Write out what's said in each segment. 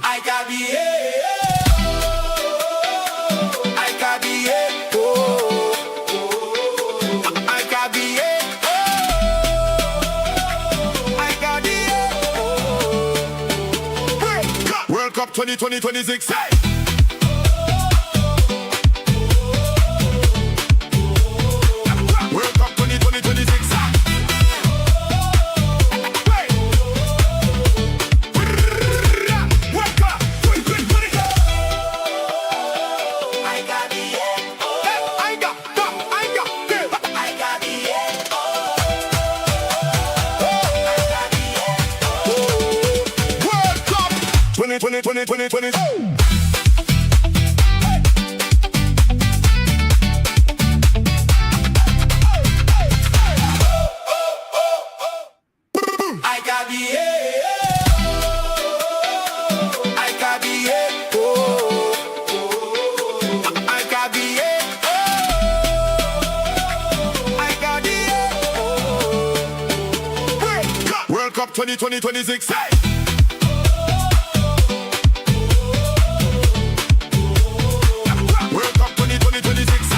I got the I got the I got the I got the World Cup 2026. Hey! World Cup 2026. World Cup 2026. Hey! World Cup 2026. Hey! World Cup 2026.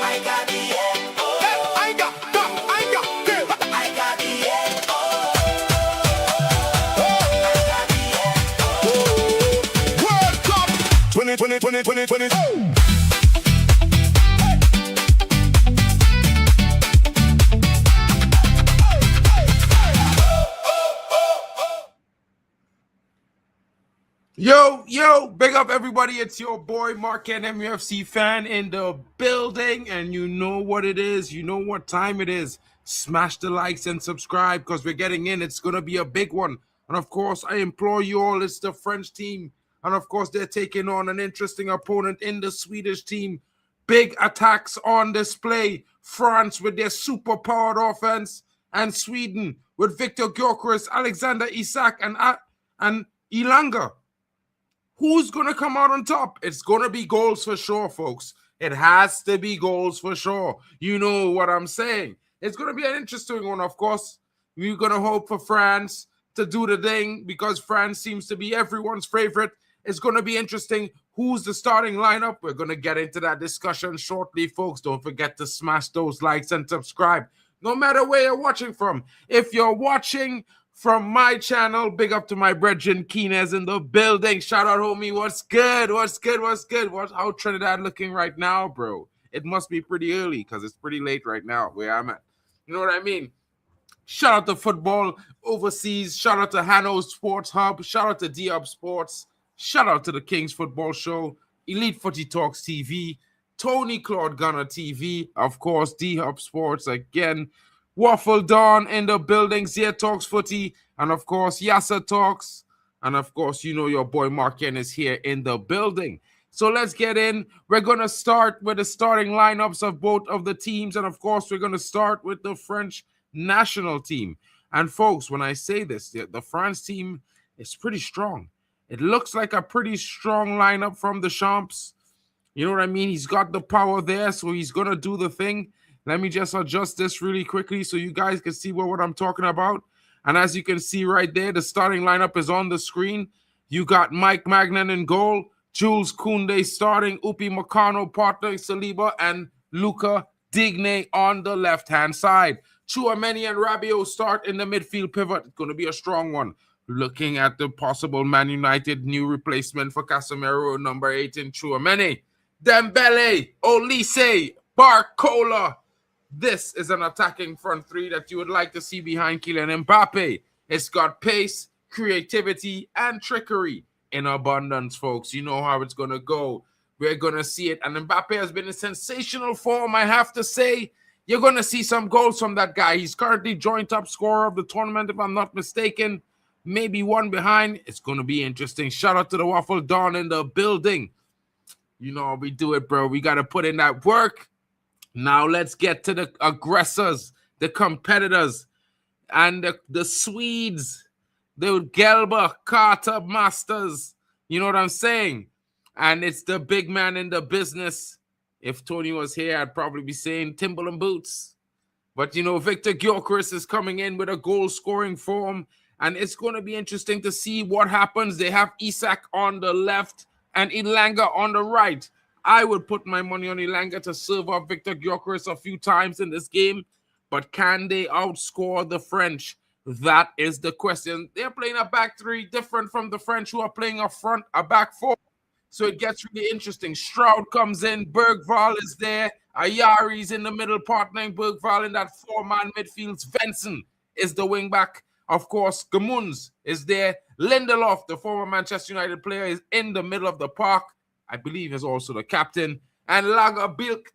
I got the I got the I got the World Cup 2020. Yo, big up everybody. It's your boy Mark and MUFC fan in the building, and you know what it is. You know what time it is. Smash the likes and subscribe because we're getting in. It's going to be a big one. And of course, I implore you all, it's the French team. And of course, they're taking on an interesting opponent in the Swedish team. Big attacks on display. France with their super-powered offense, and Sweden with Viktor Gyökeres, Alexander Isak, and Ilanga. Who's going to come out on top? It's going to be goals for sure, folks. It has to be goals for sure. You know what I'm saying. It's going to be an interesting one, of course. We're going to hope for France to do the thing because France seems to be everyone's favorite. It's going to be interesting. Who's the starting lineup? We're going to get into that discussion shortly, folks. Don't forget to smash those likes and subscribe, no matter where you're watching from. If you're watching from my channel, big up to my brethren Keenez in the building. Shout out, homie. What's good? How Trinidad looking right now, bro? It must be pretty early because it's pretty late right now where I'm at. You know what I mean? Shout out to Football Overseas. Shout out to Hanno Sports Hub. Shout out to D-Hub Sports. Shout out to the King's Football Show, Elite Footy Talks TV, Tony Claude Gunner TV, of course, D-Hub Sports again, Waffle Dawn in the building, Zia Talks Footy, and of course, Yassa Talks. And of course, you know your boy Mark Ken is here in the building. So let's get in. We're going to start with the starting lineups of both of the teams. And of course, we're going to start with the French national team. And folks, when I say this, the France team is pretty strong. It looks like a pretty strong lineup from the Champs. You know what I mean? He's got the power there, so he's going to do the thing. Let me just adjust this really quickly so you guys can see what I'm talking about. And as you can see right there, the starting lineup is on the screen. You got Mike Magnan in goal, Jules Koundé starting, Upi Meccano, partner Saliba, and Luca Digne on the left-hand side. Chouameni and Rabiot start in the midfield pivot. It's going to be a strong one. Looking at the possible Man United new replacement for Casemiro, number 8 in Chouameni. Dembele, Olise, Barcola. This is an attacking front three that you would like to see behind Kylian Mbappé. It's got pace, creativity, and trickery in abundance, folks. You know how it's going to go. We're going to see it. And Mbappé has been in sensational form, I have to say. You're going to see some goals from that guy. He's currently joint top scorer of the tournament, if I'm not mistaken. Maybe one behind. It's going to be interesting. Shout out to the Waffle Dawn in the building. You know how we do it, bro. We got to put in that work. Now let's get to the aggressors, the competitors, and the Swedes, the Gelber, Carter Masters. You know what I'm saying? And it's the big man in the business, If Tony was here, I'd probably be saying Timberland boots. But, Viktor Gyökeres is coming in with a goal-scoring form, and it's going to be interesting to see what happens. They have Isak on the left and Ilanga on the right. I would put my money on Ilanga to serve up Viktor Gyökeres a few times in this game, but can they outscore the French? That is the question. They're playing a back three, different from the French who are playing a back four. So it gets really interesting. Stroud comes in. Bergval is there. Ayari's in the middle, partnering Bergval in that four-man midfield. Svensson is the wing-back. Of course, Gamunds is there. Lindelof, the former Manchester United player, is in the middle of the park. I believe is also the captain. And Lagerbilk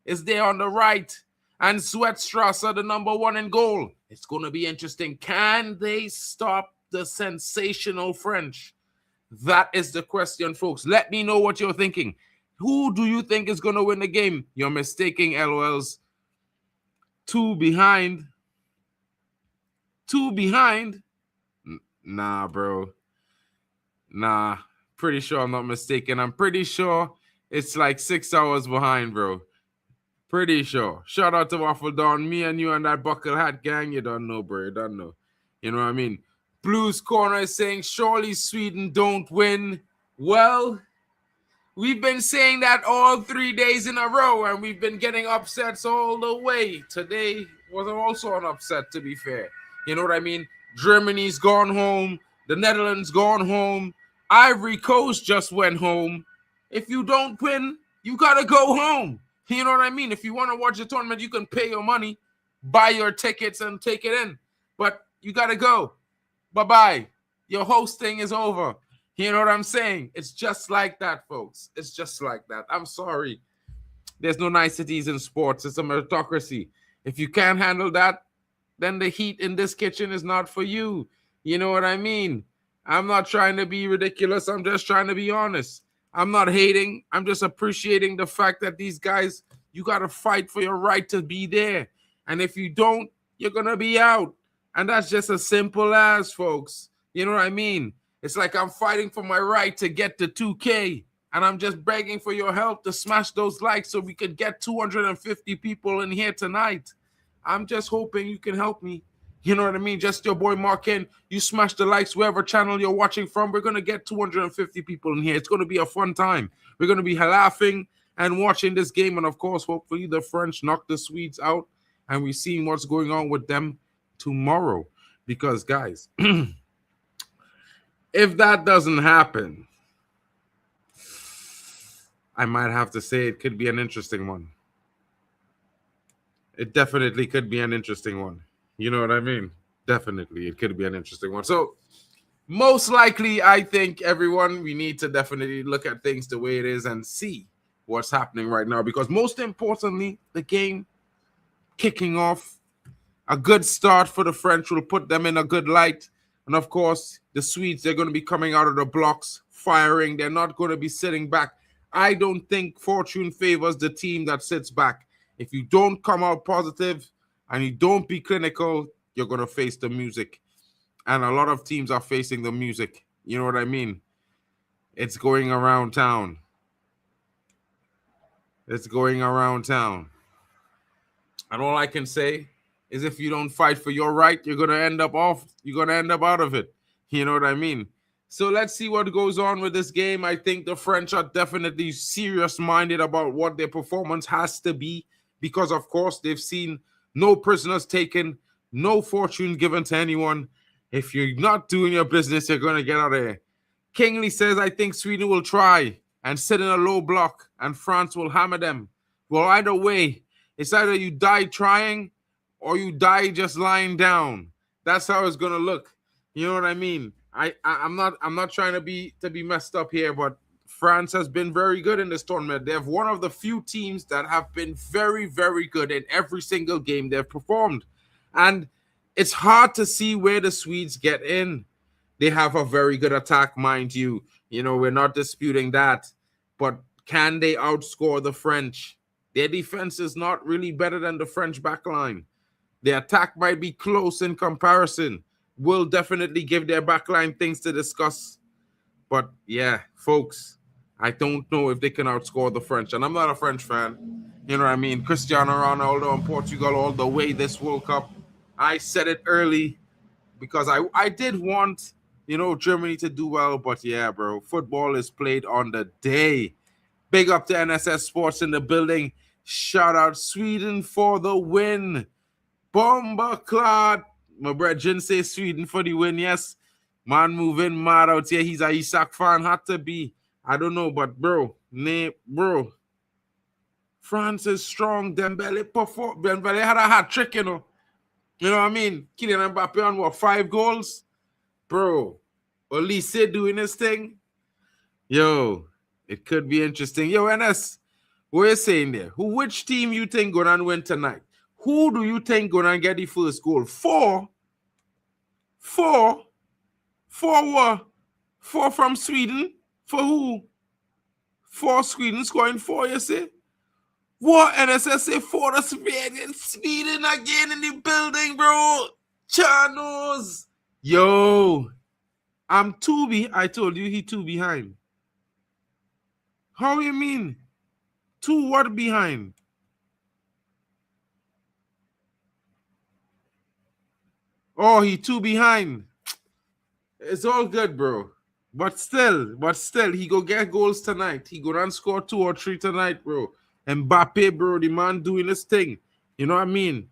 is there on the right. And Sweatstrasser, the number one in goal. It's going to be interesting. Can they stop the sensational French? That is the question, folks. Let me know what you're thinking. Who do you think is going to win the game? You're mistaking, LOLs. Two behind. Nah, bro. Nah. Pretty sure I'm not mistaken. I'm pretty sure it's like 6 hours behind, bro. Pretty sure. Shout out to Waffle Dawn. Me and you and that buckle hat gang. You don't know, bro. You don't know. You know what I mean? Blues Corner is saying, surely Sweden don't win. Well, we've been saying that all 3 days in a row, and we've been getting upsets all the way. Today was also an upset, to be fair. You know what I mean? Germany's gone home. The Netherlands gone home. Ivory Coast just went home. If you don't win, you got to go home. You know what I mean? If you want to watch the tournament, you can pay your money, buy your tickets, and take it in. But you got to go. Bye-bye. Your hosting is over. You know what I'm saying? It's just like that, folks. It's just like that. I'm sorry. There's no niceties in sports. It's a meritocracy. If you can't handle that, then the heat in this kitchen is not for you. You know what I mean? I'm not trying to be ridiculous. I'm just trying to be honest. I'm not hating. I'm just appreciating the fact that these guys, you got to fight for your right to be there. And if you don't, you're going to be out. And that's just as simple as, folks. You know what I mean? It's like I'm fighting for my right to get to 2K. And I'm just begging for your help to smash those likes so we could get 250 people in here tonight. I'm just hoping you can help me. You know what I mean? Just your boy Markin. You smash the likes wherever channel you're watching from. We're going to get 250 people in here. It's going to be a fun time. We're going to be laughing and watching this game. And, of course, hopefully the French knock the Swedes out. And we're seeing what's going on with them tomorrow. Because, guys, if that doesn't happen, I might have to say it could be an interesting one. It definitely could be an interesting one. You know what I mean? Definitely, it could be an interesting one. So, most likely, I think, everyone, we need to definitely look at things the way it is and see what's happening right now. Because most importantly, the game kicking off, a good start for the French will put them in a good light. And, of course, the Swedes, they're going to be coming out of the blocks, firing. They're not going to be sitting back. I don't think fortune favors the team that sits back. If you don't come out positive and you don't be clinical, you're going to face the music. And a lot of teams are facing the music. You know what I mean? It's going around town. It's going around town. And all I can say is if you don't fight for your right, you're going to end up out of it. You know what I mean? So let's see what goes on with this game. I think the French are definitely serious-minded about what their performance has to be because, of course, they've seen no prisoners taken, no fortune given to anyone. If you're not doing your business, you're going to get out of here. Kingley says, I think Sweden will try and sit in a low block and France will hammer them. Well, either way, it's either you die trying or you die just lying down. That's how it's going to look. You know what I mean? I'm not trying to be messed up here, but France has been very good in this tournament. They're one of the few teams that have been very, very good in every single game they've performed. And it's hard to see where the Swedes get in. They have a very good attack, mind you. You know, we're not disputing that. But can they outscore the French? Their defense is not really better than the French backline. Their attack might be close in comparison. Will definitely give their backline things to discuss. But yeah, folks, I don't know if they can outscore the French. And I'm not a French fan. You know what I mean? Cristiano Ronaldo and Portugal all the way this World Cup. I said it early because I did want, Germany to do well. But yeah, bro, football is played on the day. Big up to NSS Sports in the building. Shout out Sweden for the win. Bomba Clad. My brethren say Sweden for the win. Yes. Man moving mad out here. He's a Isak fan. Had to be. I don't know, but bro. France is strong. Dembele performed. Dembele had a hat trick, You know what I mean? Kylian Mbappé on what, 5 goals? Bro. Olise doing his thing. Yo, it could be interesting. Yo, NS, what you saying there? Which team you think gonna win tonight? Who do you think gonna get the first goal? Four what? 4 from Sweden? For who? 4 Sweden scoring 4, you say? What? NSS say 4 to Sweden. Sweden again in the building, bro. Chanos. Yo. I'm 2 I told you he 2 behind. How you mean? 2 what behind? Oh, he 2 behind. It's all good, bro. But still, he go get goals tonight. He go run score 2 or 3 tonight, bro. Mbappé, bro, the man doing his thing. You know what I mean?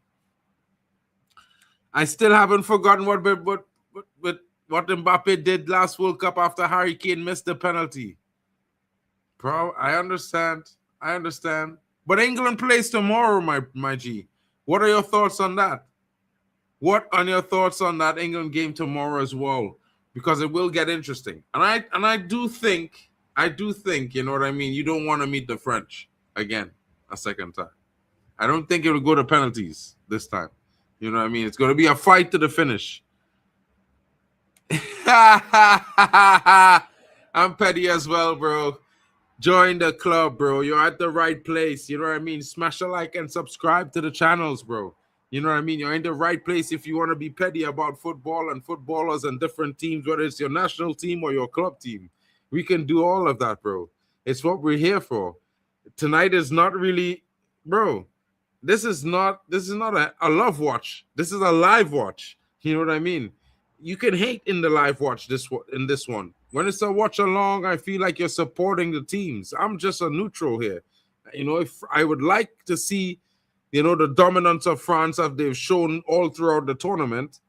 I still haven't forgotten what Mbappé did last World Cup after Harry Kane missed the penalty. Bro, I understand. But England plays tomorrow, my G. What are your thoughts on that? What are your thoughts on that England game tomorrow as well? Because it will get interesting. And I do think, you know what I mean? You don't want to meet the French again a second time. I don't think it will go to penalties this time. You know what I mean? It's going to be a fight to the finish. I'm petty as well, bro. Join the club, bro. You're at the right place. You know what I mean? Smash a like and subscribe to the channels, bro. You know what I mean? You're in the right place if you want to be petty about football and footballers and different teams, whether it's your national team or your club team. We can do all of that, bro. It's what we're here for. Tonight is not really, bro. This is not a love watch. This is a live watch. You know what I mean? You can hate in the live watch this one. When it's a watch along, I feel like you're supporting the teams. I'm just a neutral here. If I would like to see, the dominance of France as they've shown all throughout the tournament.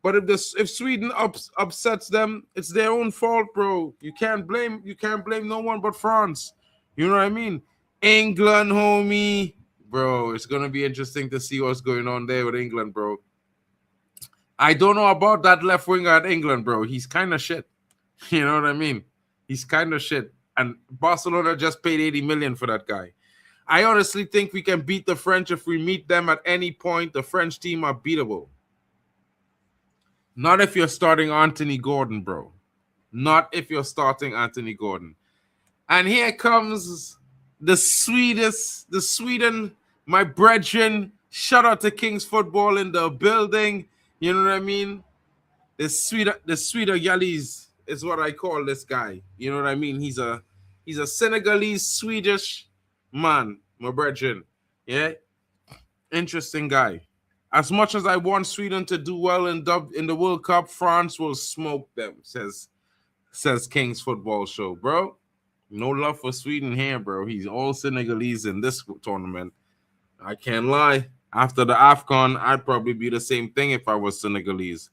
But if Sweden upsets them, it's their own fault, bro. You can't blame no one but France. You know what I mean? England, homie. Bro, it's going to be interesting to see what's going on there with England, bro. I don't know about that left winger at England, bro. He's kind of shit. You know what I mean? He's kind of shit. And Barcelona just paid 80 million for that guy. I honestly think we can beat the French if we meet them at any point. The French team are beatable. Not if you're starting Anthony Gordon, bro. Not if you're starting Anthony Gordon. And here comes the Sweden, my brethren. Shout out to Kings Football in the building. You know what I mean? The Sweden Gallies is what I call this guy. You know what I mean? He's a Senegalese Swedish man, my brethren. Yeah, interesting guy. As much as I want Sweden to do well in the World Cup, France will smoke them. Says Kings Football Show, bro. No love for Sweden here, bro. He's all Senegalese in this tournament. I can't lie. After the AFCON, I'd probably be the same thing if I was Senegalese.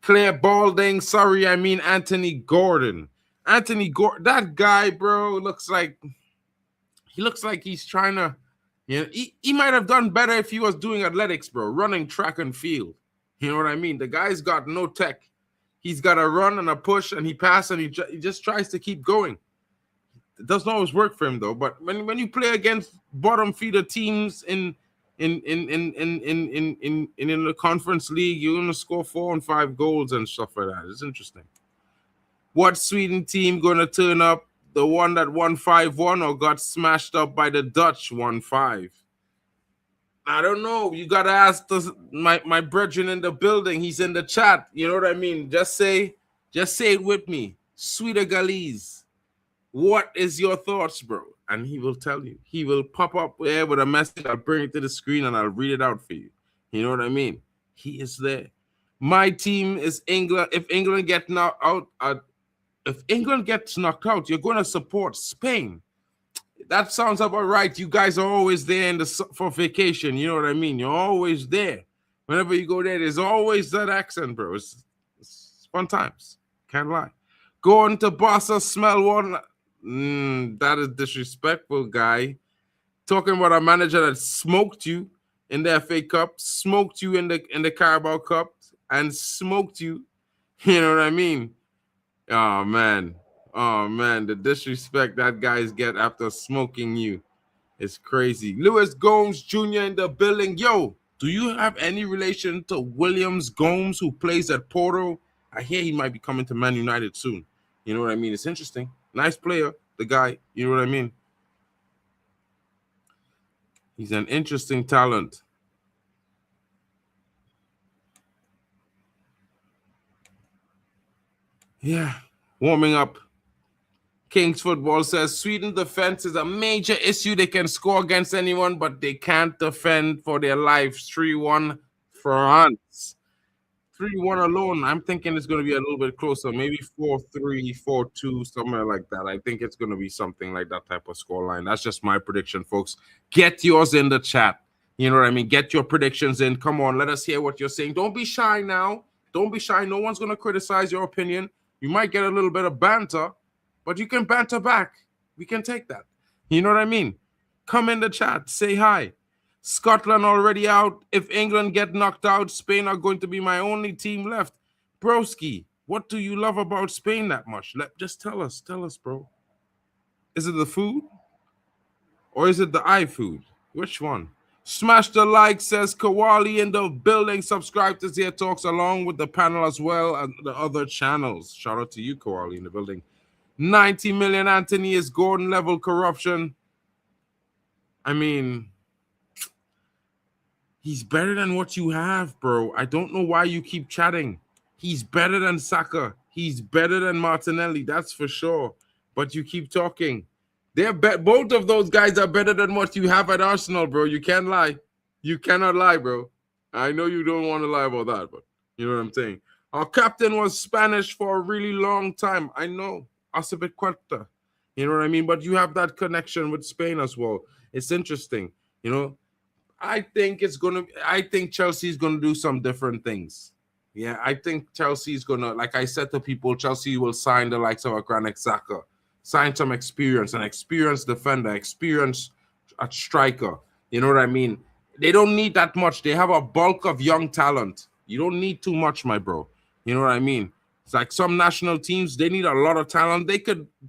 Claire Balding, sorry, I mean Anthony Gordon. That guy, bro, looks like he's trying to, he might have done better if he was doing athletics, bro, running track and field. You know what I mean? The guy's got no tech. He's got a run and a push, and he passes, and he just tries to keep going. It doesn't always work for him, though. But when you play against bottom feeder teams in the conference league, you're gonna score 4 and 5 goals and stuff like that. It's interesting. What Sweden team gonna turn up? The one that won 5-1 or got smashed up by the Dutch 1-5? I don't know. You gotta ask my brethren in the building. He's in the chat. You know what I mean? Just say it with me. Sweeter Galese. What is your thoughts, bro? And he will tell you. He will pop up there with a message. I'll bring it to the screen and I'll read it out for you. You know what I mean? He is there. My team is England. If England get knocked out, if England gets knocked out, you're going to support Spain. That sounds about right. You guys are always there for vacation. You know what I mean? You're always there. Whenever you go there, there's always that accent, bro. It's fun times. Can't lie. Going to Barca, smell one. That is disrespectful, guy. Talking about a manager that smoked you in the FA Cup, smoked you in the Carabao Cup, and smoked you. You know what I mean? Oh man, the disrespect that guys get after smoking you is crazy. Lewis Gomes Jr. in the building. Yo, do you have any relation to Williams Gomes, who plays at Porto? I hear he might be coming to Man United soon. You know what I mean? It's interesting. Nice player, the guy. You know what I mean? He's an interesting talent. Yeah, warming up. Kings Football says Sweden defense is a major issue. They can score against anyone, but they can't defend for their lives. 3-1 France. 3-1 alone. I'm thinking it's going to be a little bit closer. Maybe 4-3, 4-2, somewhere like that. I think it's going to be something like that type of scoreline. That's just my prediction, folks. Get yours in the chat. You know what I mean? Get your predictions in. Come on, let us hear what you're saying. Don't be shy now. Don't be shy. No one's going to criticize your opinion. You might get a little bit of banter, but you can banter back. We can take that. You know what I mean? Come in the chat. Say hi. Scotland already out. If England get knocked out, Spain are going to be my only team left. Broski, what do you love about Spain that much? Just tell us. Tell us, bro. Is it the food? Or is it the iFood? Which one? Smash the like, says Kawali in the building. Subscribe to Zia Talks along with the panel as well and the other channels. Shout out to you, Kawali, in the building. 90 million Anthony is Gordon level corruption. I mean, he's better than what you have, bro. I don't know why you keep chatting. He's better than Saka. He's better than Martinelli, that's for sure. But you keep talking. Both of those guys are better than what you have at Arsenal, bro. You can't lie. You cannot lie, bro. I know you don't want to lie about that, but you know what I'm saying. Our captain was Spanish for a really long time. I know. Acevedo. You know what I mean? But you have that connection with Spain as well. It's interesting. You know, I think Chelsea's gonna do some different things. Yeah, I think Chelsea's gonna, like I said to people, Chelsea will sign the likes of a Granit Xhaka, sign some experience, an experienced defender, experienced striker. You know what I mean? They don't need that much. They have a bulk of young talent. You don't need too much, my bro. You know what I mean? It's like some national teams, they need a lot of talent.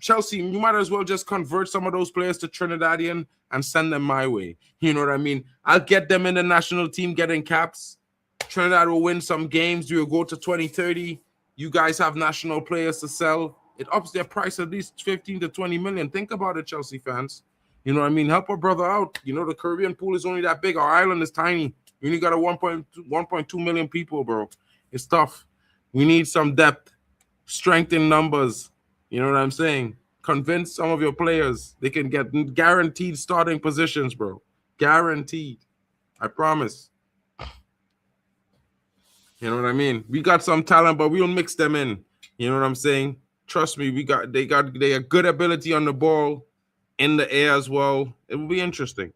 Chelsea, you might as well just convert some of those players to Trinidadian and send them my way. You know what I mean? I'll get them in the national team getting caps. Trinidad will win some games. We will go to 2030. You guys have national players to sell. It ups their price at least 15 to 20 million. Think about it, Chelsea fans. You know what I mean? Help a brother out. You know, the Caribbean pool is only that big. Our island is tiny. We only got a 1.2 million people, bro. It's tough. We need some depth, strength in numbers. You know what I'm saying? Convince some of your players they can get guaranteed starting positions, bro. Guaranteed. I promise. You know what I mean? We got some talent, but we'll mix them in. You know what I'm saying? Trust me, they got good ability on the ball, in the air as well. It will be interesting.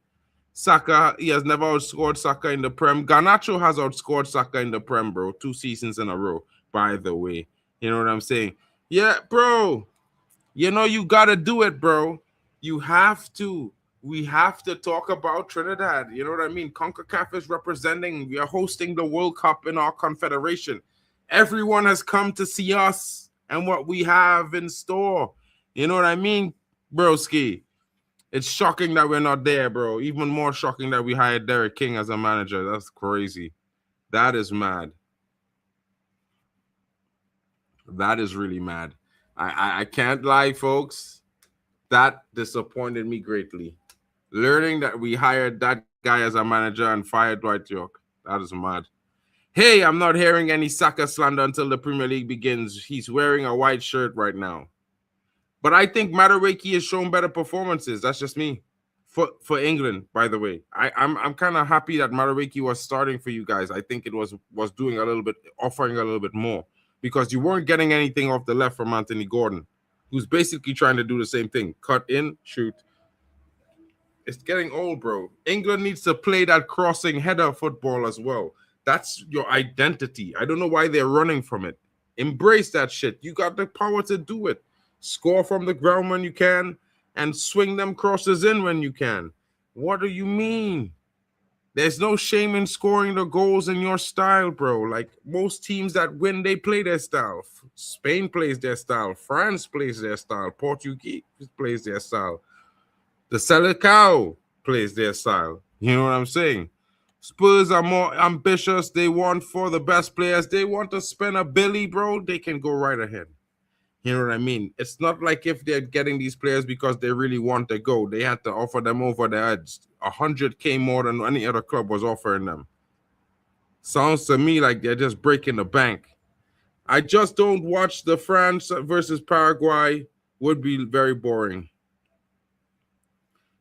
Saka, he has never outscored Saka in the Prem. Garnacho has outscored Saka in the Prem, bro. 2 seasons in a row, by the way. You know what I'm saying? Yeah, bro. You know, you got to do it, bro. You have to. We have to talk about Trinidad. You know what I mean? CONCACAF is representing. We are hosting the World Cup in our confederation. Everyone has come to see us and what we have in store. You know what I mean, broski? It's shocking that we're not there, bro. Even more shocking that we hired Derek King as a manager. That's crazy. That is mad. That is really mad. I can't lie, folks. That disappointed me greatly. Learning that we hired that guy as a manager and fired Dwight York. That is mad. Hey, I'm not hearing any Saka slander until the Premier League begins. He's wearing a white shirt right now. But I think Madueke has shown better performances. That's just me. For England, by the way. I'm kind of happy that Madueke was starting for you guys. I think it was doing a little bit, offering a little bit more, because you weren't getting anything off the left from Anthony Gordon, who's basically trying to do the same thing. Cut in, shoot. It's getting old, bro. England needs to play that crossing header football as well. That's your identity. I don't know why they're running from it. Embrace that shit. You got the power to do it. Score from the ground when you can and swing them crosses in when you can. What do you mean? There's no shame in scoring the goals in your style, bro. Like most teams that win, they play their style. Spain plays their style. France plays their style. Portuguese plays their style. The Selecao plays their style. You know what I'm saying? Spurs are more ambitious. They want for the best players. They want to spend a billy, bro. They can go right ahead. You know what I mean? It's not like if they're getting these players because they really want to go. They had to offer them over the edge. 100K more than any other club was offering them. Sounds to me like they're just breaking the bank. I just don't watch the France versus Paraguay. Would be very boring.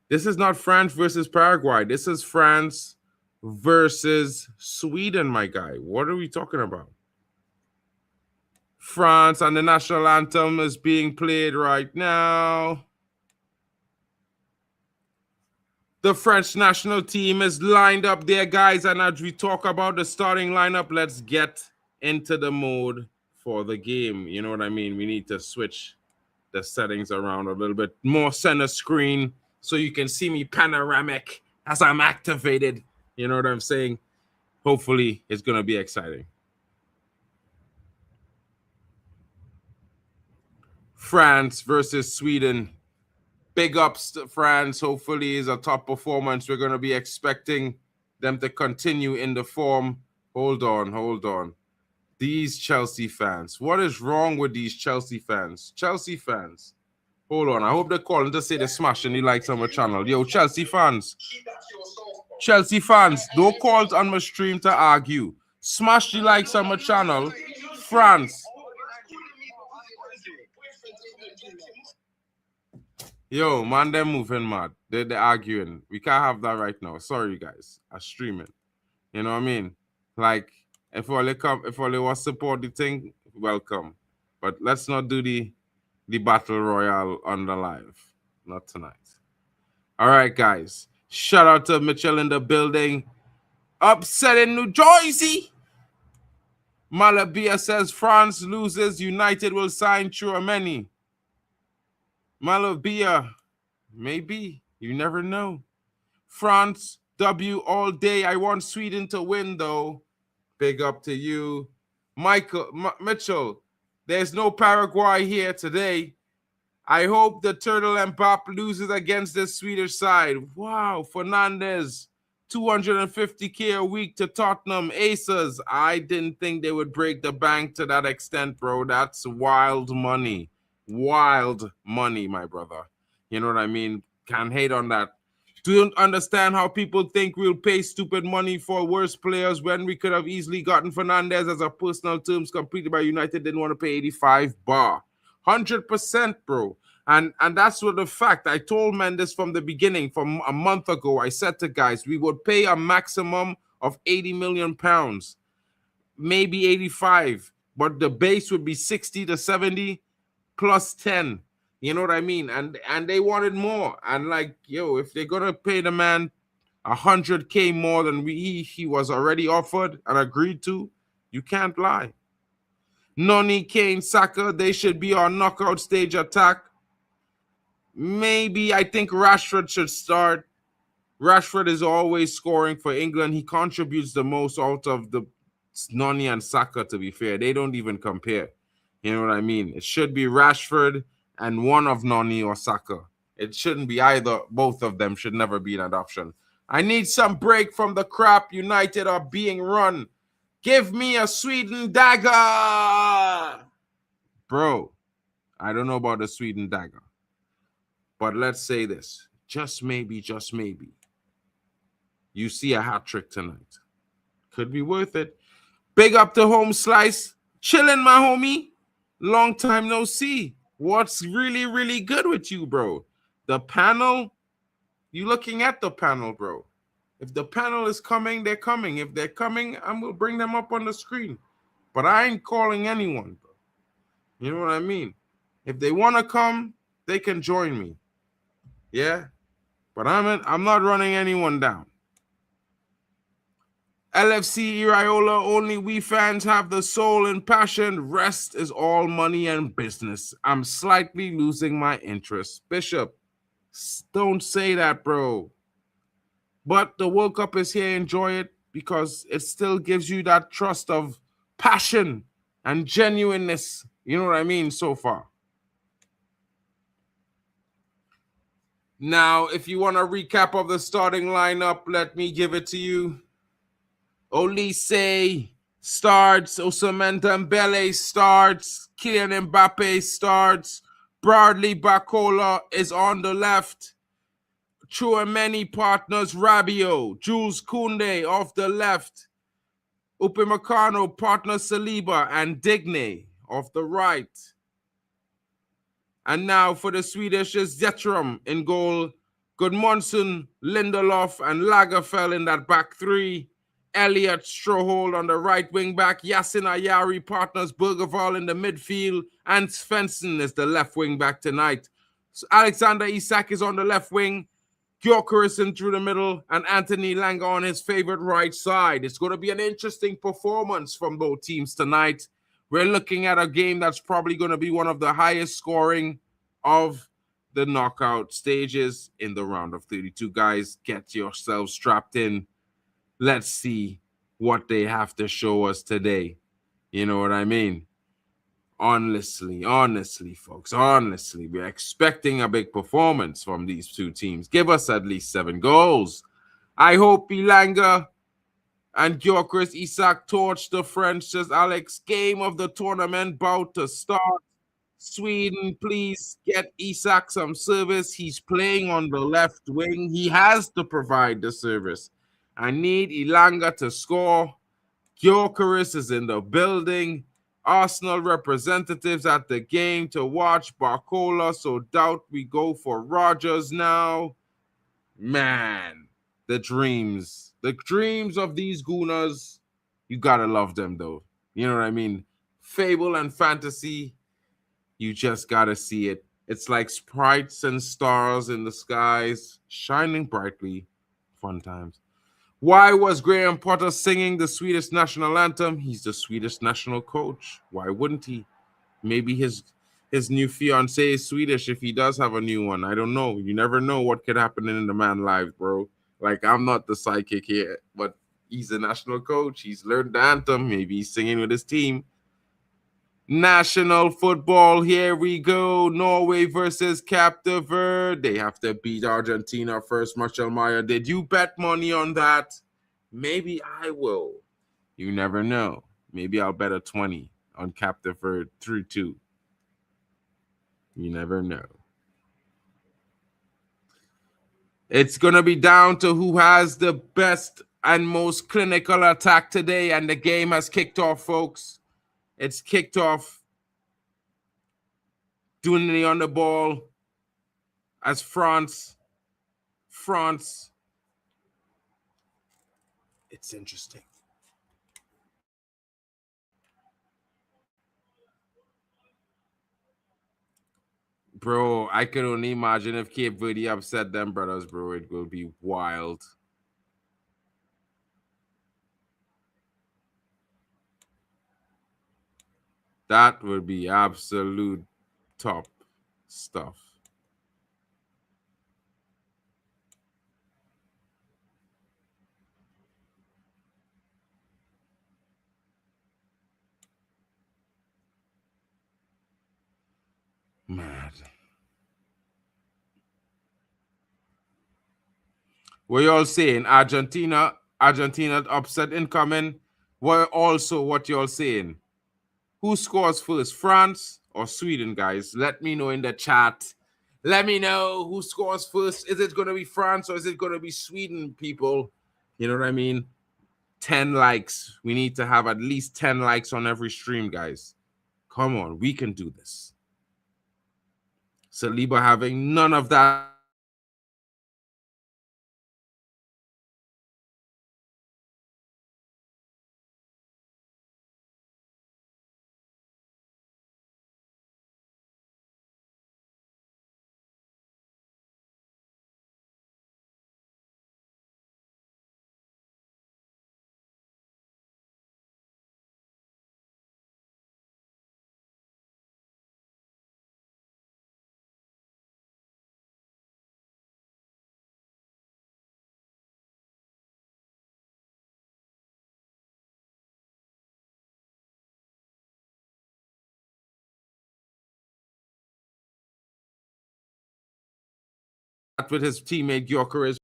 This is not France versus Paraguay. This is France versus Sweden, my guy. What are we talking about? France and the national anthem is being played right now. The French national team is lined up there, guys. And as we talk about the starting lineup, let's get into the mode for the game. You know what I mean? We need to switch the settings around a little bit more center screen so you can see me panoramic as I'm activated. You know what I'm saying? Hopefully, it's going to be exciting. France versus Sweden. Big ups to France. Hopefully, is a top performance. We're going to be expecting them to continue in the form. Hold on. These Chelsea fans. What is wrong with these Chelsea fans? Chelsea fans. Hold on. I hope they're calling to say they smash and they like on my channel. Yo, Chelsea fans. Chelsea fans, don't call on my stream to argue. Smash the likes on my channel. France. Yo, man, they're moving mad. They're arguing. We can't have that right now. Sorry, guys. I'm streaming. You know what I mean? Like, if only was support the thing, welcome. But let's not do the battle royale on the live. Not tonight. All right, guys. Shout out to Mitchell in the building. Upset in New Jersey. Malabia says France loses. United will sign Chouameni. Malabia, maybe. You never know. France, W all day. I want Sweden to win, though. Big up to you. Mitchell, there's no Paraguay here today. I hope the Turtle and Bop loses against the Swedish side. Wow, Fernandez, 250K a week to Tottenham. Aces, I didn't think they would break the bank to that extent, bro. That's wild money. Wild money, my brother. You know what I mean? Can't hate on that. Do you understand how people think we'll pay stupid money for worse players when we could have easily gotten Fernandez as a personal terms completed by United? Didn't want to pay 85 bar. 100%, bro. And that's what the fact. I told Mendes from the beginning, from a month ago, I said to guys, we would pay a maximum of 80 million pounds, maybe 85, but the base would be 60 to 70 plus 10. You know what I mean? And they wanted more. And like, yo, if they're gonna pay the man 100K more than he was already offered and agreed to, you can't lie. Noni, Kane, Saka, they should be on knockout stage attack. Maybe I think Rashford should start. Rashford is always scoring for England. He contributes the most out of the Noni and Saka, to be fair. They don't even compare. You know what I mean? It should be Rashford and one of Noni or Saka. It shouldn't be either. Both of them should never be an option. I need some break from the crap United are being run. Give me a Sweden dagger. Bro, I don't know about the Sweden dagger. But let's say this. Just maybe, you see a hat trick tonight. Could be worth it. Big up to Home Slice. Chilling, my homie. Long time no see. What's really, really good with you, bro? The panel, you looking at the panel, bro. If the panel is coming, they're coming. If they're coming, I'm going to bring them up on the screen. But I ain't calling anyone, bro. You know what I mean? If they want to come, they can join me. Yeah? But I'm not running anyone down. LFC Iriola, only we fans have the soul and passion. Rest is all money and business. I'm slightly losing my interest. Bishop, don't say that, bro. But the World Cup is here. Enjoy it because it still gives you that trust of passion and genuineness. You know what I mean so far. Now, if you want a recap of the starting lineup, let me give it to you. Olise starts, Ousmane Dembele starts, Kylian Mbappé starts, Bradley Barcola is on the left, Chouameni partners Rabiot, Jules Koundé off the left, Upamecano partners Saliba and Digne off the right. And now for the Swedish is Zetram in goal, Gudmundsson, Lindelof and Lagerfeld in that back three. Elliot Strohold on the right wing back, Yasin Ayari partners Bergevall in the midfield, and Svensson is the left wing back tonight. So Alexander Isak is on the left wing, Gyökeres in through the middle, and Anthony Langa on his favorite right side. It's going to be an interesting performance from both teams tonight. We're looking at a game that's probably going to be one of the highest scoring of the knockout stages in the round of 32. Guys, get yourselves strapped in. Let's see what they have to show us today. You know what I mean? Honestly, folks, honestly, we're expecting a big performance from these two teams. Give us at least 7 goals. I hope Ilanga and Gyökeres Isak torch the French. Says Alex, game of the tournament about to start. Sweden, please get Isak some service. He's playing on the left wing. He has to provide the service. I need Ilanga to score. Gyökeres is in the building. Arsenal representatives at the game to watch Barcola. So doubt we go for Rogers now. Man, the dreams of these Gooners. You gotta love them though. You know what I mean? Fable and fantasy. You just gotta see it. It's like sprites and stars in the skies, shining brightly. Fun times. Why was Graham Potter singing the Swedish national anthem? He's the Swedish national coach. Why wouldn't he? Maybe his new fiance is Swedish if he does have a new one. I don't know. You never know what could happen in the man's life, bro. Like, I'm not the sidekick here, but he's a national coach. He's learned the anthem. Maybe he's singing with his team. National football, here we go. Norway versus Cape Verde. They have to beat Argentina first, Marshall Meyer. Did you bet money on that? Maybe I will. You never know. Maybe I'll bet a 20 on Cape Verde 3-2. You never know. It's going to be down to who has the best and most clinical attack today, and the game has kicked off, folks. It's kicked off. Doing it on the ball as France. It's interesting. Bro, I can only imagine if Cape Verde upset them brothers, bro. It will be wild. That would be absolute top stuff. Mad. What y'all saying? Argentina upset incoming. What y'all saying? Who scores first, France or Sweden, guys? Let me know in the chat. Let me know who scores first. Is it going to be France or is it going to be Sweden, people? You know what I mean? 10 likes. We need to have at least 10 likes on every stream, guys. Come on, we can do this. Saliba having none of that. With his teammate Gyökeres.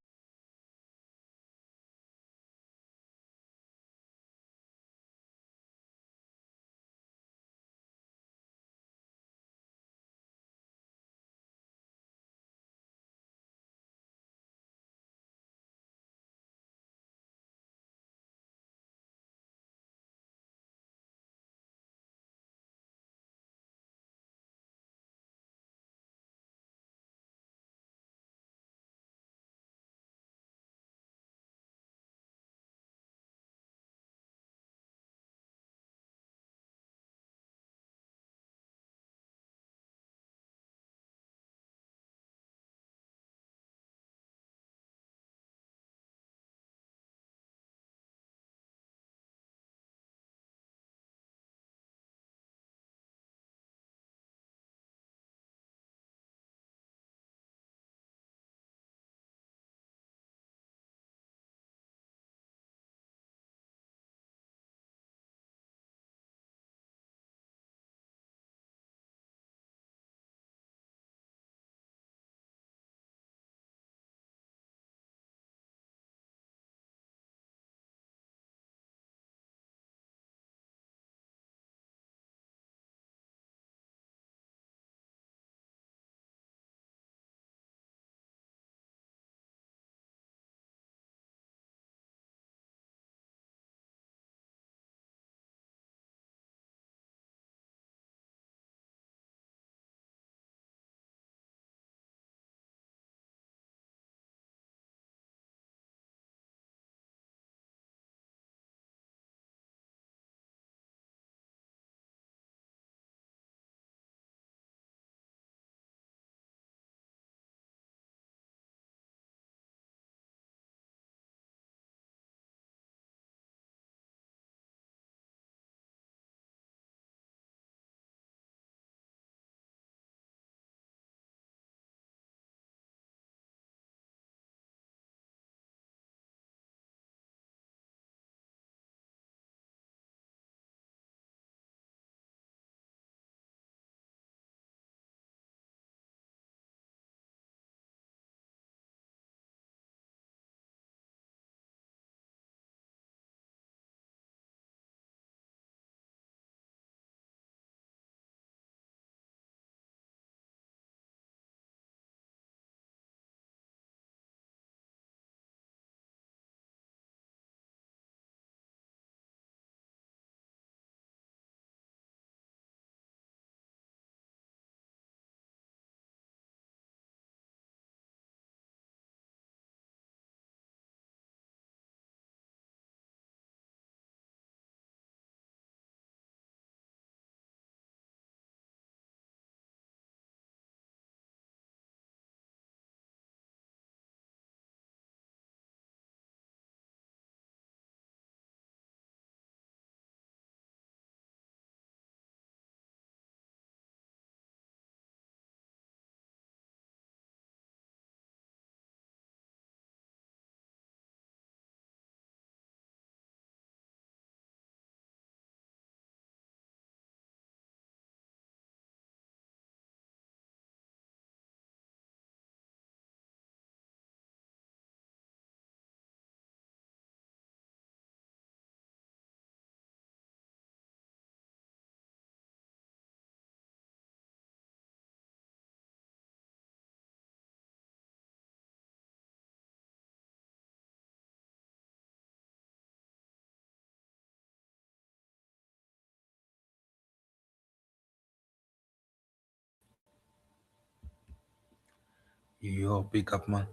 Yo, big up, man.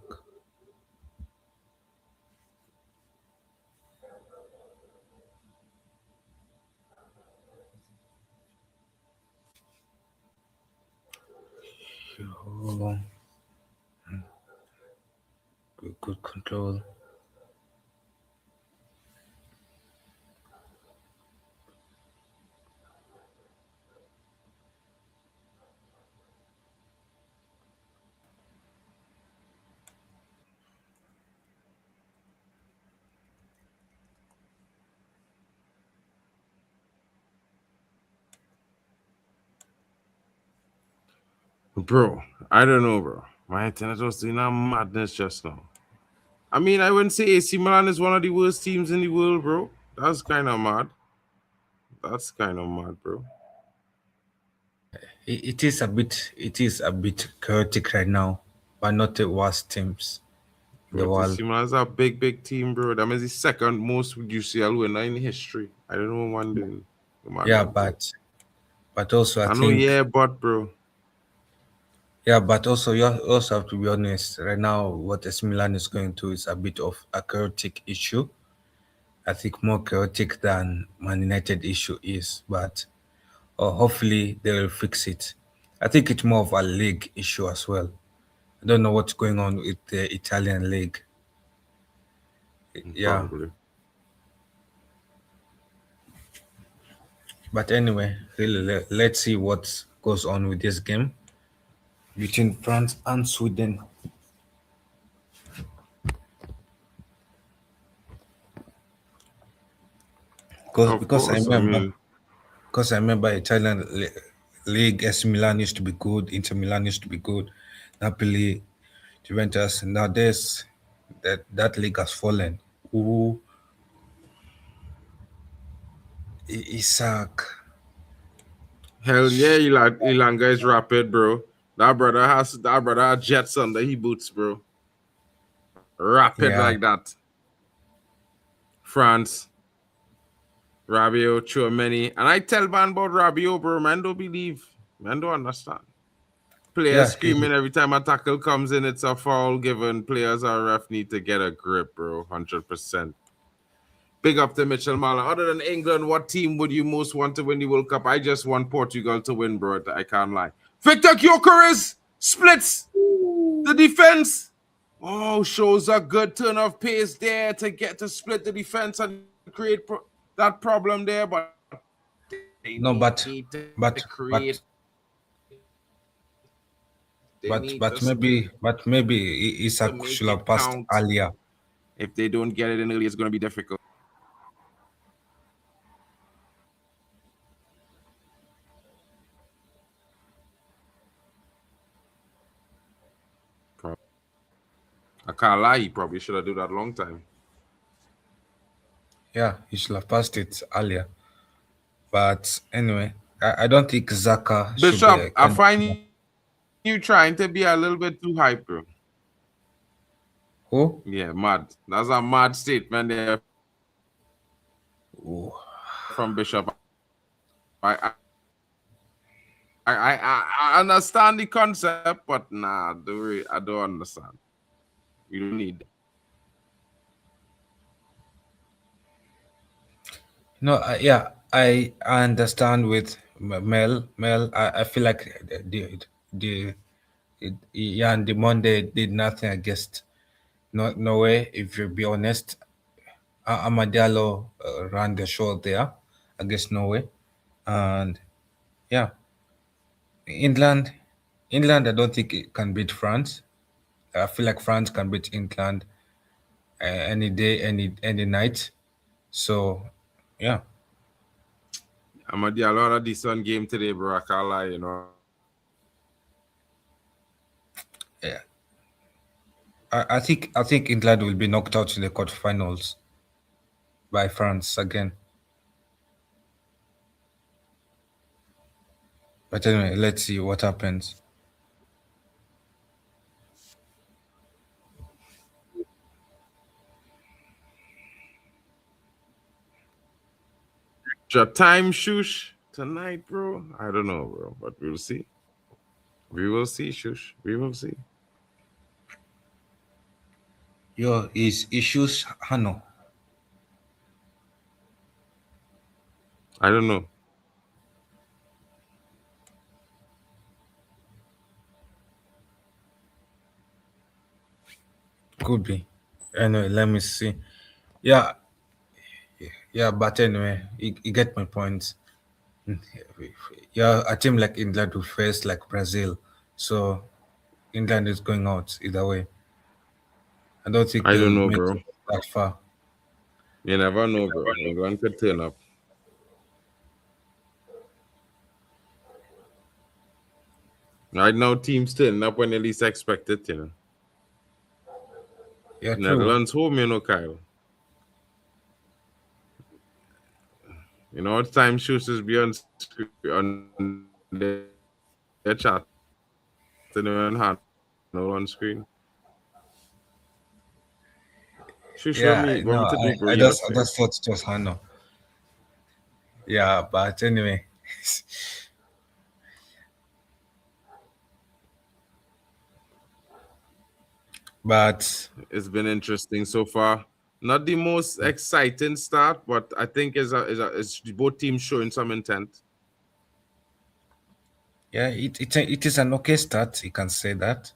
Yo, good control. Bro, I don't know, bro. My internet was doing a madness just now. I mean, I wouldn't say AC Milan is one of the worst teams in the world, bro. That's kind of mad. That's kind of mad, bro. It is a bit chaotic right now, but not the worst teams in the But world. AC Milan is a big, big team, bro. That means the second most UCL winner in history. I don't know what man doing. The Yeah, madman thing. but also I I know, think yeah, but bro. yeah, but also you also have to be honest. Right now, what AC Milan is going through is a bit of a chaotic issue. I think more chaotic than Man United issue is, but hopefully they will fix it. I think it's more of a league issue as well. I don't know what's going on with the Italian league. Yeah, Probably. but anyway, really, let's see what goes on with this game between France and Sweden. Because Of because I course. I remember mean, because I remember league. AC Milan used to be good. Inter Milan used to be good. Napoli, Juventus. Nowadays, that league has fallen. Ooh, Isaac. hell yeah, Ilanga is rapid, bro. That brother has jets under he boots, bro. Rapid Yeah, like that. France, Rabiot, Chouameni. And I tell man about Rabiot, bro. Man don't believe. Man don't understand. Players yeah. screaming every time a tackle comes in, it's a foul given. Players or ref need to get a grip, bro. 100%. Big up to Mitchell Marler. Other than England, what team would you most want to win the World Cup? I just want Portugal to win, bro. I can't lie. Viktor Gyökeres splits the defense. Oh, shows a good turn of pace there to get to split the defense and create that problem there. But they No, need to create. but but They need to maybe to Isaac make should it have passed count. earlier. If they don't get it in early, it's going to be difficult. I can't lie. He probably should have done that a long time. Yeah, he should have passed it earlier. But anyway, I don't think Zaka should Bishop, I can. find you trying to be a little bit too hype, bro. Who? Yeah, mad. That's a mad statement there from Bishop. Ooh. I understand the concept, but nah, I don't understand. You don't need that. No, yeah, I understand with Mel. I feel like yeah, and the Monday did nothing against no way. If you be honest, Amadialo ran the show there against Norway, and yeah, England, England. I don't think it can beat France. I feel like France can beat England any day, any night. So, yeah, I'm a lot of decent game today, bro. I can't lie, you know. yeah. I think England will be knocked out in the quarterfinals by France again. But anyway, let's see what happens. Your time, Shush, tonight, bro. I don't know, bro, but we'll see. We will see, Shush. We will see. Yo, is issues Hano. I don't know. Could be. Anyway, let me see. Yeah, yeah, but anyway, you get my point. Yeah, a team like England will face like Brazil, so England is going out either way. I don't think I they'll don't know, make bro. it that far. You never know, bro. England could turn up. Right now, teams turning up when they least expect it, you know. Yeah, true. Netherlands home, you know, Kyle. You know what time shooters be on on their chat and hand on screen. Shush, what Yeah, me no, want me to do, bro? I You just not I fair. just thought it was Hano. Yeah, but anyway, but It's been interesting so far. Not the most exciting start, but I think is both teams showing some intent. yeah, it is an okay start. You can say that.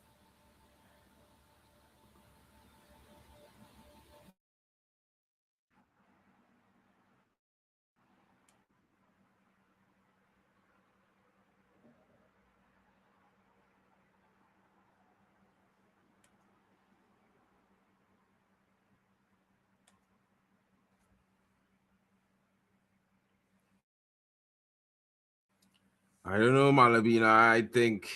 I don't know, Malabina. I think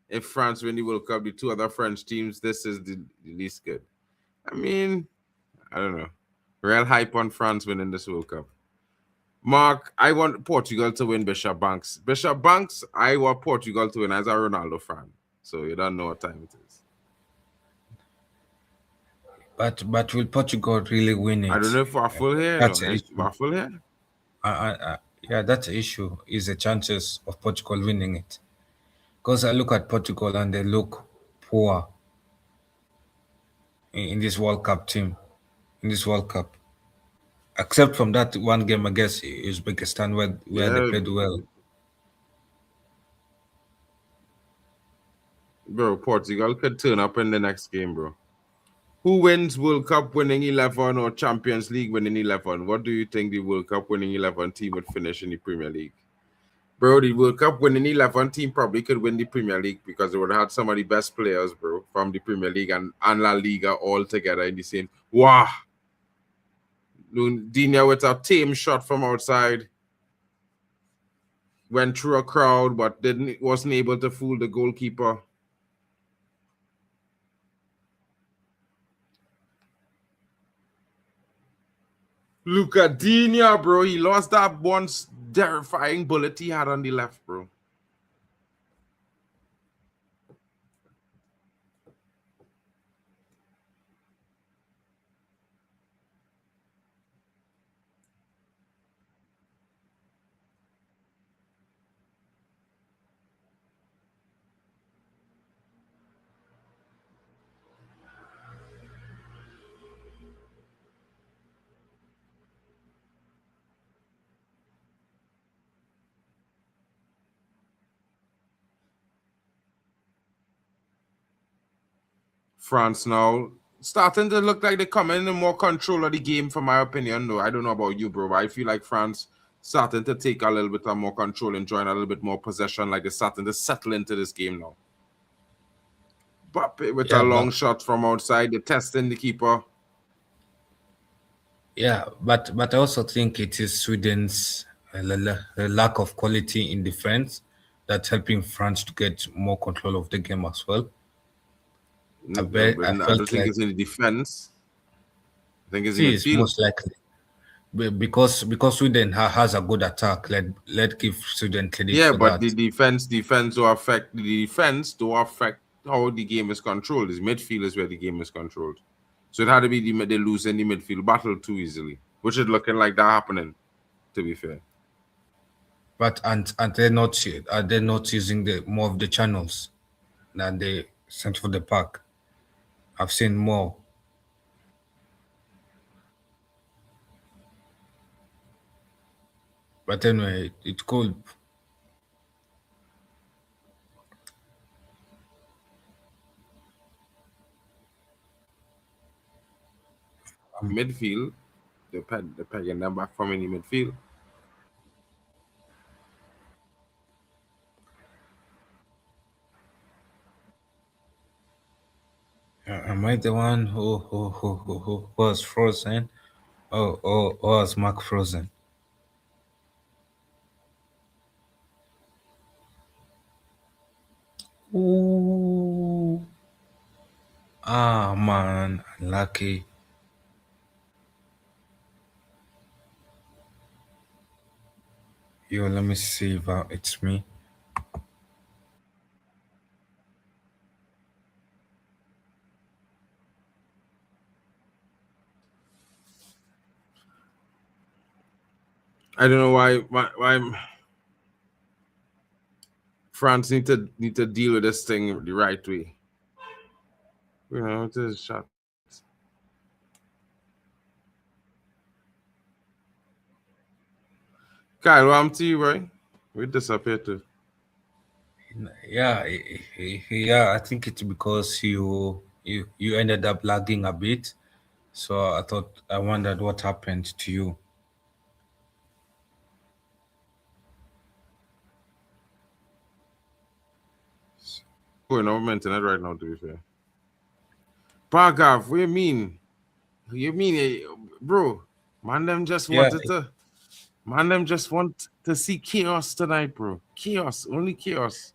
if France win the World Cup, the two other French teams, this is the least good. I mean, I don't know. Real hype on France winning this World Cup. Mark, I want Portugal to win Bishop Banks. Bishop Banks, I want Portugal to win as a Ronaldo fan. So you don't know what time it is. But will Portugal really win I don't it? know if Waffle here, That's no. the issue. Waffle here? Yeah, that's the issue. Is the chances of Portugal winning it? Because I look at Portugal and they look poor in this World Cup team. In this World Cup, except from that one game against Uzbekistan where they Yeah, played well. bro. Portugal could turn up in the next game, bro. Who wins World Cup winning 11 or Champions League winning 11? What do you think the World Cup winning 11 team would finish in the Premier League? Bro, the World Cup winning 11 team probably could win the Premier League because they would have had some of the best players, bro, from the Premier League and La Liga all together in the same. Wow. Dinia with a tame shot from outside. Went through a crowd, but wasn't able to fool the goalkeeper. Look at Dinia, bro. He lost that once terrifying bullet he had on the left, bro. France now starting to look like they're coming in more control of the game, from my opinion. Though I don't know about you, bro, but I feel like France starting to take a little bit of more control, enjoying a little bit more possession, like they're starting to settle into this game now. Mbappé with a Yeah, long shot from outside, they're testing the keeper. but I also think it is Sweden's lack of quality in defense that's helping France to get more control of the game as well. I I don't felt think like it's in the defense. I think it's in it is midfield. most likely because Sweden has a good attack. Let give Sweden credit Yeah, for but the that. defense do affect the defense do affect how the game is controlled. It's midfield is where the game is controlled. So it had to be they losing the midfield battle too easily, which is looking like that happening. To be fair, But and they're not using the more of the channels than the center of the park. I've seen more. But anyway, it could. Midfield, they're pegging them back from any midfield. Am I the one who was frozen? Or was Mark frozen? Ooh. Ah, man, unlucky. Yo, let me see if it's me. I don't know why France need to deal with this thing the right way. You know, it is shot. Kyle, what happened to you, boy? We disappeared too. Yeah, yeah. I think it's because you ended up lagging a bit. So I wondered what happened to you. Going over my internet right now, to be fair. Paragraph, what you mean? You mean, bro? Man, them just Yeah, wanted to. Man, them just want to see chaos tonight, bro. Chaos, only chaos.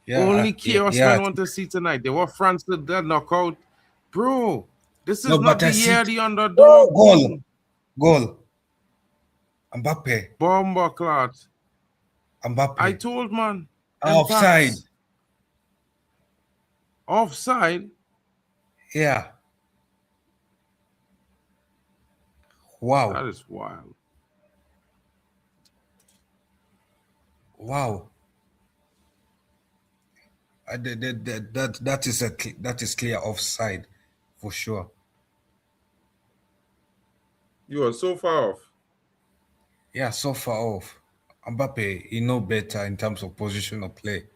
Only chaos yeah. men want to see tonight. They want France to the knockout. Bro, this is No, but not I the see year of the underdog, goal, bro. goal. Mbappe, Bomber clot. Mbappe. I told man. Offside. Impacts. Offside. Yeah. That Wow. is wild. Wow. That is clear offside for sure. You are so far off. Yeah, so far off. Mbappe, he know better in terms of position of play.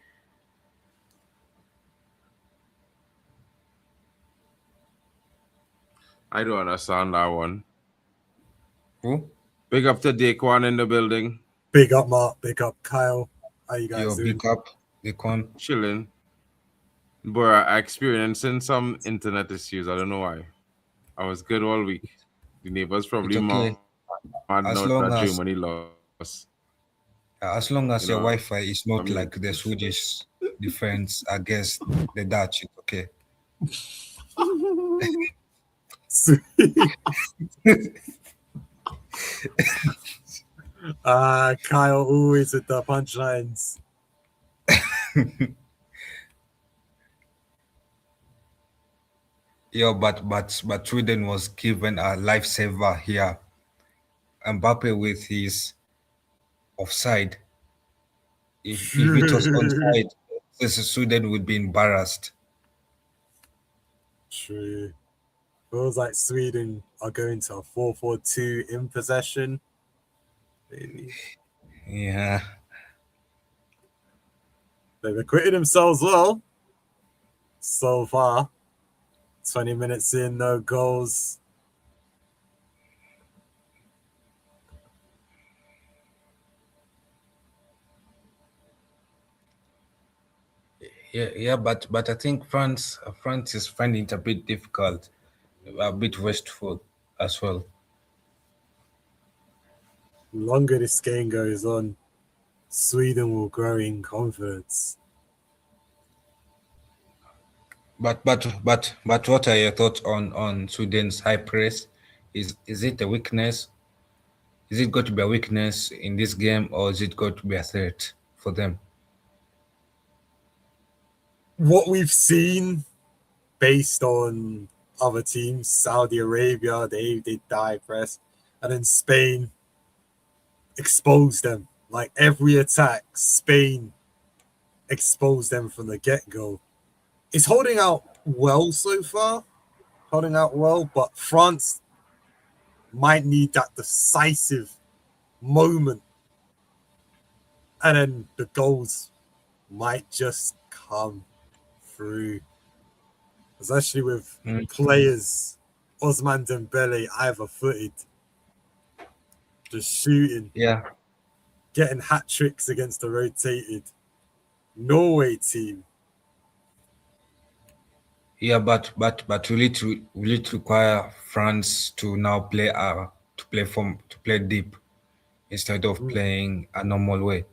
I don't understand that one. Who? Big up to Daquan in the building. Big up, Mark. Big up, Kyle. How you guys Yo, doing? big up. They con. Chilling. But I experiencing some internet issues. I don't know why. I was good all week. The neighbors It's probably mad okay. As out long that as Germany lost. as You your know, Wi-Fi is I not mean, like the Swedish defense against the Dutch, it's okay. Kyle always with the punchlines. Yo, but Sweden was given a lifesaver here. Mbappe with his offside. If it was onside, this Sweden would be embarrassed. True. Feels like Sweden are going to a 4-4-2 in possession. Maybe. Yeah. They've acquitted themselves well so far. 20 minutes in, no goals. Yeah, but I think France is finding it a bit difficult, a bit wasteful as well. The longer this game goes on, Sweden will grow in confidence. But what are your thoughts on Sweden's high press? Is it a weakness? Is it going to be a weakness in this game, or is it going to be a threat for them? What we've seen based on other teams, Saudi Arabia, they did die press, and then Spain exposed them. Like every attack, Spain exposed them from the get-go. It's holding out well so far, but France might need that decisive moment and then the goals might just come through, especially with Mm, players Osman Dembele either-footed, just shooting, yeah, getting hat tricks against the rotated Norway team. yeah, but will it require France to now play to play deep instead of Mm. playing a normal way?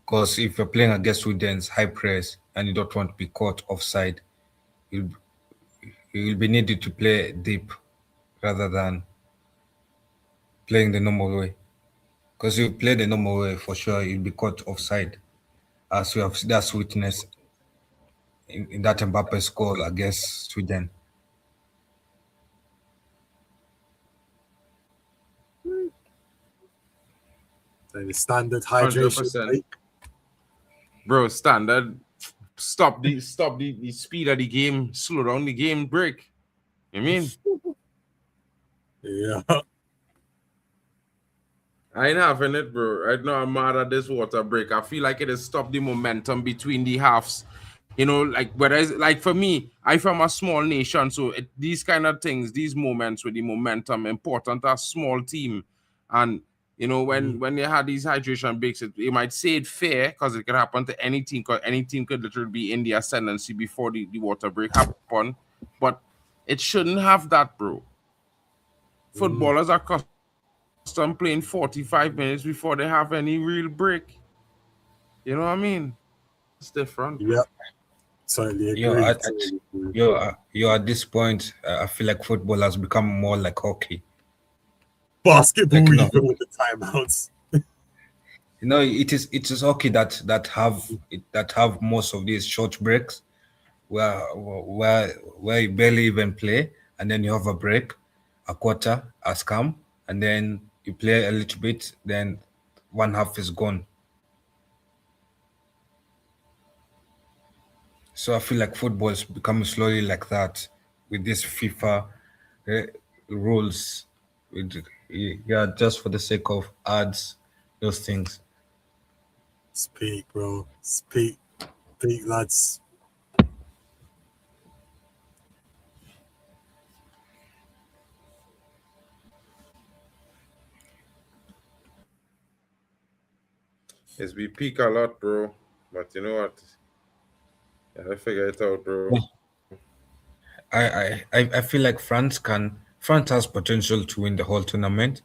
Because if you're playing against Sweden's high press and you don't want to be caught offside, you'll you'll be needed to play deep rather than playing the normal way. Because you play the normal way for sure, you'll be caught offside, as we have that's witnessed in that Mbappe goal against Sweden. So the standard Hundred hydration percent, break. bro. Standard. Stop the speed of the game. Slow down the game. Break. You mean? Yeah. I ain't having it, bro. Right now, I'm mad at this water break. I feel like it has stopped the momentum between the halves. You know, like whether it's like for me, I from a small nation, so these kind of things, these moments with the momentum, important as small team, and you know when they had these hydration breaks, you might say it fair because it could happen to any team, because any team could literally be in the ascendancy before the water break happen, but it shouldn't have that, bro. Mm. Footballers are custom playing 45 minutes before they have any real break. You know what I mean? It's different. Yep. Totally Yo, agree. Totally agree. yo, at this point, I feel like football has become more like hockey. Like Basketball, even with the timeouts. it is hockey that have most of these short breaks where you barely even play, and then you have a break, a quarter, a scrum, and then you play a little bit, then one half is gone. So I feel like football is becoming slowly like that with this FIFA uh, rules. With, yeah, just for the sake of ads, those things. Speak, bro. Speak. Speak, lads. It's we peak a lot, bro. But you know what? Yeah, I figure it out, bro. I feel like France has potential to win the whole tournament,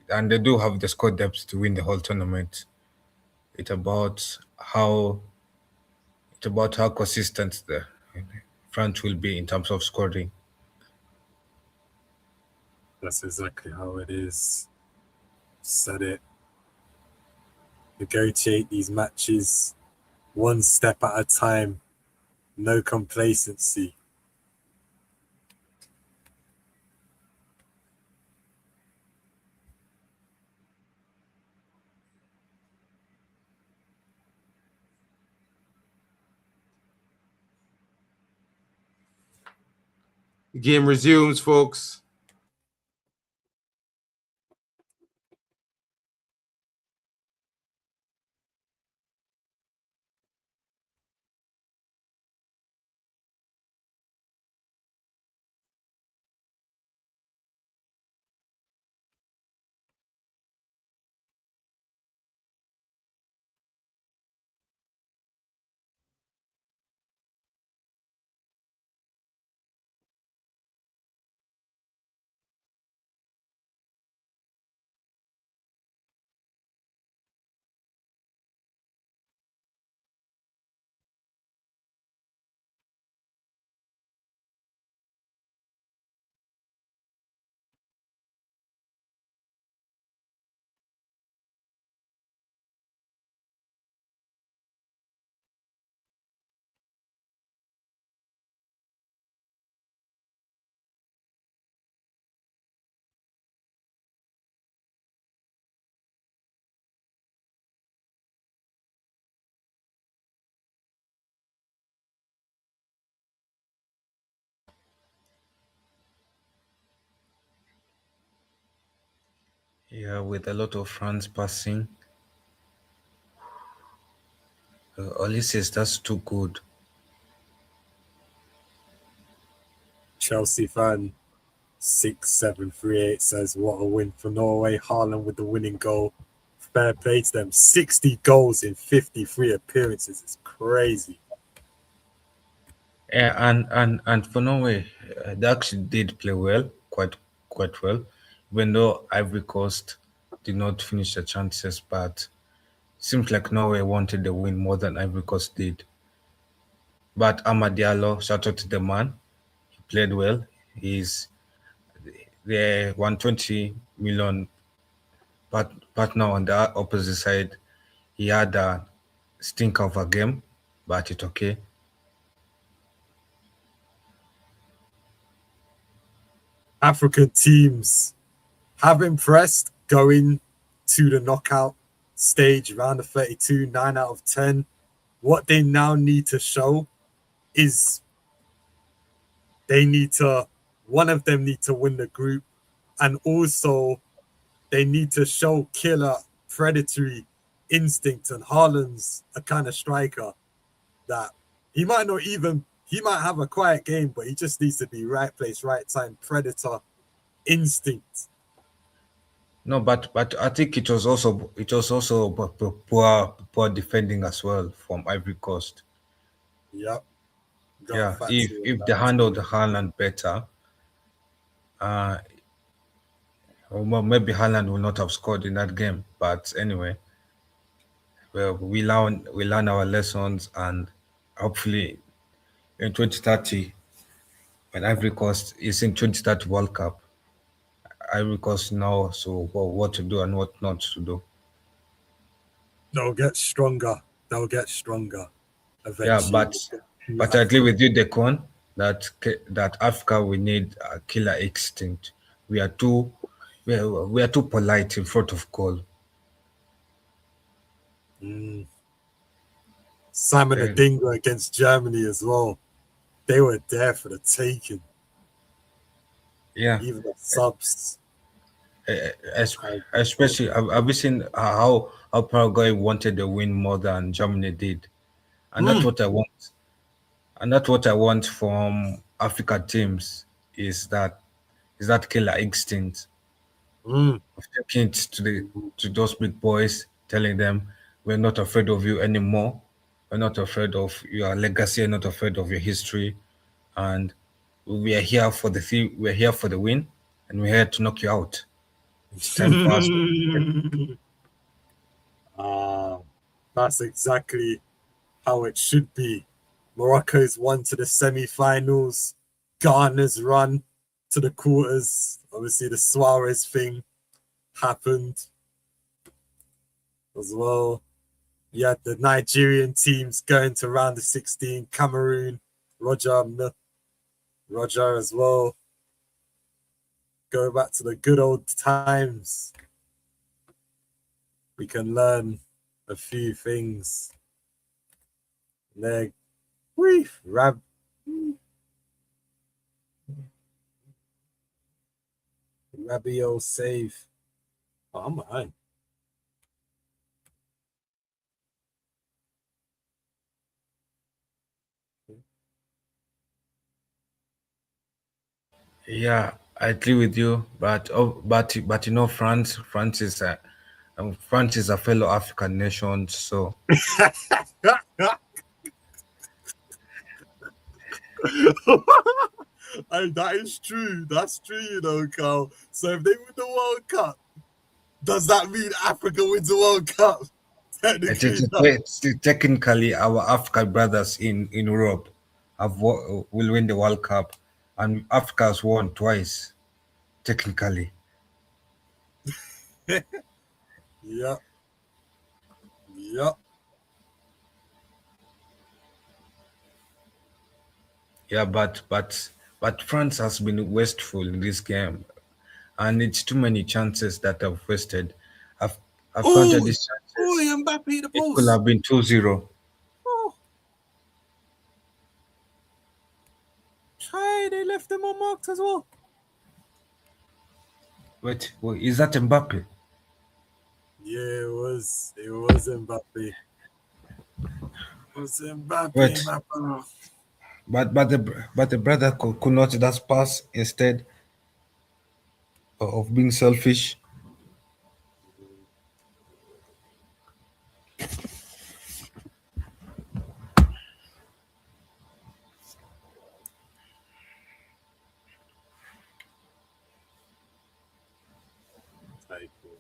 and they do have the squad depth to win the whole tournament. It's about how it's about how consistent the France will be in terms of scoring. That's exactly how it is. Said it. Negotiate these matches one step at a time. No complacency. Game resumes, folks. Yeah, with a lot of France passing. Ulysses, that's too good. Chelsea fan 6738 says, "What a win for Norway! Haaland with the winning goal. Fair play to them. 60 goals in 53 appearances. It's crazy." Yeah, and for Norway, they actually did play well, quite well, even though Ivory Coast did not finish the chances. But seems like Norway wanted the win more than Ivory Coast did. But Amad Diallo, shout out to the man, he played well. He's the 120 million partner on the opposite side. He had a stink of a game, but it's okay. African teams have impressed going to the knockout stage, round of 32, 9 out of 10. What they now need to show is one of them need to win the group, and also they need to show killer predatory instinct. And Haaland's a kind of striker that he might have a quiet game, but he just needs to be right place, right time, predator instinct. No, but I think it was also poor defending as well from Ivory Coast. Yep. Yeah, if they handled Haaland better, well, maybe Haaland will not have scored in that game. But anyway, well, we learn our lessons, and hopefully in 2030, when Ivory Coast is in 2030 World Cup, Ivory Coast know so what to do and what not to do. They'll get stronger. Yeah, Eventually. but I agree with you, Decon, that Africa we need a killer instinct. We are too polite in front of goal. Simon Okay. Adingra against Germany as well. They were there for the taking. Yeah, Even the subs. especially have you seen how Paraguay wanted the win more than Germany did, and that's what I want. And that's what I want from Africa teams is that killer instinct of taking it to those big boys, telling them we're not afraid of you anymore. We're not afraid of your legacy. We're not afraid of your history, and we are here for we're here for the win, and we're here to knock you out. It's time for us. That's exactly how it should be. Morocco's won to the semi-finals. Ghana's run to the quarters. Obviously, the Suarez thing happened as well. You had the Nigerian teams going to round of 16. Cameroon, Roger as well. Go back to the good old times. We can learn a few things. Rabiot save. Oh, I'm behind. Yeah, I agree with you, but you know, France is a fellow African nation, so And that is true. That's true, Carl. So if they win the World Cup, does that mean Africa wins the World Cup? technically our African brothers in Europe will win the World Cup, and Africa has won twice, technically. Yep. Yeah, but France has been wasteful in this game, and it's too many chances that I've wasted. I've counted these chances. Mbappé, the It post. could have been 2-0. Oh. They left them unmarked as well. Wait, is that Mbappé? Yeah, it was Mbappé. Was Mbappe, Wait, my bro. but the brother could not just pass instead of being selfish. Very cool.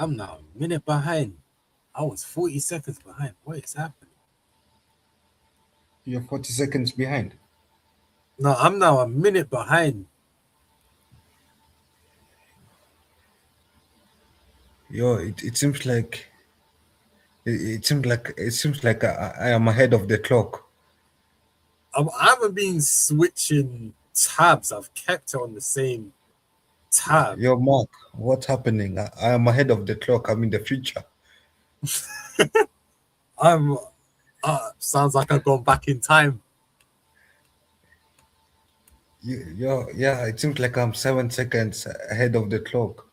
I'm now a minute behind. I was 40 seconds behind. What is happening? You're 40 seconds behind. No, I'm now a minute behind. Yo, it seems like it seems like I am ahead of the clock. I haven't been switching tabs. I've kept it on the same tab. Yo, Mark, what's happening? I am ahead of the clock. I'm in the future. I'm. Sounds like I've gone back in time. Yeah, it seems like I'm 7 seconds ahead of the clock.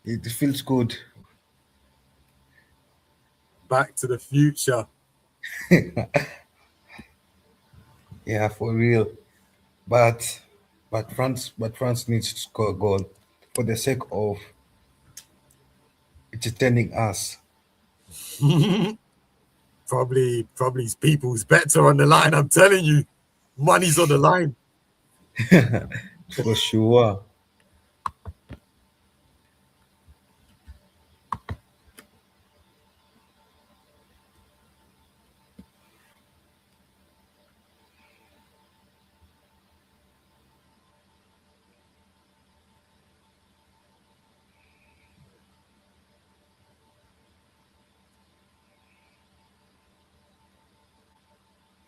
It feels good. Back to the future. Yeah, for real. But but France needs to score a goal for the sake of entertaining us. Probably people's bets are on the line. I'm telling you, money's on the line. For sure.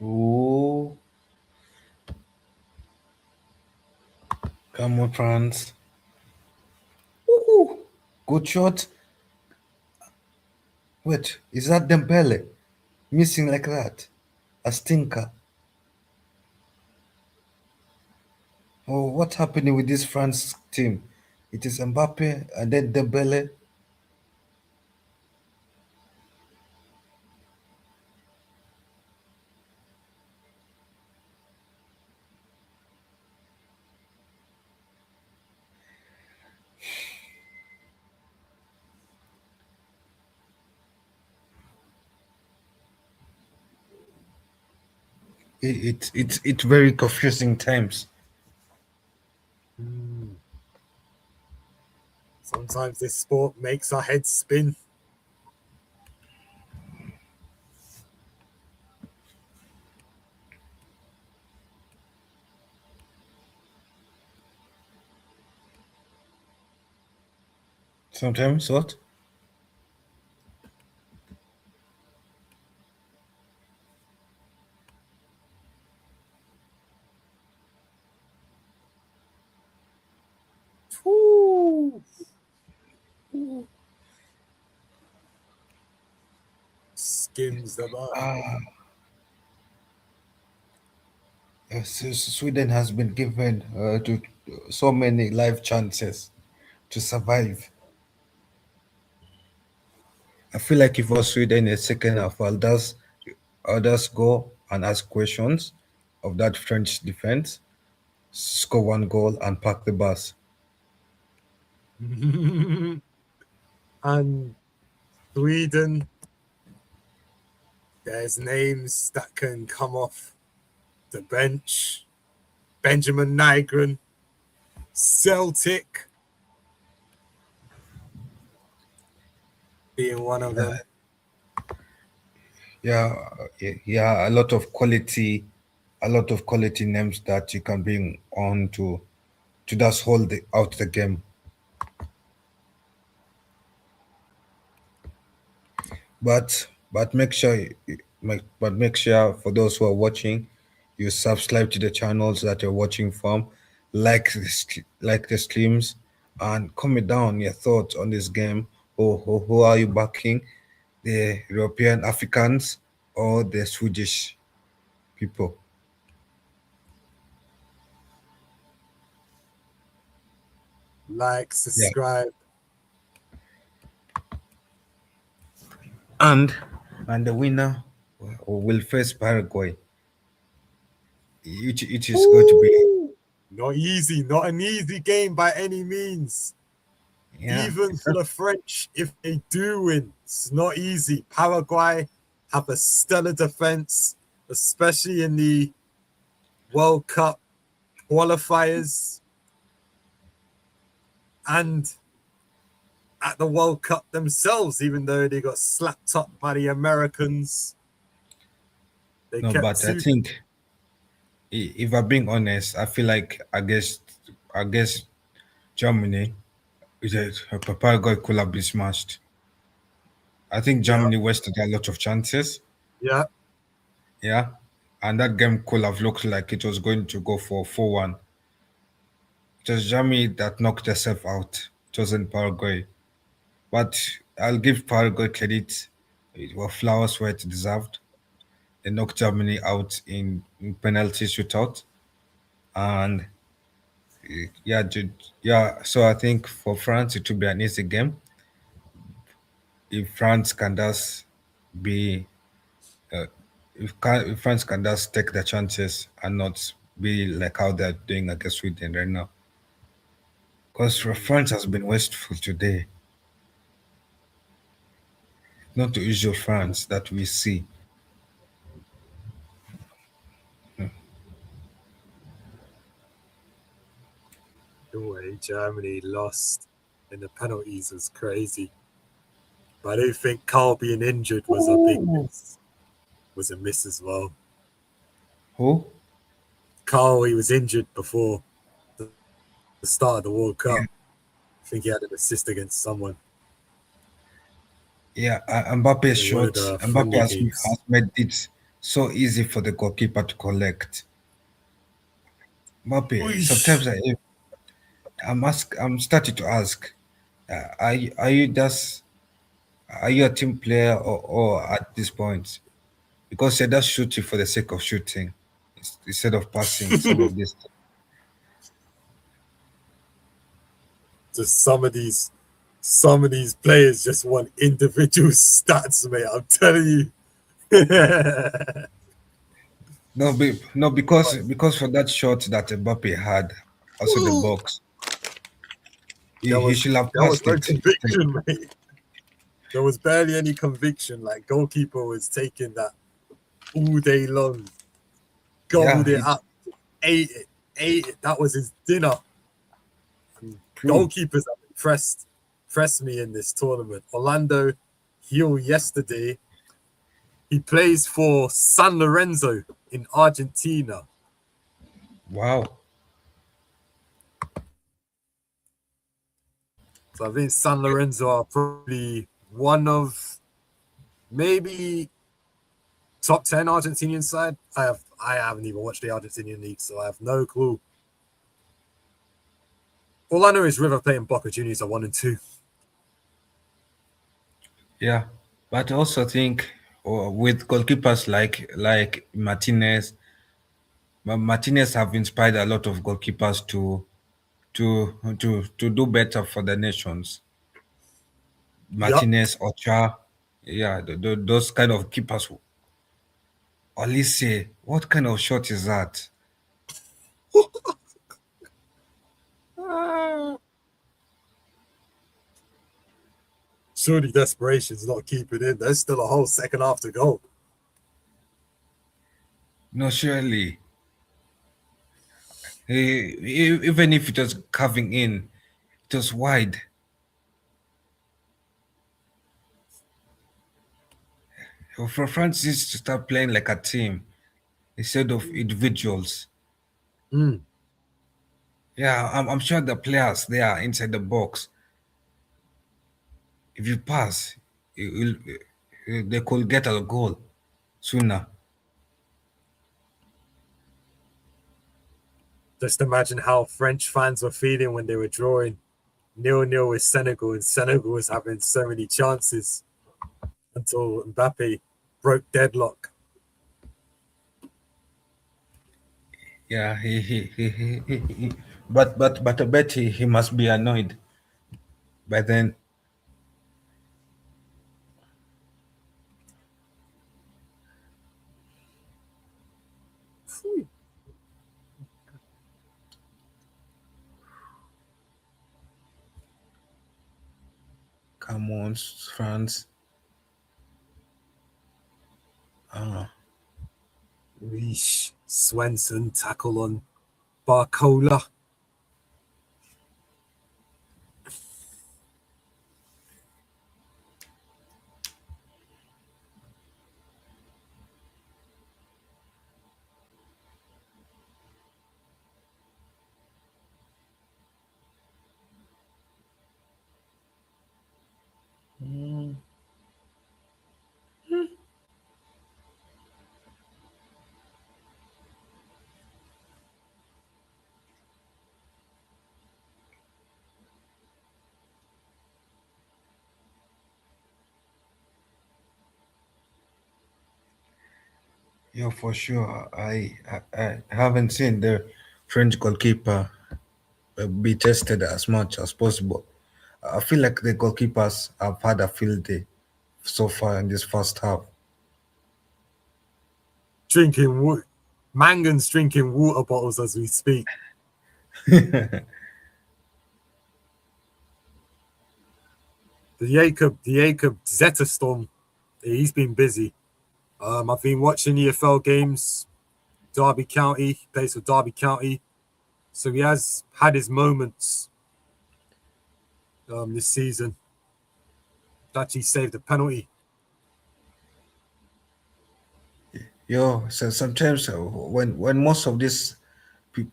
Ooh, come on, France. Ooh, good shot. Wait, is that Dembele missing like that? A stinker. Oh, what's happening with this France team? It is Mbappe and then Dembele. It's very confusing times. Sometimes this sport makes our heads spin. Sometimes what? Woo! Skims the bar. Sweden has been given to so many life chances to survive. I feel like if I was Sweden in the second half, I'll just go and ask questions of that French defense, score one goal, and park the bus. And Sweden, there's names that can come off the bench. Benjamin Nygren, Celtic being one of them. Yeah, yeah, a lot of quality names that you can bring on to just hold out the game. But make sure make sure for those who are watching, you subscribe to the channels that you're watching from, like the streams, and comment down your thoughts on this game. Who are you backing? The European Africans or the Swedish people? Like, Yeah. subscribe. And the winner will face Paraguay. It is going to be, Not easy, not an easy game by any means. yeah. Even for the French, if they do win, it's not easy. Paraguay have a stellar defense, especially in the World Cup qualifiers and at the World Cup themselves, even though they got slapped up by the Americans. They No, kept but I two. think if I'm being honest, I feel like against Germany, Paraguay could have been smashed. I think Yeah, Germany wasted a lot of chances. yeah. Yeah. And that game could have looked like it was going to go for 4-1. It was Germany that knocked herself out. It wasn't Paraguay. But I'll give Paraguay credit. It was flowers where it deserved. They knocked Germany out in penalty shootout. And yeah, yeah. So I think for France it will be an easy game if France can just be uh, if France can just take the chances and not be like how they're doing against Sweden right now. Because France has been wasteful today. Not the usual France that we see. The way Germany lost in the penalties was crazy. But I do think Carl being injured was a big miss. Was a miss as well. Who? Carl, he was injured before the start of the World Cup. Yeah, I think he had an assist against someone yeah. Mbappe's in one of shot. the Mbappe friendly has games. made it so easy for the goalkeeper to collect. Mbappe. Oish. Sometimes I'm starting to ask, are you just are you a team player or at this point? Because you're just shooting for the sake of shooting instead of passing some of this. Just some of these players just want individual stats, mate. I'm telling you. No, because for that shot that Mbappe had, also the box, there he was should have there was passed no it instead. conviction, mate. There was barely any conviction. Like goalkeeper was taking that all day long, Yeah, goaled it up, ate it. That was his dinner. true. Goalkeepers have impressed me in this tournament. Orlando Hill yesterday. He plays for San Lorenzo in Argentina. Wow. So I think San Lorenzo are probably one of maybe top 10 Argentinian side. I haven't even watched the Argentinian league, so I have no clue. All I know is River Plate and Boca Juniors are 1 and 2. Yeah, but I also think with goalkeepers like Martinez, Martinez have inspired a lot of goalkeepers to do better for the nations. Yup. Martinez, Ocha, yeah, those kind of keepers. Olise, what kind of shot is that? Surely desperation's not keeping in. There's still a whole second half to go. No, surely. Even if it was carving in, it was wide. For Francis to start playing like a team instead of individuals. Mm. Yeah, I'm sure the players there inside the box, if you pass, they could get a goal sooner. Just imagine how French fans were feeling when they were drawing 0-0 with Senegal, and Senegal was having so many chances until Mbappe broke deadlock. Yeah, But I bet he must be annoyed by then. Come on, France. Ah, Reesh, Swenson tackle on Barcola. yeah, for sure. I haven't seen the French goalkeeper be tested as much as possible. I feel like the goalkeepers have had a field day so far in this first half. Drinking water. Mangan's drinking water bottles as we speak. The Jacob Zetterstorm, he's been busy. I've been watching EFL games. Derby County, he plays for Derby County. So he has had his moments this season. Actually saved a penalty. Yo, so sometimes when most of these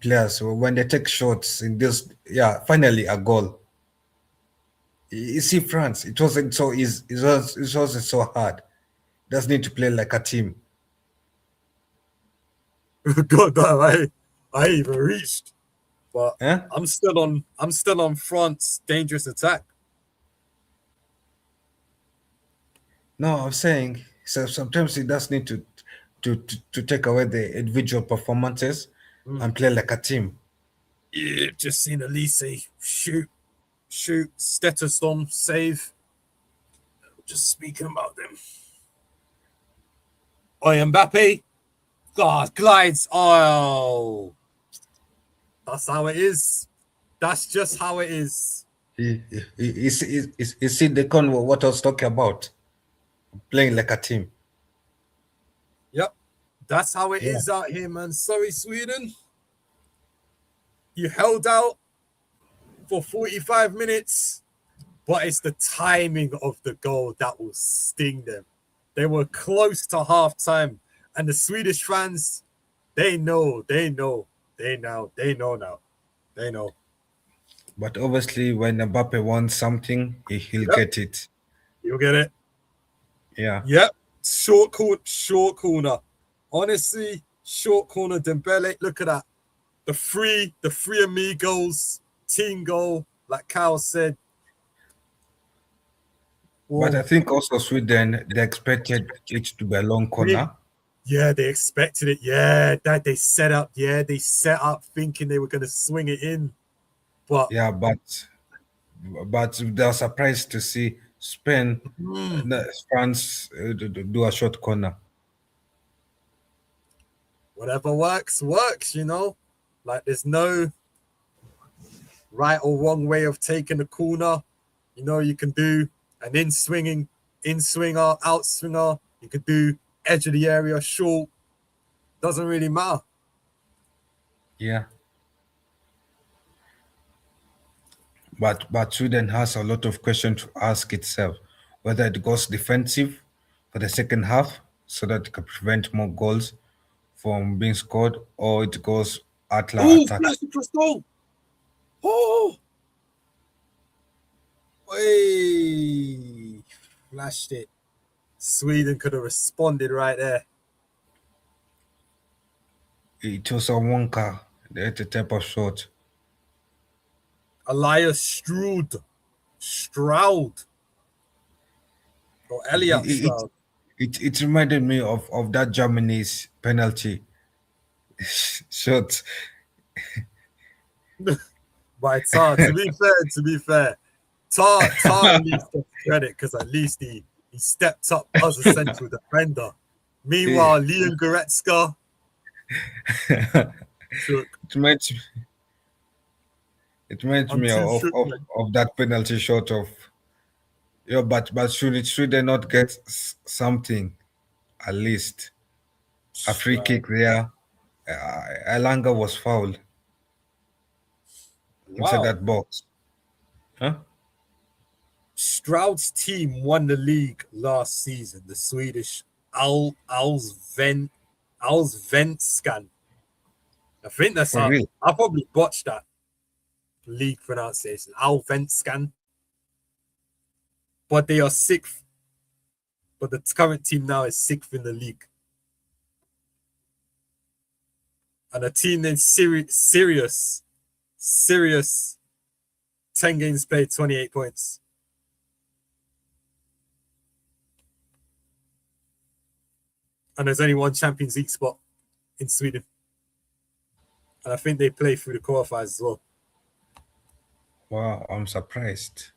players when they take shots in this, yeah, finally a goal. You see, France, it wasn't so easy. It wasn't so hard. Doesn't need to play like a team. God damn, I even reached. But Huh? I'm still on France dangerous attack. No, I'm saying so sometimes it does need to take away the individual performances and play like a team. Yeah, just seen Elise shoot, Stetterstorm save. Just speaking about them. Oh, Mbappé. God, glides. Oh, that's how it is. That's just how it is. You see the con what I was talking about, playing like a team. Yep, that's how it Yeah. is out here, man. Sorry, Sweden. You held out for 45 minutes, but it's the timing of the goal that will sting them. They were close to halftime, and the Swedish fans, they know now. They know. But obviously, when Mbappe wants something, he'll Yep, get it. you'll get it. Yeah. Yep, short corner. Honestly, short corner. Dembele, look at that. The three amigos, team goal, like Kyle said. But I Whoa. think also Sweden, they expected it to be a long corner. Yeah, they expected it. Yeah, that they set up. Yeah, they set up thinking they were going to swing it in. But Yeah, but they were surprised to see Spain, France do a short corner. whatever works. Like there's no right or wrong way of taking the corner. You can do an in swinger, out swinger. You could do edge of the area, short. Doesn't really matter. Yeah. But Sweden has a lot of questions to ask itself, whether it goes defensive for the second half so that it can prevent more goals from being scored, or it goes Oh, attack. flash the first goal. Oh, hey, flashed it. Sweden could have responded right there. It was a wonka, the type of shot. Elias Stroud, or Elliot It, it, Stroud. it reminded me of that Germany's penalty shot. But it's hard. To be fair, Tar at least gets credit because at least he stepped up as a central defender. Meanwhile, Leon Goretzka shook. It reminds I'm me too shook, man. of that penalty shot of but should they not get something at least a free kick there? Elanga was fouled inside Wow. that box. Huh? Stroud's team won the league last season. The Swedish Allsvenskan. I think that's For how real? I probably botched that league pronunciation. Allsvenskan. But they are sixth. But the current team now is sixth in the league. And a team named Sirius, 10 games played, 28 points. And there's only one Champions League spot in Sweden. And I think they play through the qualifiers as well. Wow, I'm surprised.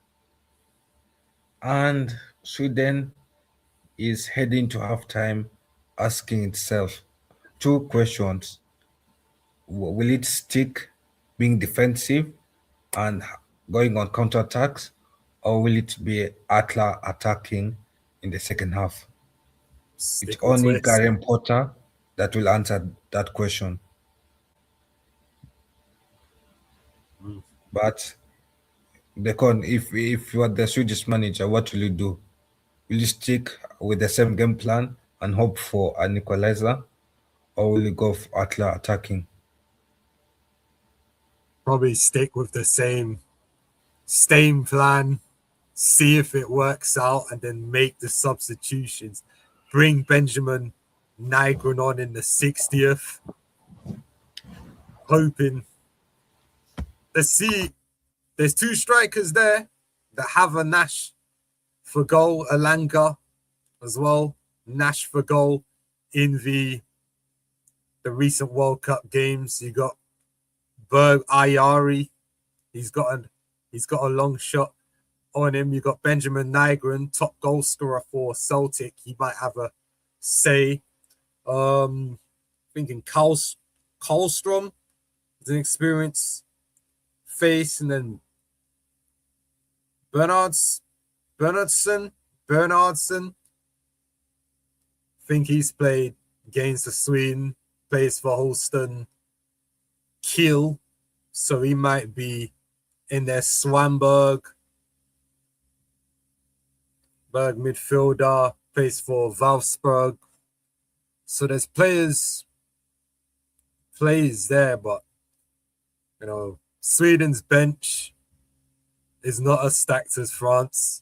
And Sweden is heading to halftime asking itself two questions. Will it stick being defensive and going on counterattacks, or will it be Atla attacking in the second half? It's only Karen Potter that will answer that question. But if you are the Swedish manager, what will you do? Will you stick with the same game plan and hope for an equalizer, or will you go for Atla attacking? Probably stick with the same plan, see if it works out, and then make the substitutions. Bring Benjamin Nygren on in the 60th, hoping. Let's see. There's two strikers there that have a Nash for goal, Elanga as well. Nash for goal in the recent World Cup games. You got Berg Ayari. He's got a long shot on him. You got Benjamin Nygren, top goal scorer for Celtic. He might have a say. Thinking Karlstrom is an experienced face, and then Bernardsson. Think he's played games for Sweden, plays for Holston Kiel, so he might be in there. Swanberg, midfielder, plays for Wolfsburg. So there's players there, but Sweden's bench is not as stacked as France.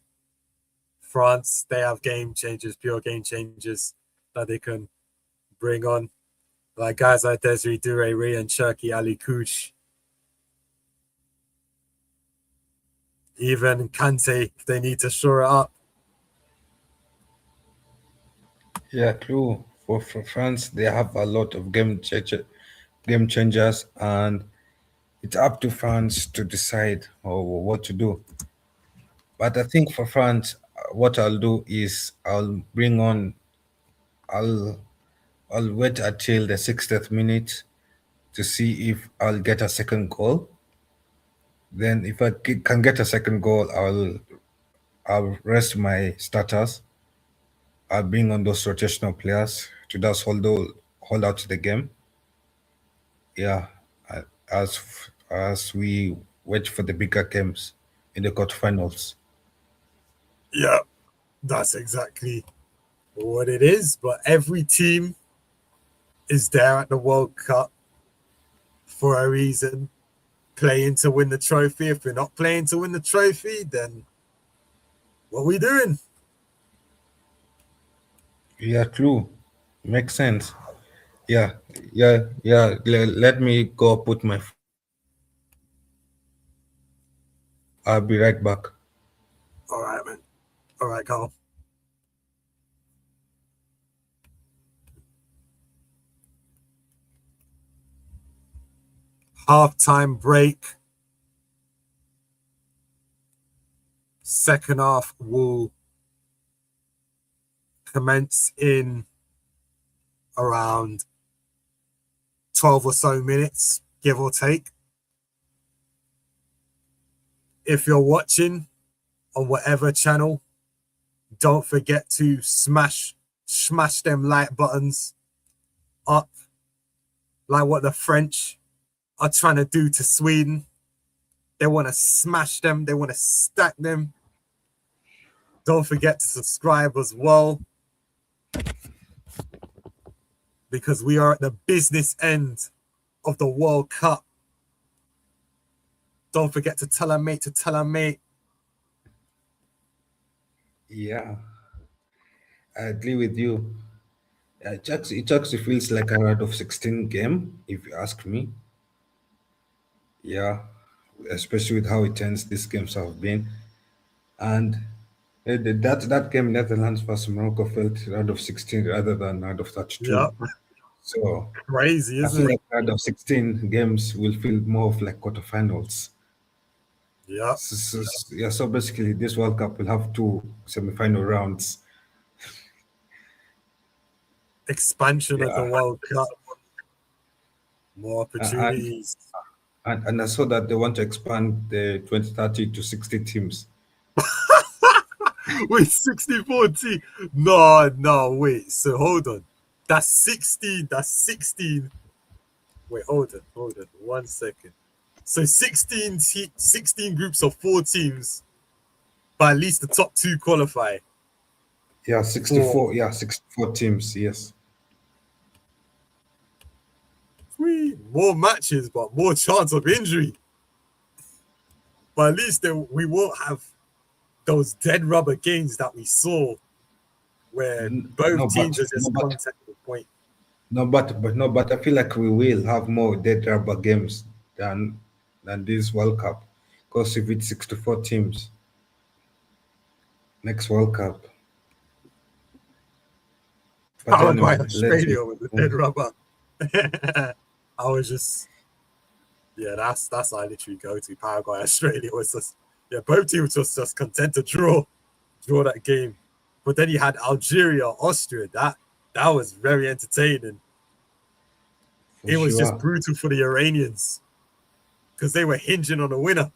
They have pure game changers that they can bring on, like guys like Desiree Doué and Cherki Ali Kouch. Even Kante, if they need to shore it up. Yeah, true. For France, they have a lot of game changers, and it's up to France to decide what to do. But I think for France, what I'll do is I'll wait until the 60th minute to see if I'll get a second goal. Then if I can get a second goal, I'll rest my starters. I'll bring on those rotational players to just hold out the game. Yeah, as we wait for the bigger games in the quarterfinals. Yeah, that's exactly what it is. But every team is there at the World Cup for a reason, playing to win the trophy. If we're not playing to win the trophy, then what are we doing? Yeah, true. Makes sense. Yeah. Let me go put my. I'll be right back. All right, man. All right, Carl. halftime break. Second half will commence in around 12 or so minutes, give or take. If you're watching on whatever channel, don't forget to smash them like buttons up, like what the French are trying to do to Sweden. They want to smash them. They want to stack them. Don't forget to subscribe as well, because we are at the business end of the World Cup. Don't forget to tell a mate to tell a mate. Yeah, I agree with you. It actually feels like a round of 16 game, if you ask me. Yeah, especially with how intense these games have been. And that game, Netherlands versus Morocco, felt round of 16 rather than round of 32. Yeah, So crazy, I feel isn't it? like round of 16 games will feel more of like quarterfinals. Yeah. Yeah, so basically, this World Cup will have two semi-final rounds. Expansion of the Yeah, World Cup. More and, opportunities. and I saw that they want to expand the 2030 to 60 teams. Wait, 64 teams? No, wait. So hold on. That's 16. That's 16. Wait, hold on. 1 second. So 16 groups of 4 teams, but at least the top 2 qualify Yeah, for 64. Yeah, 64 teams. Yes. 3 more matches, but more chance of injury. But at least we won't have those dead rubber games that we saw where both No, teams but are no, just but contact the point. no, but no, but I feel like we will have more dead rubber games than this World Cup, because if it's 64 teams next World Cup. But Paraguay, anyway, let's Australia with the dead rubber. I was just, yeah, that's I literally go to. Paraguay, Australia was just, yeah, both teams was just content to draw that game. But then you had Algeria, Austria. That was very entertaining. for It was just sure. brutal for the Iranians because they were hinging on a winner.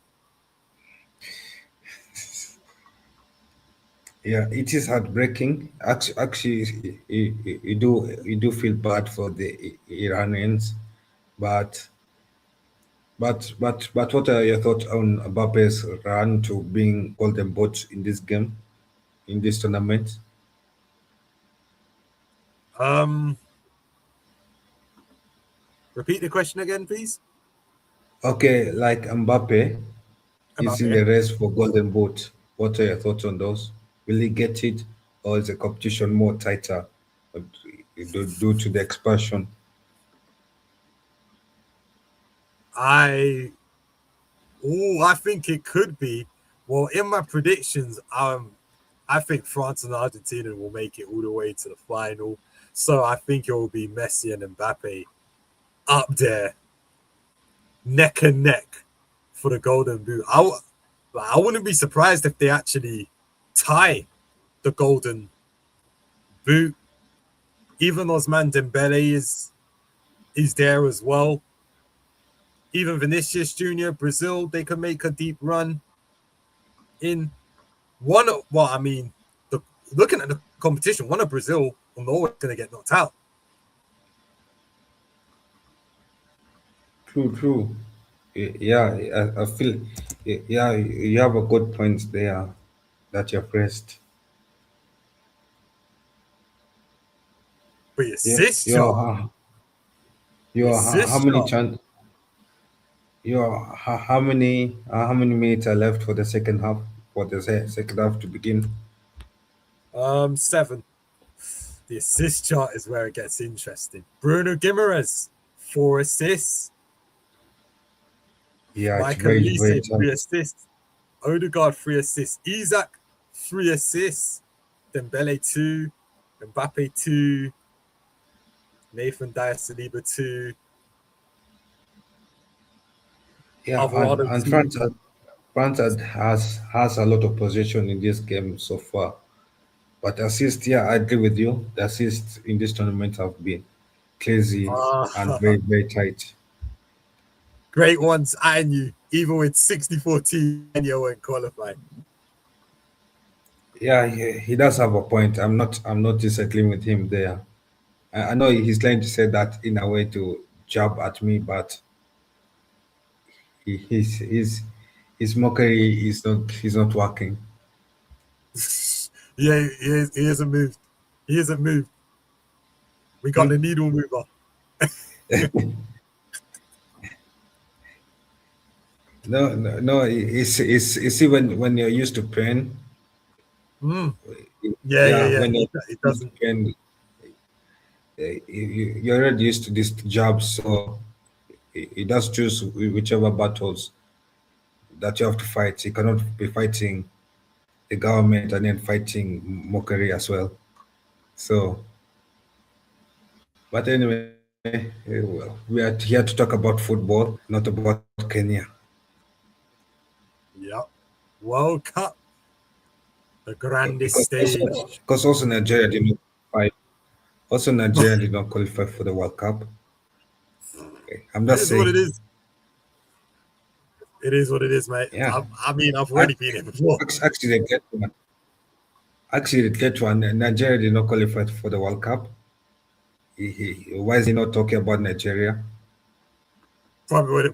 Yeah, it is heartbreaking. Actually, you do feel bad for the Iranians, but but what are your thoughts on Mbappe's run to being golden boot in this game, in this tournament? Um, Repeat the question again, please. Okay, like Mbappe is in Mbappe. the race for golden boot. What are your thoughts on those? Will he get it, or is the competition more tighter due to the expansion? I think it could be. Well, in my predictions, I think France and Argentina will make it all the way to the final. So I think it will be Messi and Mbappe up there, neck and neck for the Golden Boot. I wouldn't be surprised if they actually tie the Golden Boot. Even Osman Dembele is there as well. Even Vinicius Jr., Brazil, they could make a deep run in. Looking at the competition, one of Brazil or Norway going to get knocked out. True. Yeah, I feel. Yeah, you have a good point there that you pressed. But Yeah, assist chart, how assist many chart. chance? How many minutes are left for the second half? For the second half to begin? 7. The assist chart is where it gets interesting. Bruno Guimaraes, 4 assists. Yeah, it's Michael very Lise, very 3 chance. assists. Odegaard, 3 assists. Isaac, 3 assists. Dembele, 2. Mbappe, 2. Nathan Dyer Saliba, 2. Yeah, I'd rather and see. France has a lot of possession in this game so far. But assist, yeah, I agree with you. The assists in this tournament have been crazy and Ah, very, very tight. great ones, I knew. Even with 64 teams, and you weren't qualified. Yeah, he does have a point. I'm not disagreeing with him there. I know he's trying to say that in a way to jab at me, but he, his mockery is not he's not working. Yeah, he hasn't moved. He hasn't moved. We got the needle mover. No. It's even when you're used to pain. Mm. Yeah, yeah, Yeah, yeah. when you're It used to doesn't. pain, you're already used to this job, so he does choose whichever battles that you have to fight. You cannot be fighting the government and then fighting mockery as well. So, but anyway, well, we are here to talk about football, not about Kenya. Yep. World Cup, the grandest Because also, stage. because also Nigeria did not qualify. Also, Nigeria did not qualify for the World Cup. Okay, I'm It just is what it saying. is. It is what it is, mate. Yeah, I mean, I've already been actually, here before. actually, they get one. Actually, they get one. Nigeria did not qualify for the World Cup. Why is he not talking about Nigeria? Probably.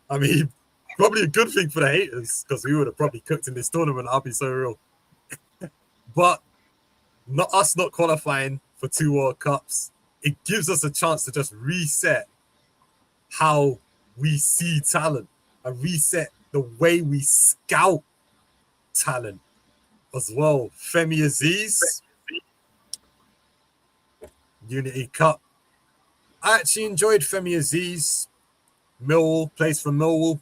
I mean, probably a good thing for the haters because we would have probably cooked in this tournament. I'll be so real. But not us not qualifying for 2 World Cups. It gives us a chance to just reset how we see talent and reset the way we scout talent as well. Femi Aziz, Unity Cup. I actually enjoyed Femi Aziz. Millwall, plays for Millwall.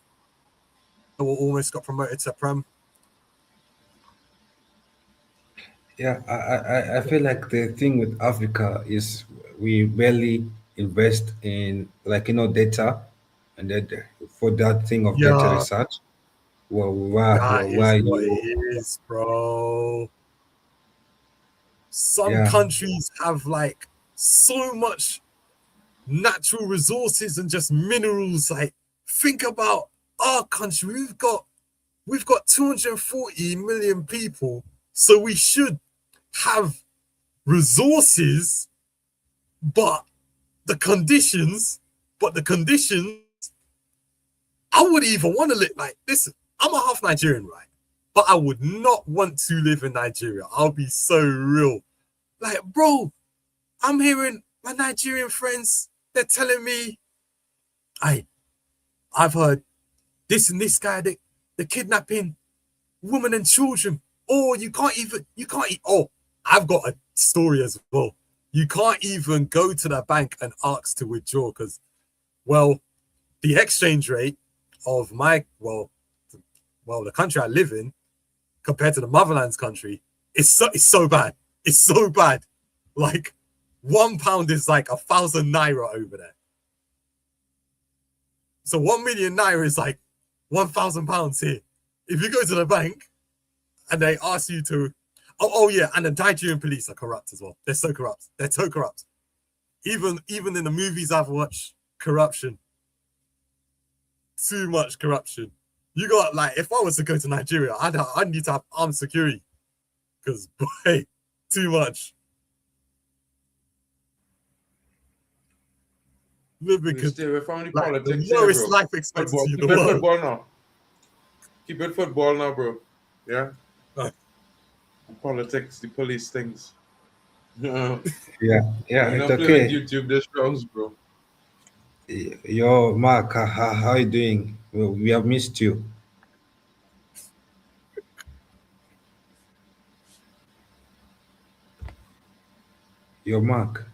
Millwall almost got promoted to Prem. Yeah, I feel like the thing with Africa is we barely invest in data, and then for that thing of data Yeah, research. Well, why that why is what you it is, bro. Some yeah countries have like so much natural resources and just minerals. Like, think about our country. We've got 240 million people, so we should have resources, but the conditions, I wouldn't even want to live like this. I'm a half Nigerian, right? But I would not want to live in Nigeria. I'll be so real. Like, bro, I'm hearing my Nigerian friends, they're telling me, I've heard this and this guy, they're kidnapping women and children. Oh, oh, I've got a story as well. You can't even go to the bank and ask to withdraw because, well, the exchange rate of the country I live in compared to the motherland's country, it's so bad. It's so bad. Like, £1 is like 1,000 naira over there. So 1 million naira is like £1,000 here. If you go to the bank and they ask you to, oh yeah, and the Nigerian police are corrupt as well. They're so corrupt. They're so corrupt. Even in the movies I've watched, corruption. Too much corruption. You got, like, if I was to go to Nigeria, I'd need to have armed security because, boy, too much. Living could, Stay away from the like, the politics here, lowest bro. life Football. expectancy in Keep the it world. football now. Keep it football now, bro. Yeah. Uh, Politics, the police things. You yeah it's don't play with okay. YouTube this rounds, bro. Yo, Mark, how you doing? We have missed you. Yo, Mark.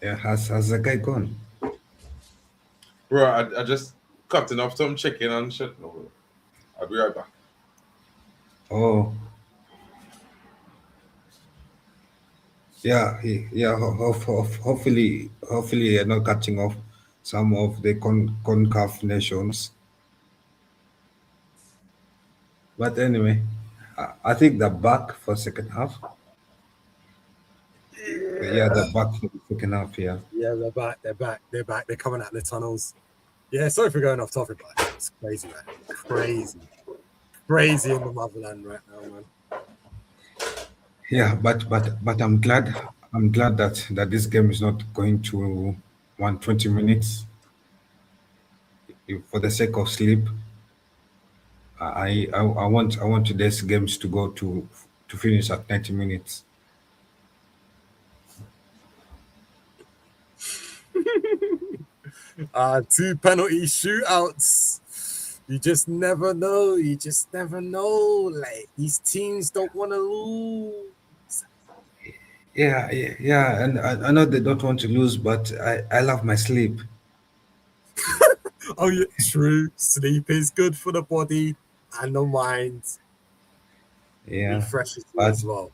Yeah, has the guy gone? Bro, I just cutting off some chicken and shit. No, bro. I'll be right back. Oh, yeah, hopefully you're not catching off. some of the CONCACAF nations. But anyway, I think they're back for second half. Yeah, they're back for the second half. Yeah. Yeah, they're back. They're back. They're back. They're coming out the tunnels. Yeah, sorry for going off topic, but it's crazy, man. Crazy in the motherland right now, man. Yeah, but I'm glad that this game is not going to 120 minutes. For the sake of sleep, I want today's games to go to finish at 90 minutes. Two penalty shootouts. You just never know. You just never know. Like, these teams don't want to lose. Yeah, and I know they don't want to lose, but I love my sleep. Oh, yeah, true. Sleep is good for the body and the mind. Yeah, Refreshes you but as well.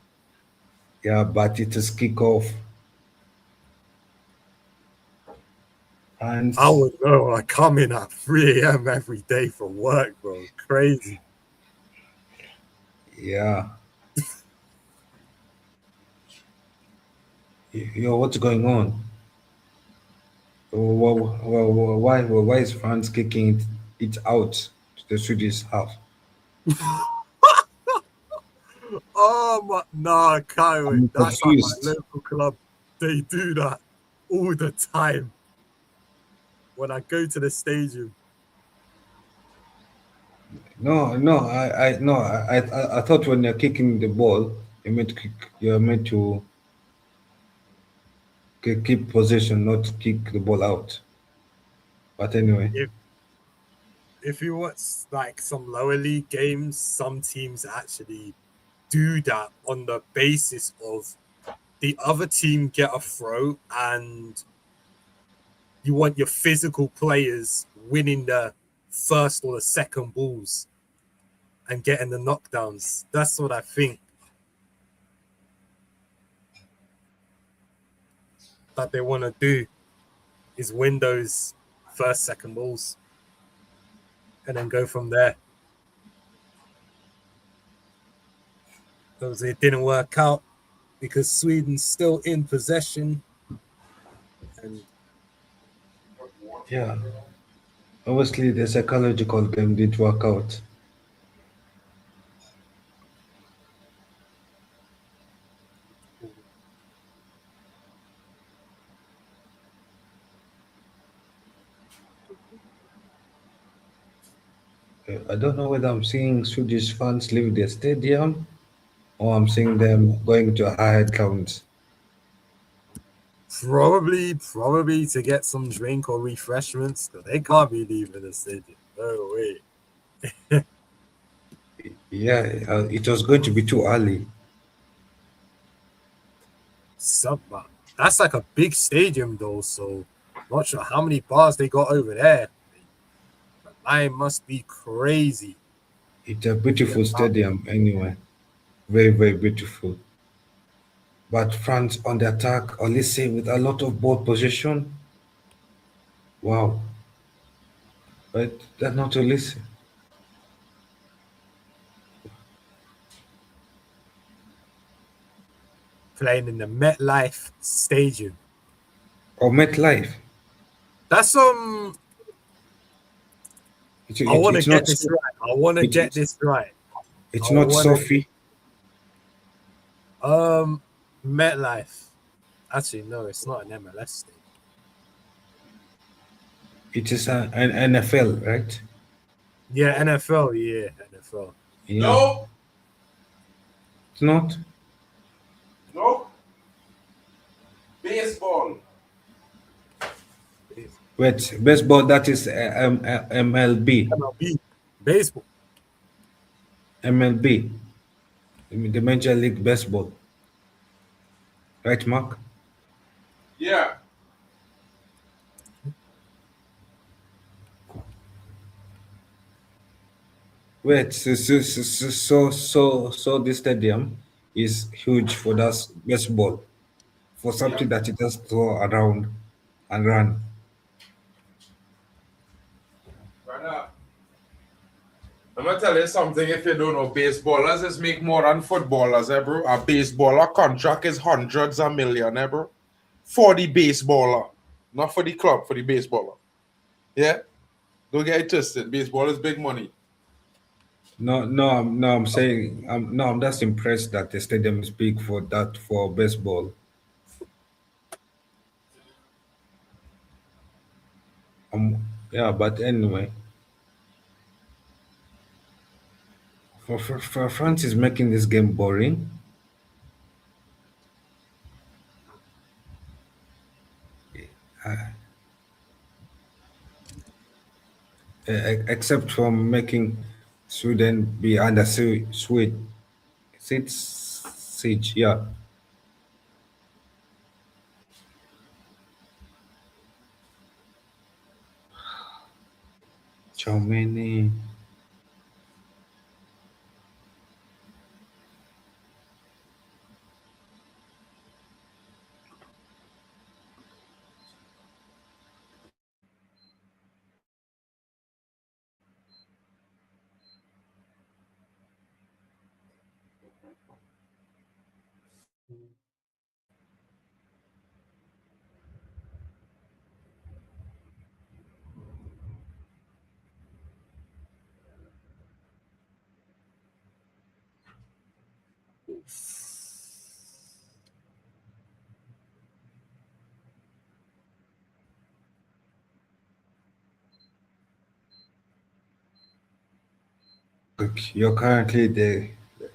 but it is kickoff, and I would know. I come in at 3 a.m. every day for work, bro. Crazy. yeah, what's going on? Why is France kicking it out to the Swedish half? Oh my, nah, Kyle. I'm That's like my confused. local club. They do that all the time. When I go to the stadium, No, I thought when you're kicking the ball, you're meant to keep possession, not kick the ball out. But anyway, if you watch like some lower league games, some teams actually do that on the basis of the other team get a throw and you want your physical players winning the first or the second balls and getting the knockdowns. That's what I think that they want to do, is win those first, second balls and then go from there. Because it didn't work out because Sweden's still in possession. And yeah, obviously the psychological game didn't work out. I don't know whether I'm seeing Swedish fans leave the stadium or I'm seeing them going to higher grounds. probably to get some drink or refreshments, because they can't be leaving the stadium. No way. Yeah, it was going to be too early. That's like a big stadium though, so not sure how many bars they got over there. The line must be crazy. It's a beautiful stadium anyway. Very, very beautiful. But France on the attack, Olise with a lot of ball possession. Wow. But that's not Olise. Playing in the MetLife Stadium. Or MetLife. That's I want to It's get not this right. I want to get this right. It's not Sophie. MetLife. Actually, no, it's not an MLS stadium. It is an NFL, right? Yeah, NFL. Yeah, NFL. Yeah. No, It's not. no. Baseball. Wait, baseball, that is MLB. MLB. Baseball. MLB. The Major League Baseball. Right, Mark? Yeah. Wait, so this stadium is huge for that baseball, for something that it just throw around and run. I'm gonna tell you something if you don't know. Baseballers is make more than footballers, bro. A baseballer contract is hundreds of millions, bro. For the baseballer. Not for the club, for the baseballer. Yeah? Don't get it twisted. Baseball is big money. I'm saying, I'm just impressed that the stadium is big for that for baseball. Yeah, but anyway, for France is making this game boring. Except for making Sweden be under siege. Yeah, Germany. Look, you're currently the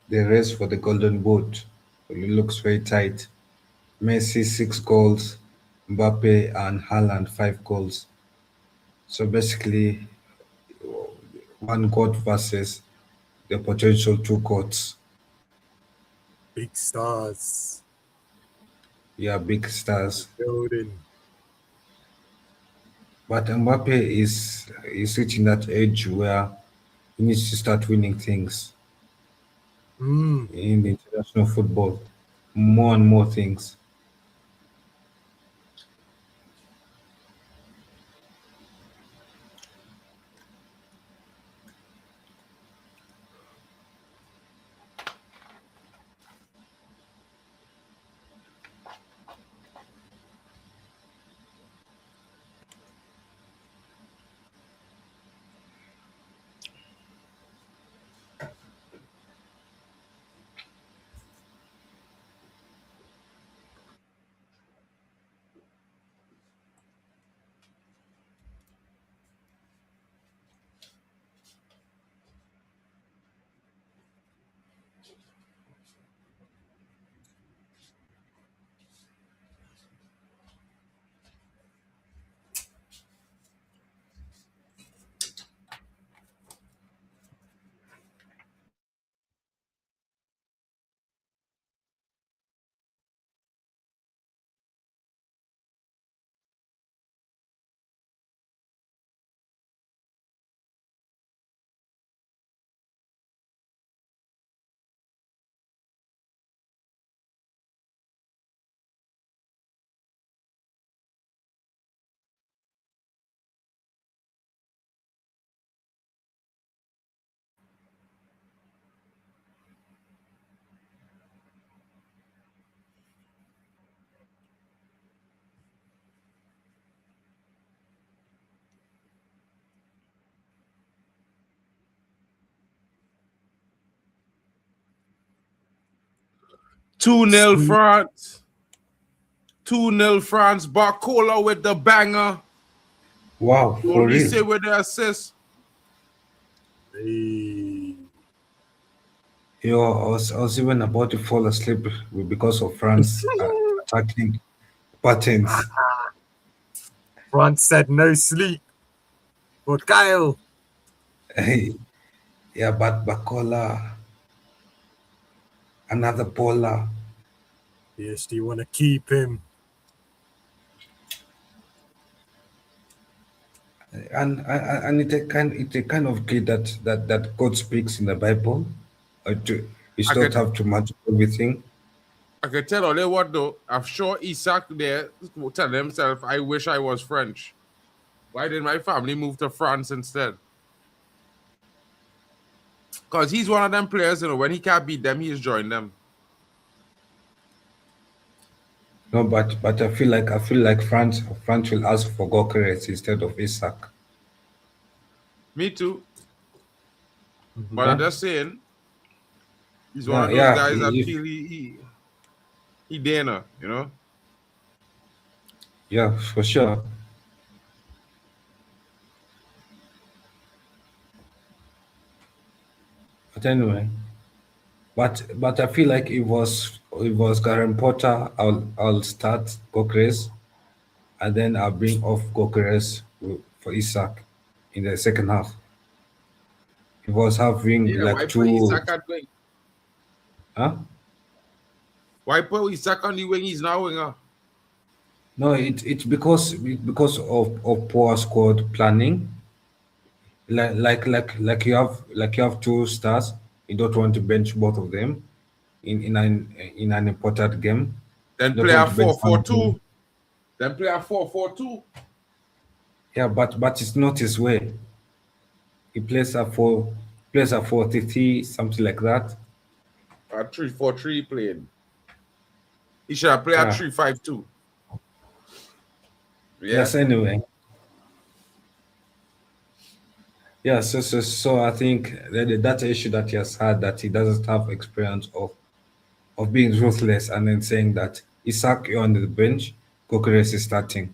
race for the golden boot. It looks very tight. Messi 6 goals, Mbappe and Haaland 5 goals. So basically, one god versus the potential two gods. Big stars Yeah, big stars. building. But Mbappe is reaching that age where he needs to start winning things in international football. More and more things. Two nil Sweet. France. 2-0 France. Barcola with the banger. Wow, for Olise real. with the assist. Hey. Yo, I was even about to fall asleep because of France attacking patterns. France said no sleep. But Kyle, Hey, yeah, but Bacola, another baller. yes, do you want to keep him? And it's a kind of kid that God speaks in the Bible. You I don't could have to match everything. I could tell you what though. I'm sure Isaac there tell himself, I wish I was French. Why did my family move to France instead? Because he's one of them players, when he can't beat them, he's joined them. No, but I feel like France will ask for Gyökeres instead of Isak. Me too. But I'm just saying, he's one Yeah, of those yeah. guys that feel he Dana, Yeah, for sure. But anyway, but I feel like it was Graham Potter. I'll start Gyökeres, and then I'll bring off Gyökeres for Isak in the second half. He was having Yeah, why like put two. Isak at wing? Huh? Why put Isak on the wing? He's now winger. No, it's because of poor squad planning. Like you have two stars. You don't want to bench both of them in an important game. Then You don't play a want to bench one of 4-4-2. them. Then play a 4-4-2. Yeah, but it's not his way. He plays a 4-3, something like that. A 3-4-3 playing. He should have played a Yeah. 3-5-2. Yeah. Yes. Anyway. Yeah. So I think that issue that he has had, that he doesn't have experience of being ruthless and then saying that Isak, you're on the bench, Gyökeres is starting.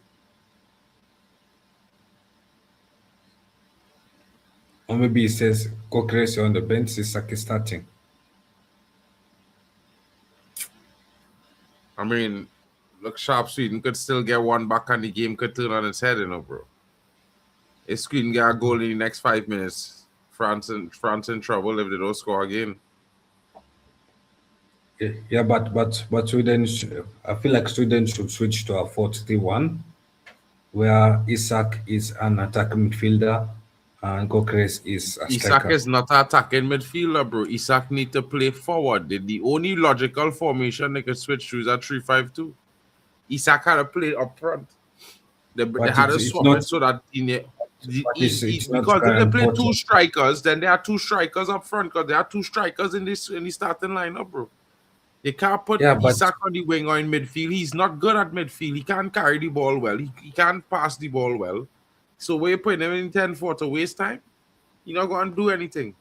Or maybe he says Gyökeres, you're on the bench, Isak is starting. I mean, look, sharp Sweden could still get one back and the game could turn on its head, bro. If Sweden get a goal in the next 5 minutes, France in trouble if they don't score again. Yeah, but Sweden, I feel like Sweden should switch to a 4-3-1, where Isak is an attacking midfielder and Gyökeres is a Isak striker. is not an attacking midfielder, bro. Isak need to play forward. The only logical formation they could switch to is a 3-5-2. Isak had to play up front. They had to it's swap not. it so that It's not because if they play two important. strikers, then there are two strikers up front because there are two strikers in the starting lineup, bro. You can't put Yeah, but Isak on the wing or in midfield. He's not good at midfield. He can't carry the ball well. He can't pass the ball well. So where you putting him in 10-4 to waste time? You're not going to do anything.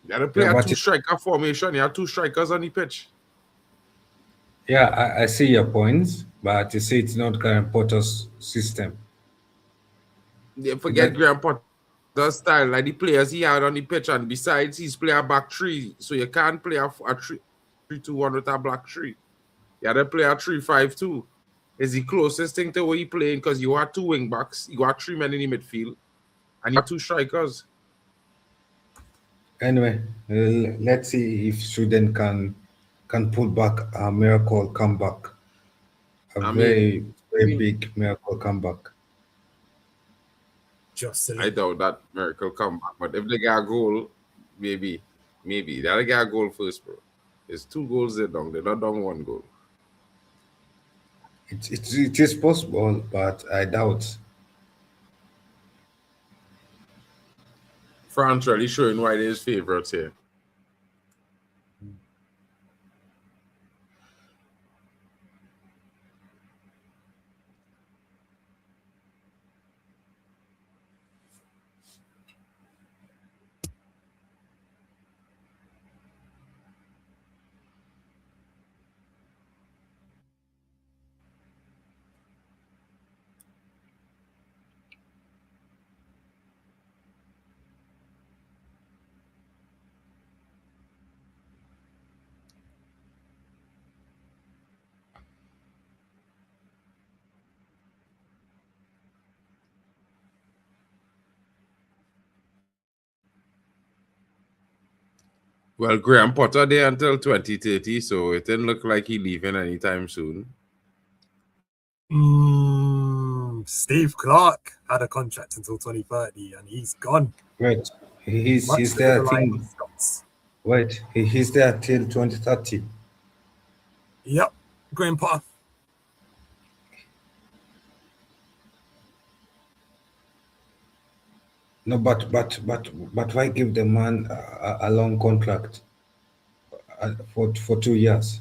You got to play a two-striker formation. You have two strikers on the pitch. yeah, I see your points, but you see it's not Graham Potter's system. Yeah, forget Graham Potter's style. Like the players he had on the pitch, and besides, he's playing a back three. So you can't play a 3-2-1 with a black three. You got to play a 3-5-2. Is the closest thing to what he playing because you have two wing backs, you got three men in the midfield, and you have two strikers. Anyway, let's see if Sweden can pull back a miracle comeback, very big miracle comeback. Jocelyn. I doubt that miracle comeback, but if they get a goal, maybe they gotta get a goal first, bro. It's 2 goals they're down. They're not down 1 goal. It is possible, but I doubt. France really showing why they're favorites here. Well, Graham Potter there until 2030, so it didn't look like he leaving anytime soon. Steve Clark had a contract until 2030 and he's gone. Wait, he's there. I think. Wait, he's there till 2030. Yep, Graham Potter. No, but why give the man a long contract for 2 years,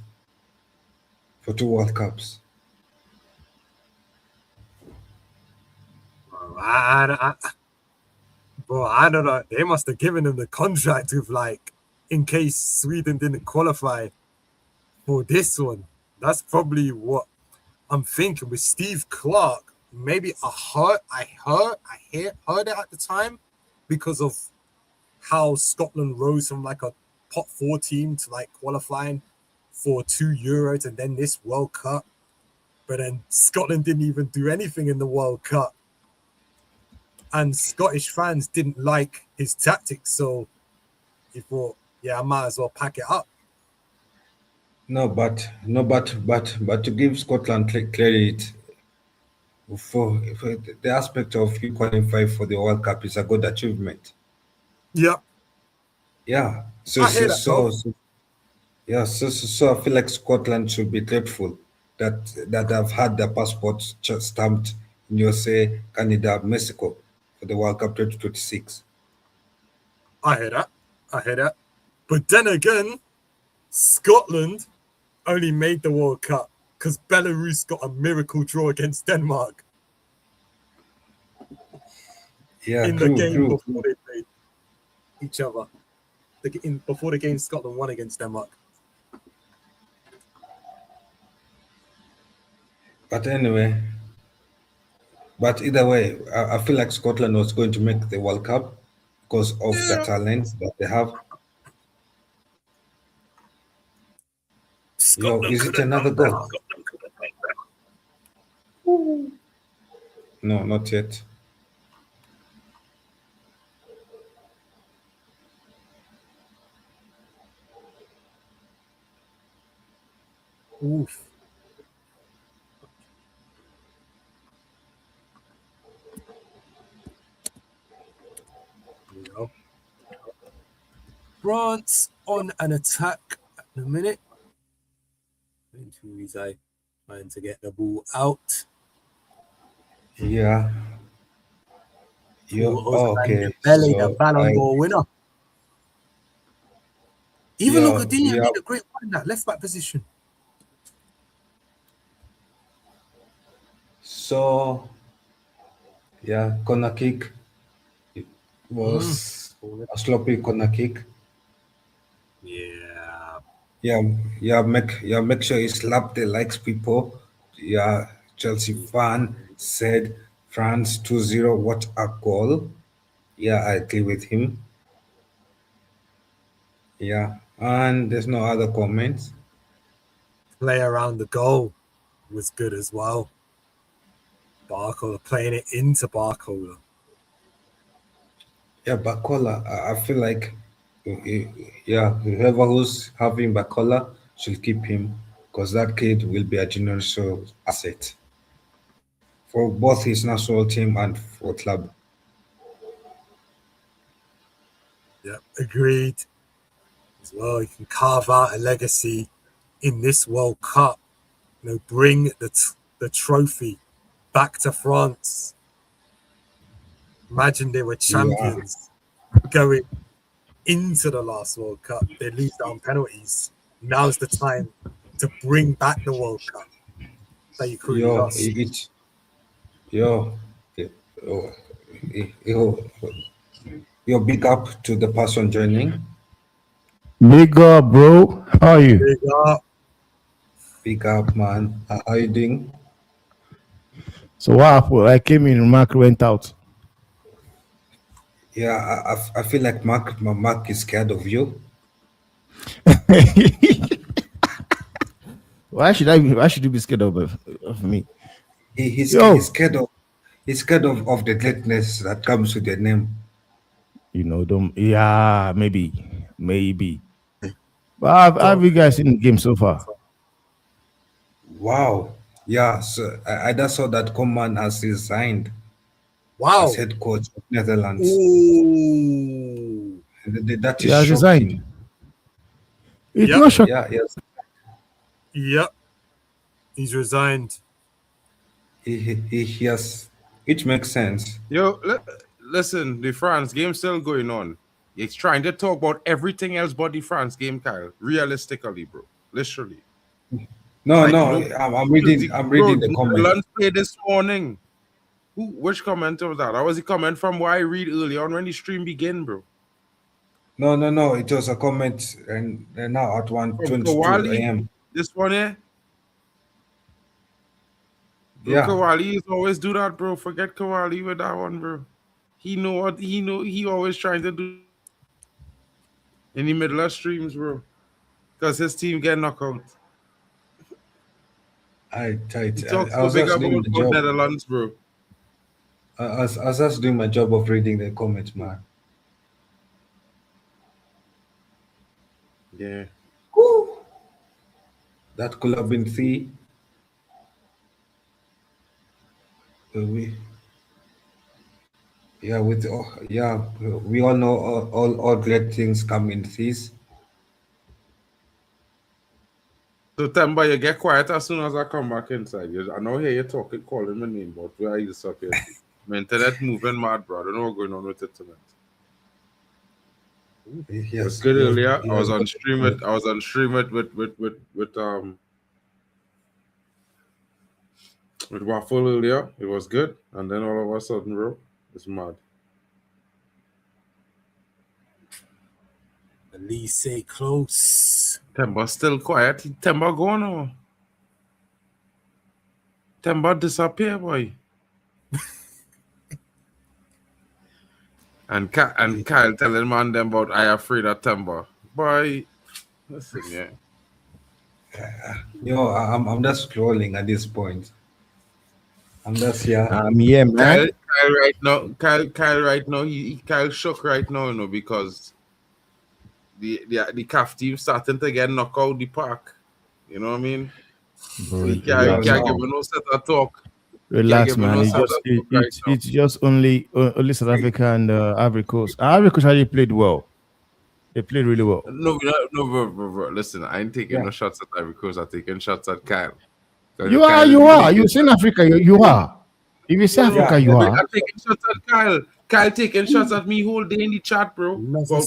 for 2 World Cups? Bro, I don't know. They must have given him the contract with like, in case Sweden didn't qualify for this one. That's probably what I'm thinking with Steve Clark. Maybe I heard it at the time because of how Scotland rose from like a pot 4 team to like qualifying for 2 Euros and then this World Cup. But then Scotland didn't even do anything in the World Cup. And Scottish fans didn't like his tactics, so he thought, yeah, I might as well pack it up. But to give Scotland credit for the aspect of you qualifying for the World Cup is a good achievement. Yeah. Yeah. I hear that, So I feel like Scotland should be grateful that I've had their passports stamped in USA, Canada, Mexico for the World Cup 2026. I hear that. But then again, Scotland only made the World Cup because Belarus got a miracle draw against Denmark. Yeah, in true, the game true. before they played each other. Before the game Scotland won against Denmark. But anyway, but either way, I feel like Scotland was going to make the World Cup because of the talent that they have. Yo, is it another goal? No, not yet. Oof. You know. France on an attack at the minute. Tuesday trying to get the ball out. Yeah. Okay. Belly, So the Ballon d'Or winner. Even Coutinho did a great one in that left back position. So, yeah, corner kick. It was a sloppy corner kick. Yeah. Make sure you slap the likes, people. Yeah, Chelsea fan said France 2-0. What a goal. Yeah, I agree with him. Yeah, and there's no other comments. Play around the goal was good as well. Barcola playing it into Barcola. Yeah, Bacola, I feel like, whoever who's having Bacola should keep him because that kid will be a generational asset for both his national team and for club. Yeah, agreed. As well, you can carve out a legacy in this World Cup. You know, bring the trophy back to France. Imagine they were champions going into the last World Cup. They lose on penalties. Now's the time to bring back the World Cup that you could have lost. Big up to the person joining. Big up, bro. How are you? Big up. Big up, man. How are you doing? So what happened? I came in, Mark went out. Yeah, I feel like Mark is scared of you. Why should you be scared of me? He's scared of the greatness that comes with the name. You know, maybe. But have you guys seen the game so far? Wow. Yeah, so I just saw that Coman has resigned. Wow. As head coach of Netherlands. Ooh. That is shocking. Resigned. It's not shocking. Yes. Yep. He's resigned. He has, which makes sense. Yo, listen, the France game still going on. It's trying to talk about everything else but the France game, Kyle. Realistically, bro. Literally. No, Like, no, look, I'm reading the comment. Netherlands played this morning. Which comment was that? That was the comment from what I read early on when the stream began, bro. No. It was a comment, and now at From 1:22 Kawali, a.m. this one here. Bro, Yeah, Kawali is always do that, bro. Forget Kawali with that one, bro. He know what he know. He always trying to do in the middle of streams, bro. Because his team get knocked out. I He talks so was big just about doing the job. Netherlands, bro. I was just doing my job of reading the comments, man. Yeah. That could have been three. We all know all great things come in threes. So Temba, you get quiet as soon as I come back inside. I know here you're talking, calling my name, but where are you stuck here? My internet moving mad, bro. I don't know what's going on with it tonight. It was good earlier. I was on stream with Waffle earlier. It was good, and then all of a sudden, bro, it's mad. Elise close. Temba still quiet. Temba gone or? Temba disappear, boy. and Kyle telling man them about I afraid of Temba. Boy, listen, yeah. I'm just scrolling at this point. I'm just here. I'm here, man. Kyle right now, Kyle right now, Kyle shook right now, you know, because the CAF team starting to get knocked out the park. You know what I mean? So you can't give him no set of talk. Relax, man. It's just only South Africa and Ivory Coast. Ivory Coast actually played well. They played really well. No, bro. Listen, I ain't taking no shots at Ivory Coast. I'm taking shots at Kyle. You are. You say in Africa, you are. If you say Africa, you are. I'm taking shots at Kyle. Kyle taking shots at me whole day in the chat, bro. For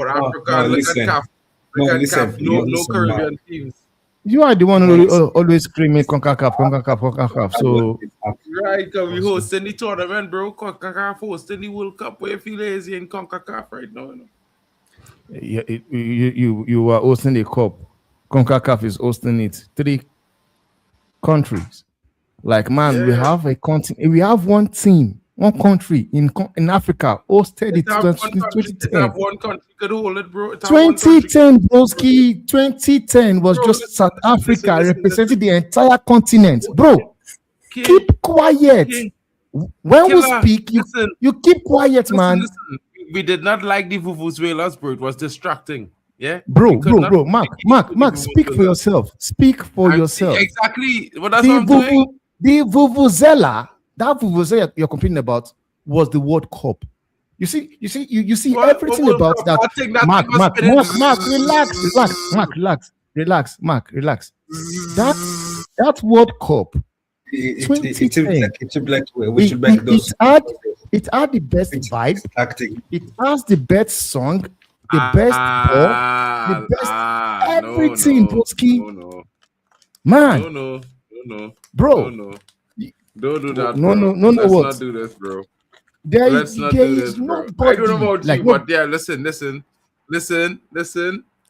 Africa, look at CAF. Look at CAF. No Caribbean teams. You are the one who always screaming CONCACAF. So right, because we hosting the tournament, bro. CONCACAF hosting the World Cup. Where you feel lazy in CONCACAF right now, you know? You are hosting the cup. CONCACAF is hosting it. 3 countries. Like, man, we have a continent. We have one team, one country in Africa hosted it 2010. One country could hold it, bro. 2010, broski. 2010 was just South Africa representing the entire continent, bro. Keep quiet. When we speak, you keep quiet, man. Listen. We did not like the Vuvuzelas, bro. It was distracting. Yeah, bro. Mark, speak for yourself. Speak for yourself. Exactly. But that's what I'm doing. The Vuvuzela, that Vuvuzela you're complaining about was the World Cup. You see everything about that. Mark, relax. That World Cup. It had the best vibe. It has the best song, the best ball, the best everything, broski. Man. No, bro. No. Don't do that. No. Let's what? not do this, bro. Let's not do this, bro. I don't know about you, but yeah, listen.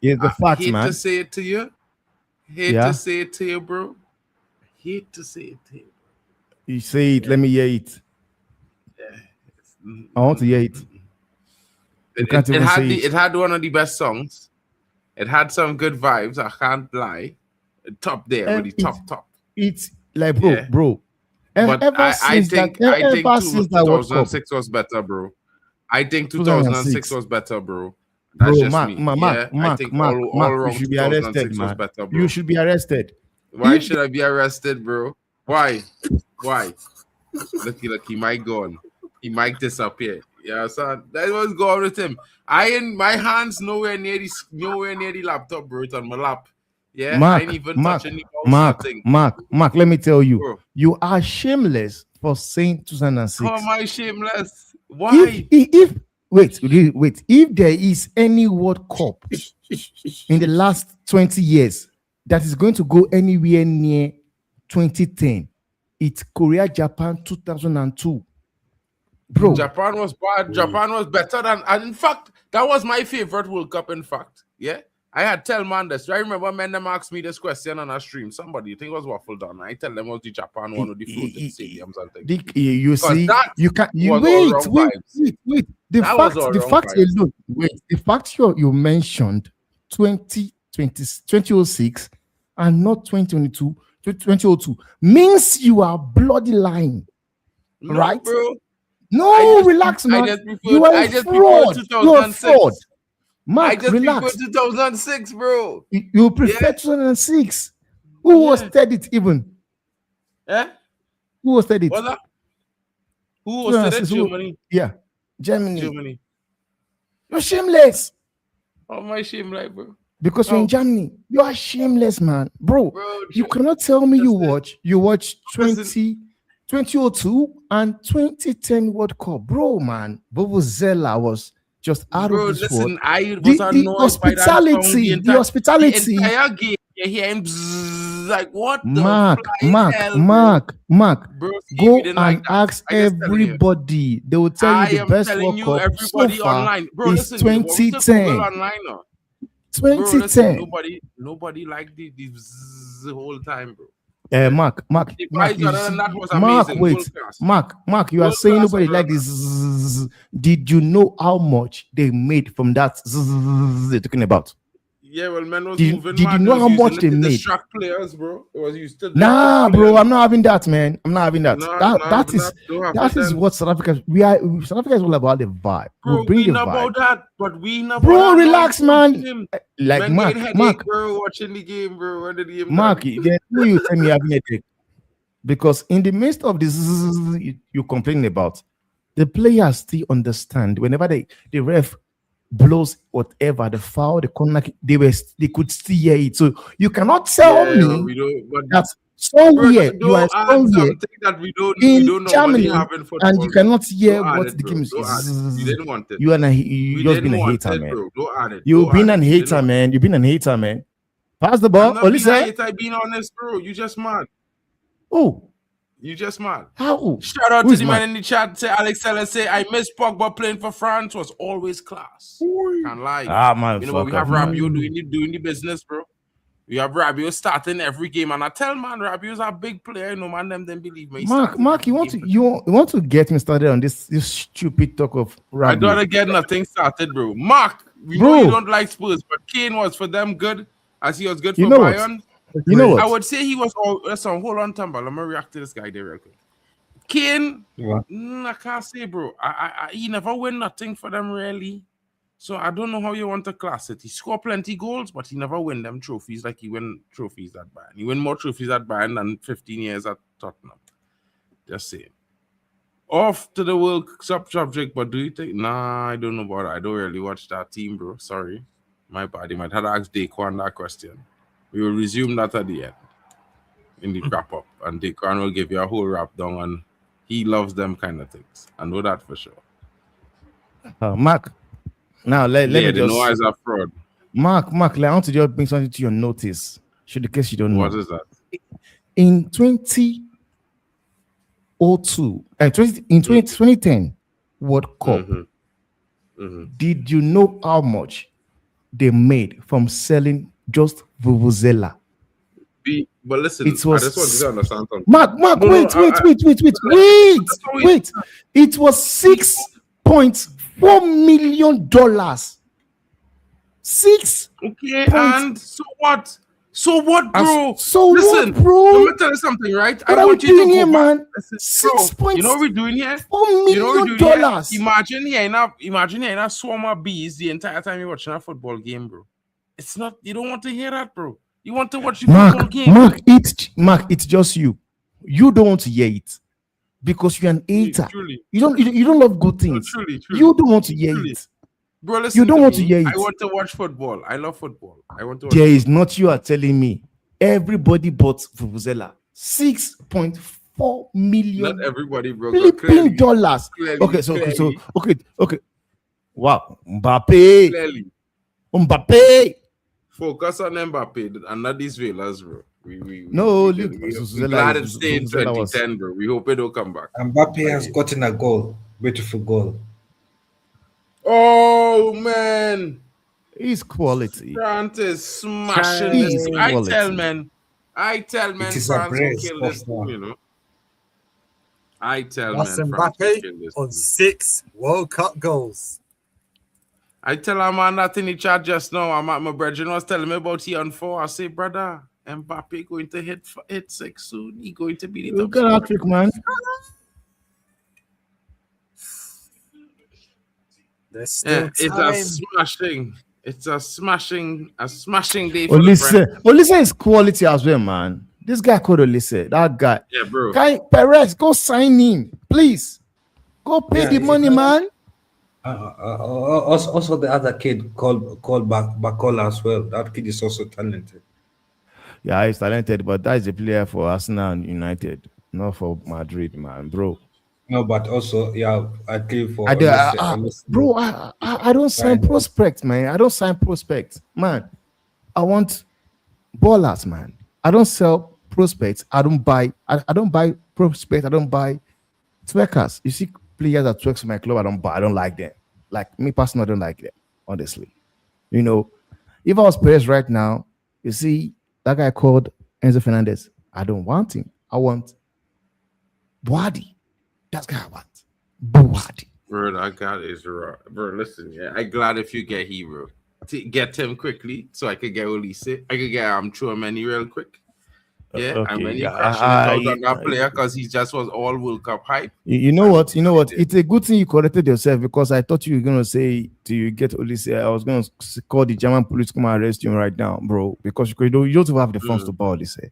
Here's the fact, hate man. to say it to you. To say it to you, bro. Hate to say it to you. You say it. Let me hear it. I want to hear it. It had one of the best songs. It had some good vibes. I can't lie. Top there, really top. It's like, bro. But I think 2006 was better, bro. I think 2006 was better, bro. That's just me. I think all around 2006 was better, bro. You should be arrested. Why should I be arrested, bro? Why? Look, he might go on. He might disappear. Yeah, son. That was going with him. My hands nowhere near the laptop, bro. It's on my lap. Yeah, I Mark, ain't even Mark, touching the mouse, Mark, nothing. Mark. Let me tell you, Bro, you are shameless for saying how 2006. am I shameless? Why? If wait, if there is any World Cup in the last 20 years that is going to go anywhere near 2010, it's Korea Japan 2002, bro. Japan was bad. Japan was better than, and in fact, that was my favorite World Cup. In fact, yeah, I had tell man this. I remember men them asked me this question on a stream. Somebody, I think it was Waffle Down. I tell them it was the Japan one with the floating stadiums and things. You Because see, that you can you was all wait, wrong wait, vibes. wait. That was all The wrong fact vibes. alone, wait, the fact you mentioned 2006 and not 2022, 2002 means you are bloody lying, No, right? bro. No, relax, man. You are a fraud. You're a fraud. 2006. Mark, I just relax. prefer 2006, bro. You prefer Yeah. 2006. Who was third it even? Eh? Who was third it? What's that? Who was it? Germany. Yeah, Germany. Germany. You're shameless Oh, my shame, like, bro. because you're in Germany. You are shameless, man, bro. Bro, You cannot tell me you Listen. watch 2002 and 2010 World Cup, bro, man. Vuvuzela was just out Bro, of this listen, world. I was The annoyed by that song the hospitality. the entire game. You hear him bzzz, like what Mark, the flying hell, bro? Mark, Bro, Steve, go we didn't and like that. ask I just telling you. everybody. They will tell I you the am best telling World you, Cup so everybody far online. Bro, is listen, what we took 2010. Google online now. Bro, listen, 2010. nobody liked the bzzz the whole time, bro. Mark, The vibes other than that was Mark, amazing. wait, World class. Mark, you are World saying class nobody over like this. Zzz. Did you know how much they made from that zzz they're talking about? Yeah, well, man was Did moving you mad. know They how was much using they it to made? distract players, bro. It was used to Nah, distract bro, players. I'm not having that, man. I'm not having that. Nah, That is them. what South Africa. South Africa is all about the vibe. Bro, We bring we the know vibe. about that, but we know about Bro, that. relax, man. Like man Mark, getting headache, Mark, bro, watching the game, bro. When the game Mark. done. Then who you tell me having a headache? Because in the midst of this you complaining about, the players still understand whenever the ref blows whatever the foul, the corner, they could still hear it. So you cannot tell me we don't. But that somewhere you are add somewhere something that we don't in normally Germany have in football, and you cannot hear Don't add what it, the bro. game is. Don't add it. You didn't want it. You just been a hater, man. Bro. Don't add it. You've Don't been add an it. hater, man. You've been an hater, man. Pass the I'm ball. not being a Olise. hater, I being honest, bro. You just mad. Oh, You just mad. how? Shout out Who to is the mad? man in the chat. Say Alex Teller say I miss Pogba playing for France was always class. Can't lie. Man. You know, but we have Rabiot doing the business, bro. We have Rabiot starting every game, and I tell man, Rabiot's a big player. No man, them believe me. Mark, you want to get me started on this stupid talk of Rabiot? I don't want to get nothing started, bro. Mark, we know you don't like Spurs, but Kane was for them good, as he was good for Bayern. You know what? I would say he was. Listen, hold on, Tumble. Let me react to this guy there real quick. Kane, I can't say, bro. He never win nothing for them really. So I don't know how you want to class it. He scored plenty goals, but he never win them trophies like he win trophies at Bayern. He win more trophies at Bayern than 15 years at Tottenham. Just saying. Off to the World Cup subject, but do you think? Nah, I don't know about it. I don't really watch that team, bro. Sorry. My bad. You might have to ask Daquan that question. We will resume that at the end in the wrap up, and Daquan will give you a whole wrap down on he loves them kind of things. I know that for sure. Mark, now let me just know as a fraud. Mark, I want to just bring something to your notice. Should the case you don't know. What is that? In 2002, 2010 World Cup, did you know how much they made from selling just Vuvuzela? But listen, it was, I just want you to understand something. Mark, wait. It was $6.4 million. Okay, and so what? So what, bro? Listen, bro. Let me tell you something, right? What I want you to go here, back. man? You know what we're doing here? $4 million. Imagine here in a swarm of bees the entire time you're watching a football game, bro. It's not. You don't want to hear that, bro. You want to watch the football game. Mark, it's just you. You don't want to hear it because you're an hater. Truly. You don't love good things. Truly. You don't want to hear it. Bro, listen You don't to want me. to hear it. I want to watch football. I love football. I want to watch There is not, you are telling me. Everybody bought Vuvuzela. 6.4 million Not everybody, bro. flipping dollars. Clearly, Okay. Wow. Mbappé. Focus on Mbappé and not these Velas, bro. No, we look, we're glad it stayed in 2010, bro. We hope it don't come back. Mbappé has gotten a goal. Beautiful goal. Oh, man. He's quality. France is smashing He's this. quality. I tell man, It is a France will brace kill so this far. team, you know. I tell That's man, France will Mbappé kill this on team. 6 World Cup goals. I tell a man that in the chat just now. I'm at my brethren was telling me about he on 4. I say, brother, Mbappé going to hit 6 soon. He going to be the top Look at scorer. that trick, man. There's still It's a time. smashing. It's a smashing day for the French. Olise is quality as well, man. This guy called Olise. That guy. Yeah, bro. Guy Perez, go sign him, please. Go pay the money, man. Also, the other kid called Bacola as well. That kid is also talented. Yeah, he's talented, but that is a player for Arsenal and United, not for Madrid, man, bro. No, but also, yeah, I think for Bro, I don't sign prospects, man. I don't sign prospects, man. I want ballers, man. I don't sell prospects. I don't buy prospects. I don't buy twerkers. You see players that twerks in my club, I don't buy. I don't like them. Like me personally, I don't like them, honestly. You know, if I was Perez right now, you see that guy called Enzo Fernandez. I don't want him. I want Boadi. That's guy I want. Boadi. Bro, that guy is raw. Bro, listen, yeah, I'm glad if you get Hero. Get him quickly so I could get Olise. I could get Chouameni real quick. Yeah, Okay, and when you yeah, crashing it out on that player because he just was all World Cup hype. You know what? It's a good thing you corrected yourself because I thought you were gonna say till you get Olise. I was gonna call the German police to come and arrest you right now, bro, because you don't even have the funds to buy Olise.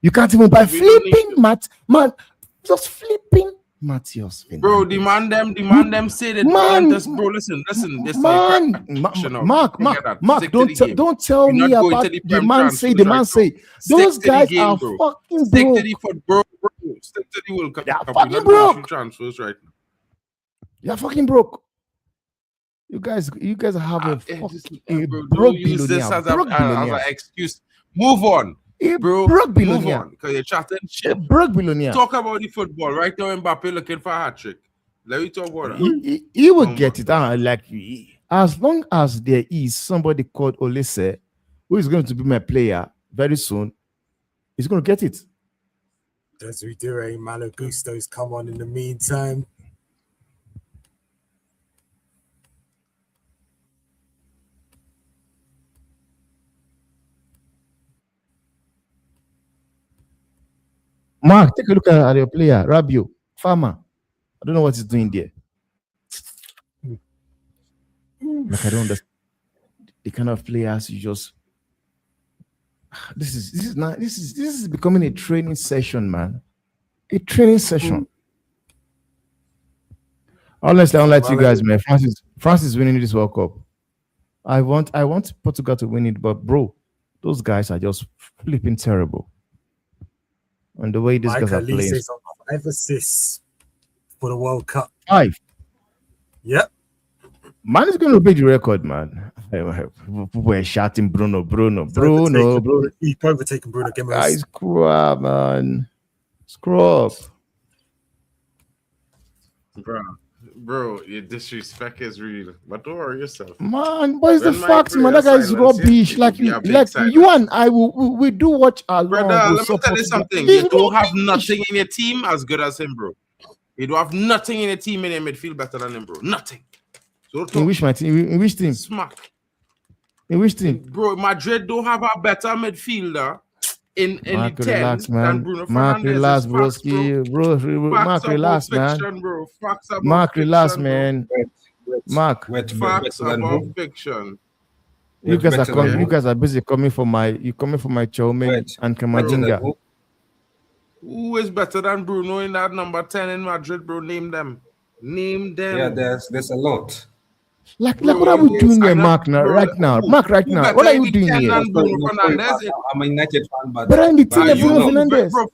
You can't even buy flipping man. Just flipping Matthias. Bro, demand them say that. Man, bro, listen. This man, Mark, don't tell me about the man say. The man say those guys are fucking broke. Stick to the foot, bro. Stick to the World Cup. They're fucking broke. Transfers right now. You're fucking broke. You guys have a broke use this as billionaire. an excuse. Move on. Bro, broke billionaire. Because you're chatting shit. A broke billionaire. Talk about the football right now. Mbappé looking for a hat trick. Let me talk about that. He will get it. Like as long as there is somebody called Olise who is going to be my player very soon, he's going to get it. Desiree Malo Gusto's come on in the meantime. Mark, take a look at your player, Rabiot, Farmer. I don't know what he's doing there. Like I don't understand the kind of players you just. This is becoming a training session, man. A training session. Honestly, I don't like you guys, man. France is winning this World Cup. I want Portugal to win it, but bro, those guys are just flipping terrible. And the way these guys are playing. 5 assists for the World Cup. 5. Yep. Man is going to break the record, man. People were shouting Bruno. He's overtaken Bruno Guimaraes. Guys, crap, man. Scrub. Bro, your disrespect is real. But don't worry yourself. Man, what is the facts, man? That guy is rubbish. Like you and I, we do watch our brother, let me tell you something. You don't have nothing in your team as good as him, bro. You don't have nothing in your team in your midfield better than him, bro. Nothing. So in which my team? In which team? Smack. In which team? Bro, Madrid don't have a better midfielder in Mark, the 10 relax, man. than Bruno Mark, Fernandes. relax, broski. Bro, Mark, relax, man. Bro. Mark, relax, man. Mark, facts about fiction. You guys are busy coming for my Chouameni and Kamavinga. Who is better than Bruno in that number 10 in Madrid, bro? Name them. Yeah, there's a lot. Like Bro, what are we you doing here, sign up, Mark? Now, bro. right now, Who- Mark, right who now, better what are in you the doing 10 here? than Bruno Fernandes? I'm a United fan, but But I'm the team Are of you, Bruno Fernandes. bro?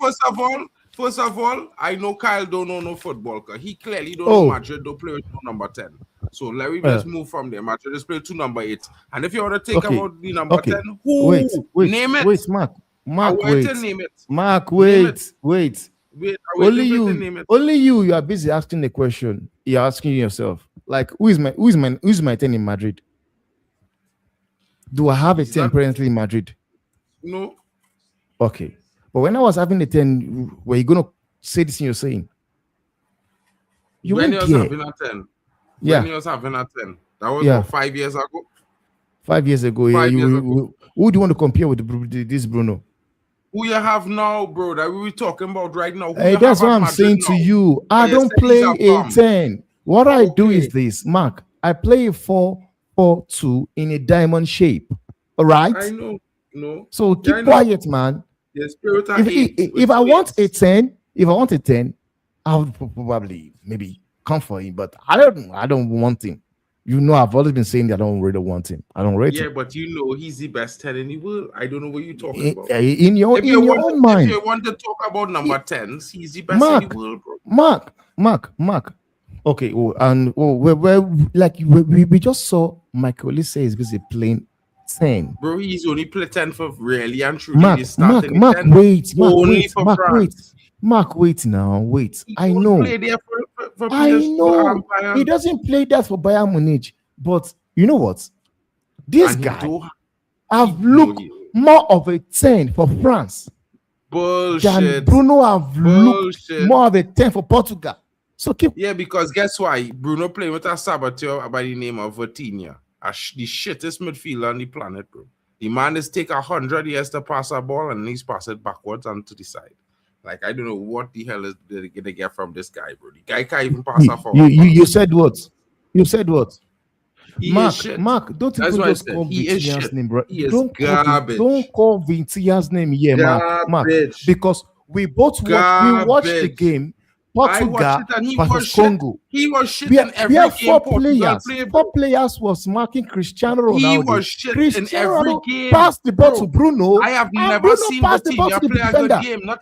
First of all, I know Kyle don't know no football. Cause he clearly don't know Oh, Madrid don't play with no number 10. So let me just move from there. Madrid just play 2 number 8. And if you want to take okay, about the number okay. 10, who name it? Wait, Mark, I Mark, wait wait, to name it. Mark, Name it. wait. Wait, I wait Only to name you, it. you are busy asking the question. You're asking yourself, like, who's my 10 in Madrid? Do I have a He's 10 not- presently in Madrid? No. Okay. But when I was having the 10, were you gonna say this thing you're saying? You When won't he was care. having a 10. Yeah. When he was having a 10. That was Yeah. what, 5 years ago? 5 years ago, 5 yeah, years ago. who do you want to compare with this Bruno? Who you have now, bro? That we were talking about right now. Who Hey, you that's have what at I'm Madrid saying now? to you. Oh, I you don't said play he's a a bum. 10. What I do Okay. is this, Mark. I play a 4-4-2 in a diamond shape. All right. I know. No. So keep I know. quiet, man. The spirit of If, 8. if I want a 10, I would probably maybe come for him. But I don't want him. You know, I've always been saying that I don't really want him. I don't rate Yeah, him. but you know he's the best 10 in the world. I don't know what you're talking about. In your own mind. If you want to talk about number 10s, he's the best Mark, in the world, bro. Mark. Okay, we just saw Michael Olise is busy playing 10. Bro, he's only play 10 for really and truly. Mark, wait now. I He know. play there for I PSG, know. Bayern. He doesn't play that for Bayern Munich. But you know what? This And he guy do- have he- looked no, more of a 10 for France than Bullshit. Bruno have looked Bullshit. more of a 10 for Portugal. So keep Yeah, because guess why? Bruno playing with a saboteur by the name of Vitinha. The shittest midfielder on the planet, bro. The man is take 100 years to pass a ball and he's pass it backwards and to the side. Like, I don't know what the hell is they gonna get from this guy, bro. The guy can't even pass a forward. you said what? You said what? He Mark, is shit. don't That's even what I just said. call He is Vinicius' shit. name, bro. He is Don't garbage. call Vinicius' name here, Mark, Garbage. because we both watched the Garbage. game, I Portugal watched it and he was versus shit. Congo. He was shit We in every have game. 4 Portugal players. played, bro. 4 players was marking Cristiano Ronaldo. He was shit in every Ronaldo game. passed the ball Bro, to Bruno. I have and never Bruno seen passed the ball Vitinha to the play a defender. good game. Not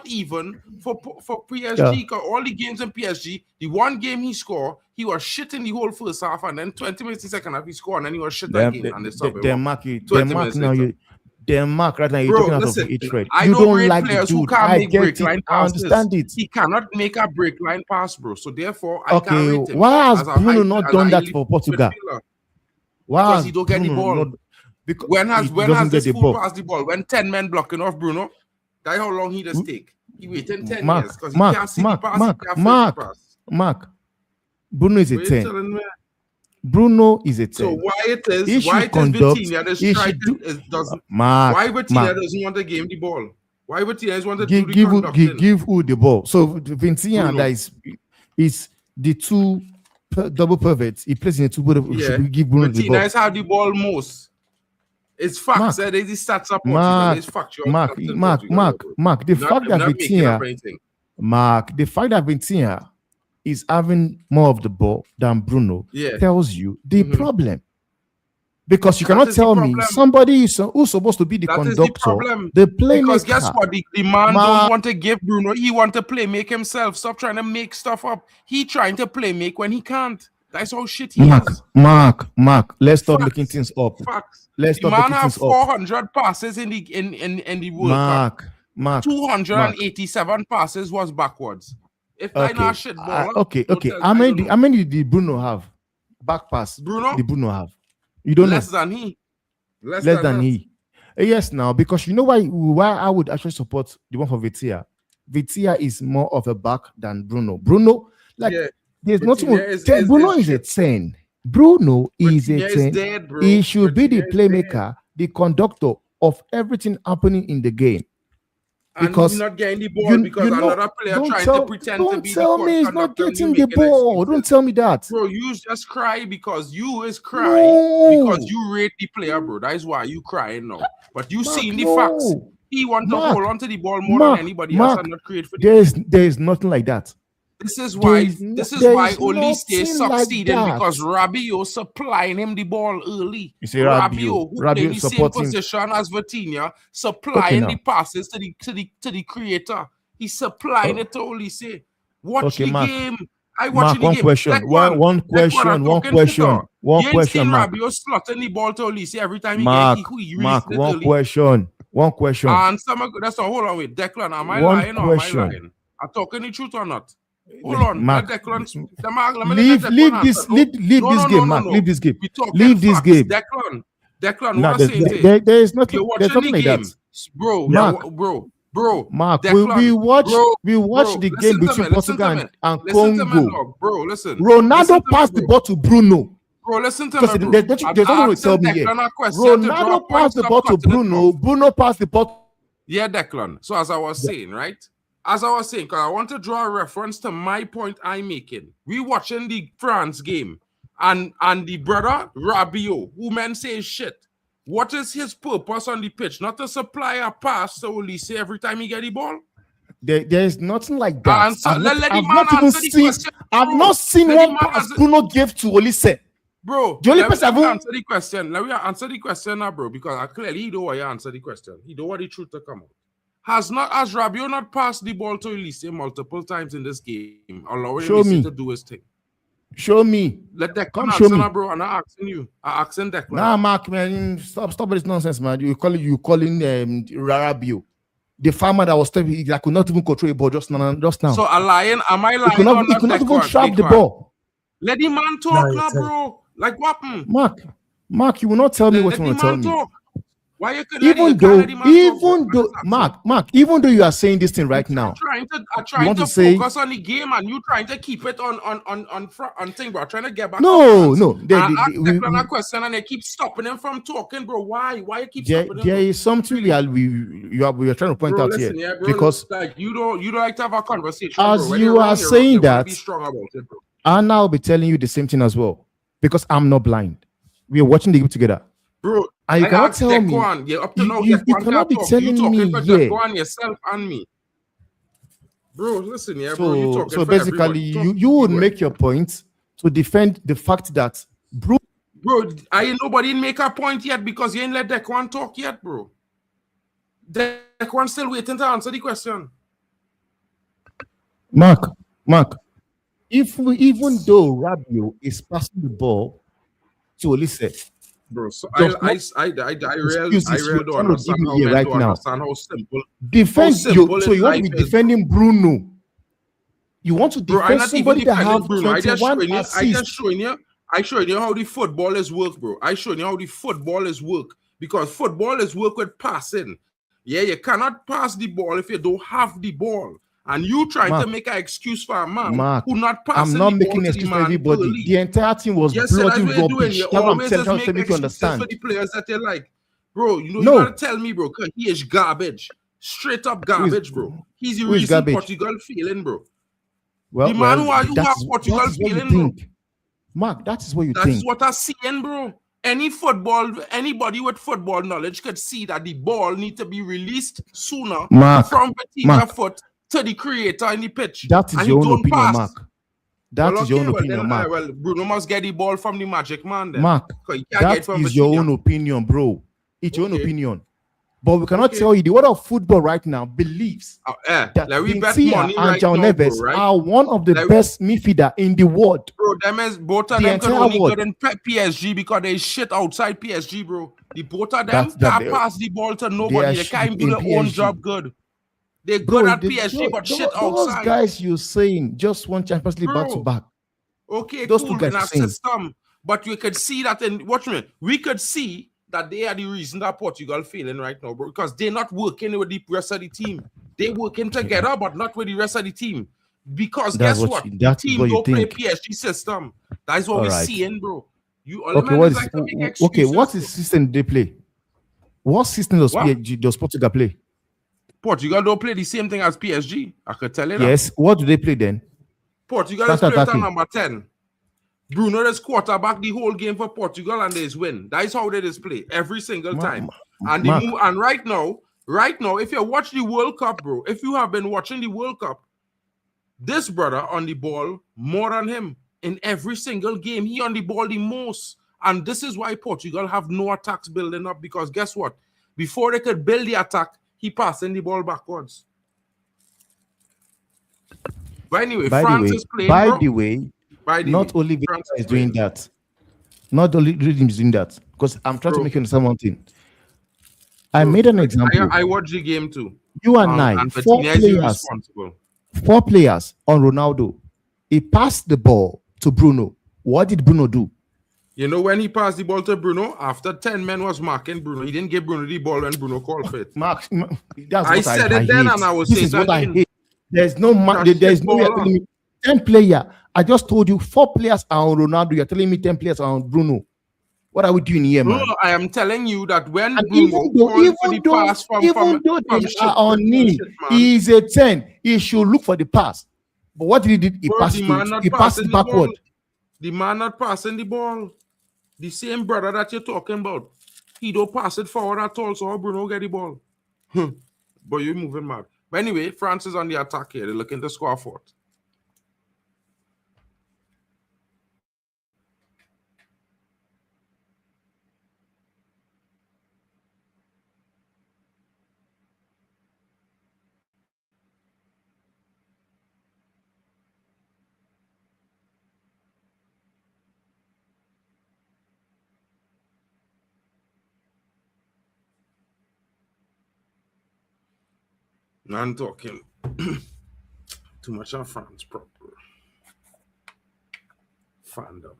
even for PSG. 'Cause all the games in PSG, the one game he scored, he was shit in the whole first half, and then 20 minutes in the second half he scored, and then he was shit again. And they stopped him. Mark minutes now. later. Mark right now. You're Bro, talking out listen, of hatred. I You don't don't rate like the players who dude. can't I make get break it. line I passes. understand it. He cannot make a break line pass, bro. So therefore, I can't Okay, rate him. why has as a Bruno high- not as a done that highly for Portugal? midfielder. Why Because has he don't get the Bruno ball. not- because When he has doesn't this get the fool ball? passed the ball? When 10 men blocking off Bruno? That's how long he just take. He waited 10 Mark, years because he can't see the pass. he can't finish the pass. Mark. Bruno is a What you 10. telling me? Bruno is a 10. So why it is He should Vitinha he just should do- doesn't Mark, why Vitinha Mark. doesn't want to game the ball? Why Vitinha doesn't want to give, do the give, who, conducting? give who the ball. So Vitinha Bruno. that is the two double pivots. He plays in the two. Yeah, Should we give Bruno the ball? Vitinha is how the ball most. It's facts. Mark, There's the stats are Mark, It's factual. Mark, stuff in Mark, Portugal, Mark, bro. Mark. The fact that I'm not making up Vitinha, anything. Mark, the fact that Vitinha is having more of the ball than Bruno Yeah. tells you the Mhm. problem. Because you That cannot is the tell me problem. somebody who's supposed to be the That is conductor, the problem. the playmaker. Because guess what? The man Mark. don't want to give Bruno. He want to play make himself. Stop trying to make stuff up. He trying to play make when he can't. That's how shit he is. Mark. Let's stop Facts. making things up. Facts. Let's The stop man making have things up. 400 passes in the World Cup. Mark. 287 passes was backwards. If I not shit ball, Okay. don't tell- How I don't many know. how many did Bruno have? Back pass. Bruno? Did Bruno have? You don't less know. than he. Less than that. he. Yes, now because you know why I would actually support the one for Vitinha. Vitinha is more of a back than Bruno. Bruno, like Yeah. there's nothing. Vitinha is- Bruno is is a shit. 10. Bruno is a Vitinha is 10. dead, bro. He should be the Vitinha is playmaker, the conductor of everything happening in the game. And Because he's not getting the ball because another player trying to pretend to be the don't tell me he's not conductor and you getting the making ball. excuses. Don't tell me that. Bro, you just cry because you is No. crying because you rate the player, bro. That is why you crying now. But you Mark, seen the no. facts. He want to Mark, hold on to the ball more Mark, than anybody else Mark, and not create for the There is nothing like that. This is why There's Olise nothing succeeding like because that. Rabiot supplying him the ball early. You say Rabiot. Who played the same supporting. position as Vitinha, supplying now. the passes to the creator. He's supplying it to Olise. Watch Okay, the Mark. game. I Mark, watching the one game. question. One question. You ain't question, seen Mark. Rabiot slotting the ball to Olise every time he Mark, releases it one early. question. One question. That's all. Hold on, wait. Declan, am I One lying or question. am I lying? I'm talking the truth or not? Hold on, Mark, Declan. leave this game, Mark. Leave this game. Leave this game. Declan, No, what I'm saying is, there is nothing. you're There's watching nothing the like game, that. bro. Mark, Bro. Declan, we watch the game between Portugal and Congo. Bro, listen. Ronaldo passed the ball to Bruno. Bro, listen to me, bro. There's nothing to tell me here. Ronaldo passed the ball to Bruno. Bruno passed the ball. Yeah, Declan. So as I was saying, right? Because I want to draw a reference to my point I'm making. We watching the France game, and the brother Rabiot, who men say is shit. What is his purpose on the pitch? Not to supply a pass to Olise every time he get the ball. There is nothing like that. I've not seen one pass Bruno gave to Olise. Bro, let me answer the question. Let me answer the question now, bro, because clearly he don't want to answer the question. He don't want the truth to come out. Has Rabiot not passed the ball to Olise multiple times in this game, allowing Olise to do his thing? Show me. Let Declan answer now, bro. I'm not asking you. I'm asking Declan. Nah, Mark, man, stop with this nonsense, man. You calling Rabiot. The farmer that was stepping, that could not even control the ball just now. So am I lying? He could not even trap the ball. Let the man talk now, bro. Like what? Mark, you will not tell me what you want to tell me. Talk. Why you could even though Mark, even though you are saying this thing right now, I'm trying to focus on the game, and you trying to keep it on thing, bro. Trying to get back. No. I ask Declan a question, and they keep stopping him from talking, bro. Why you keep stopping him? There is something we are trying to point out here, bro, because like you don't like to have a conversation, as bro. you are saying that, be strong about it, bro. And I'll be telling you the same thing as well, because I'm not blind. We are watching the game together. Bro, and you cannot tell me. You cannot be telling me yourself and me. Bro, listen here, bro. You talking so basically, you would make your point to defend the fact that, bro, ain't nobody make a point yet because you ain't let Declan talk yet, bro. Declan still waiting to answer the question. Mark, even though Rabiot is passing the ball to Olise, bro, so I really don't understand how simple. So you want to be defending Bruno? You want to defend somebody that have 21 assists? I showing you how the football is work, bro. I showing you how the football is work, because football is work with passing. Yeah, you cannot pass the ball if you don't have the ball. And you trying to make an excuse for a man who not passing. I'm not making an excuse for everybody. Early. The entire team was bloody rubbish. You always just make excuses for the players that you like. Bro, you gotta tell me, bro, because he is garbage. Straight up garbage, bro. He's the reason Portugal failing, bro. Well, the man who have Portugal failing, bro. Mark, that is what you think. That's what I'm seeing, bro. Anybody with football knowledge could see that the ball need to be released sooner from Vitinha foot to the creator in the pitch. That is your own opinion, Mark. That is your own opinion, Mark. Well, Bruno must get the ball from the magic man then. Mark, that is your own opinion, bro. It's your own opinion. But we cannot tell you the world of football right now believes that Vitinha and João Neves are one of the best midfielder in the world. Bro, both of them can only go in PSG because they shit outside PSG, bro. The both of them can't pass the ball to nobody. They can't do their own job good. They're good at PSG, but shit outside. Those guys you're saying just won Champions League back to back. Okay, those cool in our system. But we could see that we could see that they are the reason that Portugal failing right now, bro, because they're not working with the rest of the team. They're working together, but not with the rest of the team. Because guess what? The team don't play PSG system. That's what we're seeing, bro. What system they play? What system does Portugal play? Portugal don't play the same thing as PSG. I could tell you that. Yes. What do they play then? Portugal is playing at number 10. Bruno is quarterback the whole game for Portugal and they win. That is how they display every single time. And right now, if you watch the World Cup, bro, if you have been watching the World Cup, This brother on the ball more than him. In every single game, he on the ball the most. And this is why Portugal have no attacks building up, because guess what? Before they could build the attack, he passing the ball backwards. But anyway, France is playing, not only Victor is doing that. Not only Rhythm is doing that. Because I'm trying to make you understand one thing. I made an example. I watched the game too. You and I, four players on Ronaldo. He passed the ball to Bruno. What did Bruno do? You know, when he passed the ball to Bruno, after 10 men was marking Bruno, he didn't give Bruno the ball when Bruno called for it. That's I said it then, and I was saying this is what I hate. There's no 10 player. I just told you 4 players are on Ronaldo. You're telling me 10 players are on Bruno. What are we doing here, man? No, I am telling you that when and Bruno even though they are on knee, he is a 10. He should look for the pass. But what did he do? He passed it backward. The man not passing the ball. The same brother that you're talking about. He don't pass it forward at all, so Bruno get the ball. But you're moving mad. But anyway, France is on the attack here. They're looking to score fourth. I'm talking too much of France proper fandom.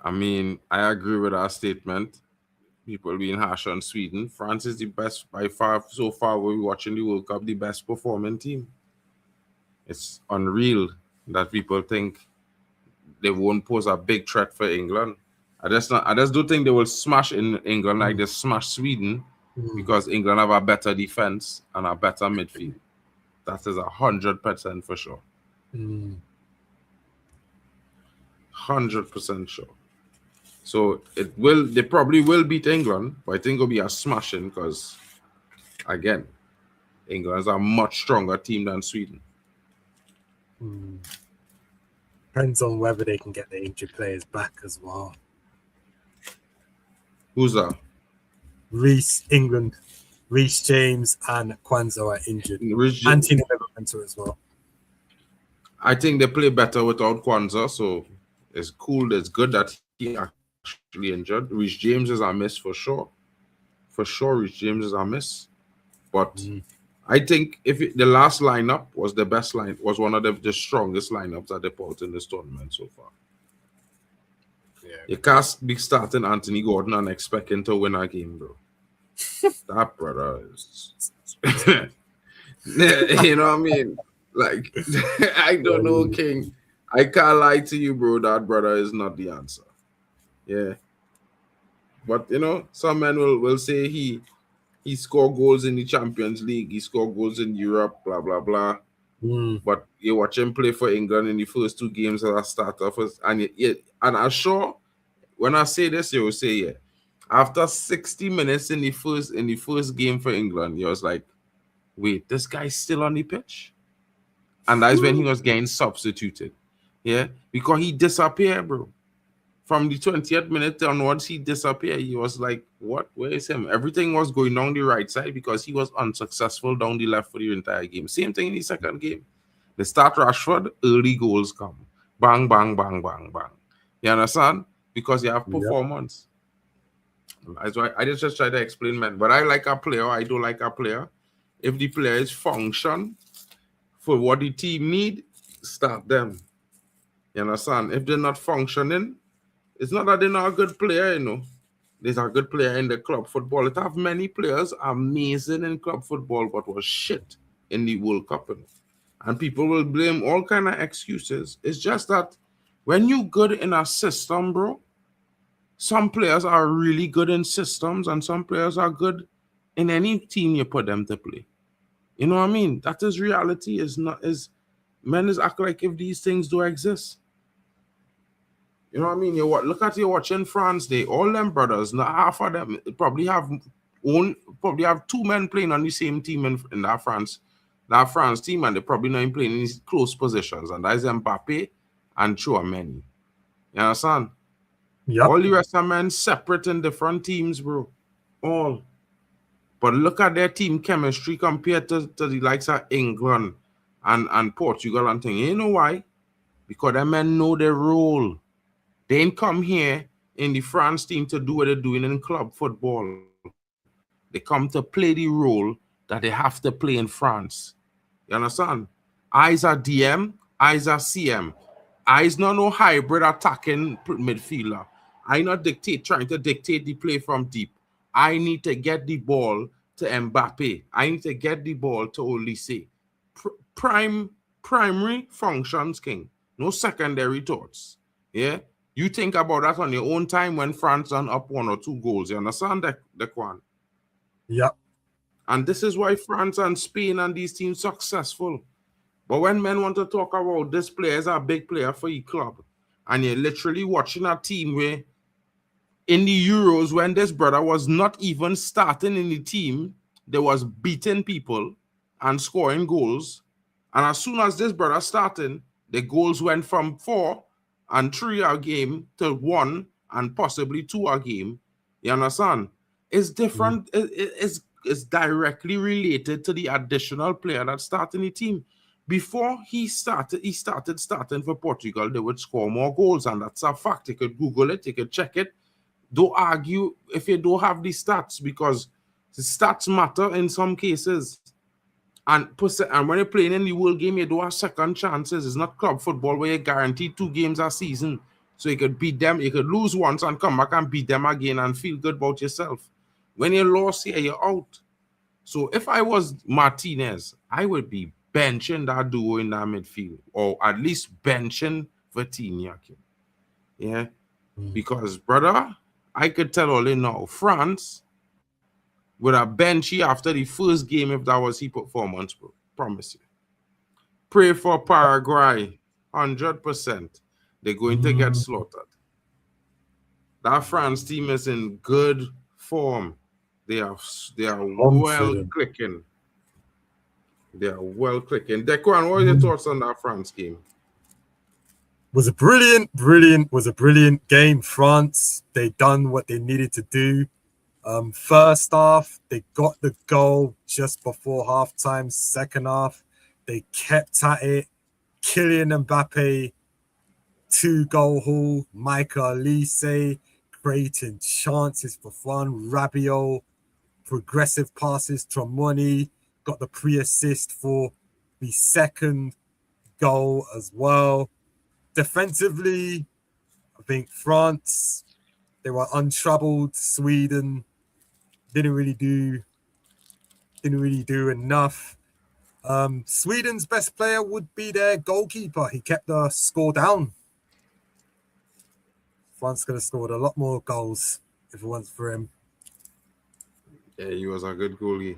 I mean, I agree with our statement. People being harsh on Sweden. France is the best by far so far. We're watching the World Cup, the best performing team. It's unreal that people think they won't pose a big threat for England. I just don't think they will smash in England like they smashed Sweden, because England have a better defense and a better midfield. That is 100% for sure. 100% sure. So they probably will beat England, but I think it'll be a smashing because, again, England is a much stronger team than Sweden. Depends on whether they can get the injured players back as well. Who's that? England. Reece James and Kwanzaa are injured. Anthony Liverpool as well. I think they play better without Kwanzaa, so it's cool. It's good that he actually injured. Reece James is a miss for sure. For sure, Reece James is a miss. But I think the last lineup was the best was one of the strongest lineups that they put in this tournament so far. Yeah. You can't be starting Anthony Gordon and expecting to win a game, bro. That brother is, you know what I mean? Like, I don't know, King. I can't lie to you, bro. That brother is not the answer. Yeah. But, you know, some men will say he scored goals in the Champions League. He scored goals in Europe, blah, blah, blah. But you watch him play for England in the first 2 games as a starter. And I'm sure when I say this, you will say, yeah. After 60 minutes in the first game for England, he was like, wait, this guy's still on the pitch? And that's when he was getting substituted. Yeah, because he disappeared, bro. From the 20th minute onwards, he disappeared. He was like, what? Where is him? Everything was going down the right side because he was unsuccessful down the left for the entire game. Same thing in the second game. They start Rashford, early goals come. Bang, bang, bang, bang, bang. You understand? Because you have performance. That's why I just try to explain, man. But I like a player. I do like a player. If the players function for what the team need, start them. You understand? If they're not functioning, it's not that they're not a good player, you know. There's a good player in the club football. It have many players amazing in club football, but was shit in the World Cup. You know? And people will blame all kind of excuses. It's just that when you good in a system, bro, some players are really good in systems and some players are good in any team you put them to play. You know what I mean? That is reality. Men is act like if these things do exist. You know what I mean? Look at you watching France. They all them brothers. Not half of them probably have two men playing on the same team in that France team, and they probably not even playing in these close positions. And that is Mbappé and Chouameni. You understand? Yep. All the rest of men separate in different teams, bro. All. But look at their team chemistry compared to the likes of England and Portugal and things. You know why? Because them men know their role. They ain't come here in the France team to do what they're doing in club football. They come to play the role that they have to play in France. You understand? I's are DM, I's are CM. I's not no hybrid attacking midfielder. I not trying to dictate the play from deep. I need to get the ball to Mbappé. I need to get the ball to Olise. Primary functions, King. No secondary thoughts. Yeah? You think about that on your own time when France done up 1 or 2 goals. You understand that, Dequan? Yep. And this is why France and Spain and these teams successful. But when men want to talk about this player is a big player for your club, and you're literally watching a team where in the Euros, when this brother was not even starting in the team, they was beating people and scoring goals. And as soon as this brother started, the goals went from 4 and 3 a game to 1 and possibly 2 a game. You understand? It's different. It's directly related to the additional player that started in the team. Before he started starting for Portugal, they would score more goals, and that's a fact. You could Google it, you could check it. Don't argue if you don't have the stats, because the stats matter in some cases. And when you're playing in the world game, you don't have second chances. It's not club football where you're guaranteed 2 games a season. So you could beat them, you could lose once and come back and beat them again and feel good about yourself. When you lost here, you're out. So if I was Martinez, I would be benching that duo in that midfield, or at least benching Vitinha. Yeah? Because, brother, I could tell all in now, France would have benched you after the first game if that was his performance, bro. Promise you. Pray for Paraguay, 100%. They're going to get slaughtered. That France team is in good form. They are well clicking. They are well clicking. Dequan, what are your thoughts on that France game? Was a brilliant game. France, they done what they needed to do. First half, they got the goal just before halftime. Second half, they kept at it. Kylian Mbappé, 2-goal haul. Michael Olise creating chances for fun. Rabiot, progressive passes. Tromoni got the pre-assist for the second goal as well. Defensively, I think France, they were untroubled. Sweden didn't really do enough. Sweden's best player would be their goalkeeper. He kept the score down. France could have scored a lot more goals if it wasn't for him. Yeah, he was a good goalie.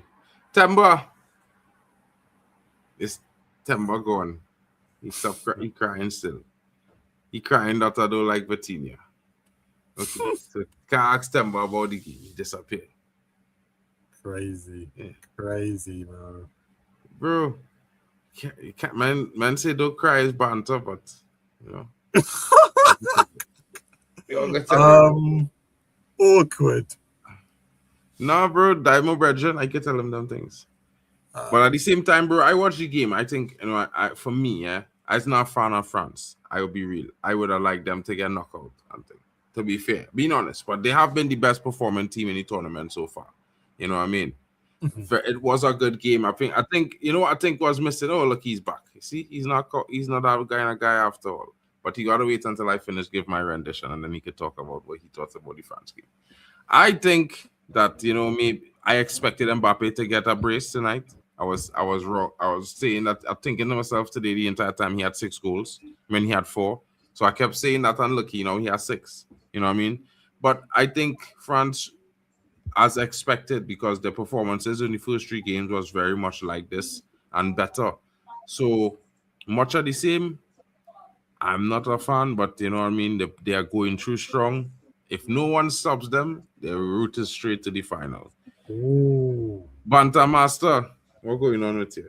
Temba. Is Temba gone? He stopped crying still. He crying that I don't like Vitinha. Okay. So can't ask Temba about the game. He disappeared. Crazy. Yeah. Crazy, bro. Bro, you can't, man say don't cry is banter, but you know. Awkward. Nah, bro, Diamond Brethren, I can tell him them things. But at the same time, bro, I watched the game. I think, you know, for me, yeah, as not a fan of France, I will be real. I would have liked them to get knocked out. To be fair, being honest, but they have been the best performing team in the tournament so far. You know what I mean? It was a good game. I think you know what I think was missing. Oh, look, he's back. You see, he's not that kind of guy after all. But he gotta wait until I finish give my rendition, and then he could talk about what he thought about the France game. I think that, you know, maybe I expected Mbappé to get a brace tonight. I was wrong. I was saying that. I'm thinking to myself today the entire time he had 6 goals when he had 4. So I kept saying that unlucky. You know, he has 6. You know what I mean? But I think France, as expected, because the performances in the first 3 games was very much like this and better. So much of the same. I'm not a fan, but you know what I mean. They are going through strong. If no one stops them, their route is straight to the final. Ooh. Bantam Master, what's going on with you?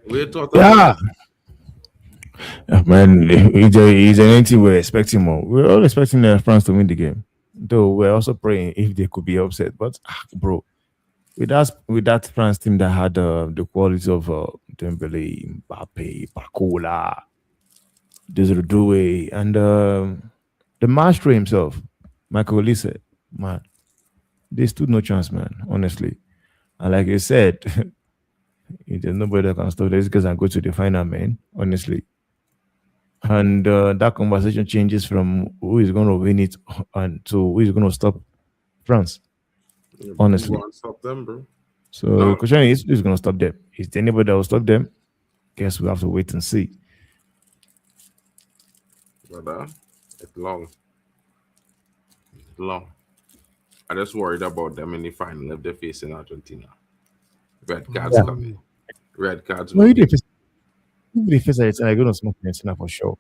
We thought Yeah, about it. man, it's anything we're expecting more. We're all expecting France to win the game, though we're also praying if they could be upset. But bro, with that France team that had the qualities of Dembele, Mbappe, Pacola, Desiree, and the maestro himself, Michael Olise, man, they stood no chance, man. Honestly, and like you said, there's nobody that can stop these guys and go to the final, man. Honestly, and that conversation changes from who is going to win it and to who is going to stop France. You Honestly, want to stop them, bro? so the No, question is, who's going to stop them? Is there anybody that will stop them? Guess we have to wait and see. brother. It's long. It's long. I just worried about them in the final if they're facing Argentina. Red cards Yeah. coming. Red cards. No, will if be- they face Argentina, they're going to smoke Argentina for sure.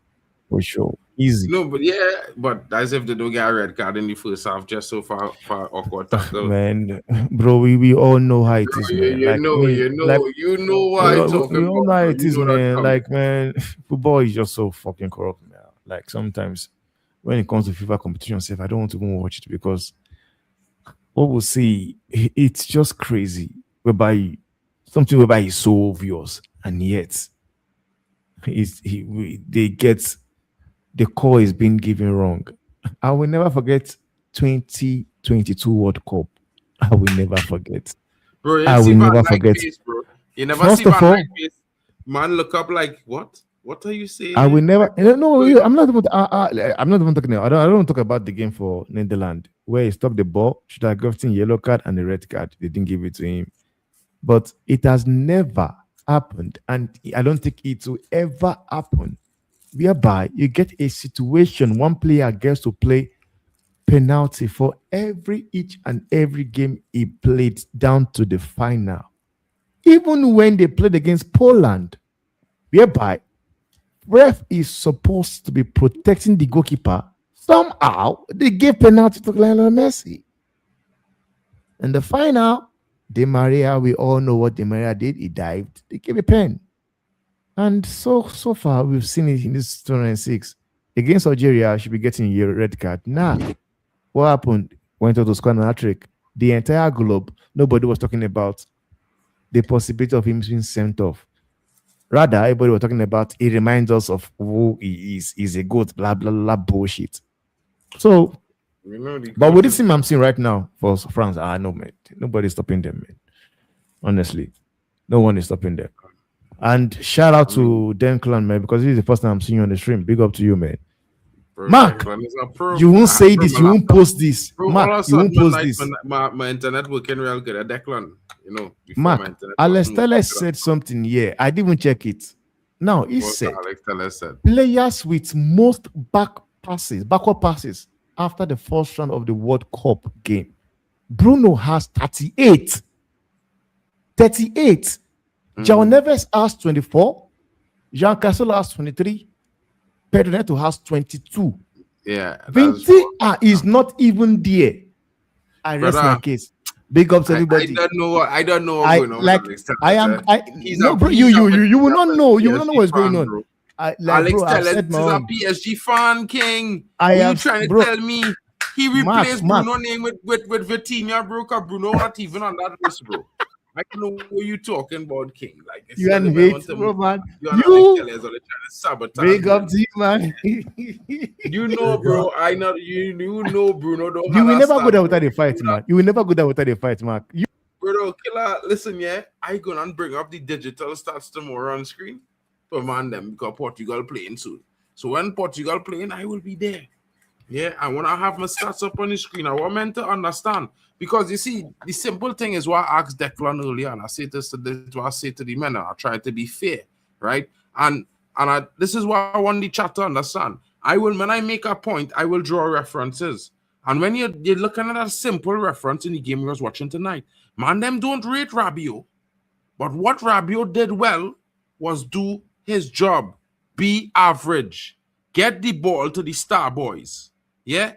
For sure. Easy. No, but yeah, but as if they don't get a red card in the first half just so far awkward tackle. Man, bro, we all know how it is, man. Like me, like you know why I'm talking we all about. know how Bro. it You is, know that man. coming. Like, man, football is just so fucking corrupt, man. Like sometimes when it comes to FIFA competition stuff, I don't want to go and watch it because what we'll see, it's just crazy. Whereby something whereby is so obvious, and yet they get the call is being given wrong. I will never forget 2022 World Cup. I will never forget. Bro, you I see will Van never Dijk forget. face, bro. You never First see of Van all, Dijk face. Man, look up like what? What are you saying? I will never. No, I'm not even. I'm not even talking. I don't talk about the game for Netherlands where he stopped the ball. Should have gotten yellow card and a red card. They didn't give it to him. But it has never happened, and I don't think it will ever happen. Whereby you get a situation one player gets to play penalty for each and every game he played down to the final. Even when they played against Poland, whereby ref is supposed to be protecting the goalkeeper, somehow they gave penalty to Lionel Messi. In the final, Di Maria, we all know what Di Maria did. He dived. They gave a pen. And so far, we've seen it in this 2006. Against Algeria, should be getting a red card. Nah. What happened? Went out to score an hat-trick. The entire globe, nobody was talking about the possibility of him being sent off. Rather, everybody was talking about it reminds us of who he is. He's a goat, blah, blah, blah, bullshit. So, You know the but with this coaches- team I'm seeing right now for France, no, man. Nobody's stopping them, man. Honestly, no one is stopping them. And shout out to Declan, man, because this is the first time I'm seeing you on the stream. Big up to you, man. bro, Mark, Declan is a pro. You won't I say have this. my You won't laptop. post this. Bro, all of Mark, a you sudden, won't post this. my internet working real good at Declan. You know, before my Mark, internet Alex wasn't Telles working. said something here. I didn't even check it. Now, he What said Alex Telles said. players with most backward passes after the first round of the World Cup game. Bruno has 38. 38. João Neves has 24. Jean Cancelo has 23. Pedro Neto has 22. Yeah. Vinti is not even there. I rest my Brother, case. Big up to I everybody. don't know what I going on. like. with Alex Telles, I am. eh. No, bro. You will not know. You will not know what's going on. Bro. Like, Alex bro, I've Telles said is my a own. PSG fan, King. I Are am, you trying to bro. tell me he Mark, replaced Mark. Bruno name with Vitinha, bro? Cause Bruno not even on that list, bro. I don't know what you talking about, King. Like it's You and only hate, want to- bro, man. You and You Alex Telles are trying to sabotage. big man. up to you, man. You know, bro. I know you know Bruno don't You have will that never go stand, there without bro. a fight, man. You will never go there without a fight, Mark. You, Bro, killer, listen, yeah. I gonna bring up the digital stats tomorrow on screen for man them because Portugal playing soon. So when Portugal playing, I will be there. Yeah, I want to have my stats up on the screen. I want men to understand because you see, the simple thing is what I asked Declan earlier, and I say this to what I say to the men, and I try to be fair, right? And this is what I want the chat to understand. I will, when I make a point, I will draw references. And when you're looking at a simple reference in the game you was watching tonight, man, them don't rate Rabiot. But what Rabiot did well was do his job, be average. get the ball to the star boys. Yeah.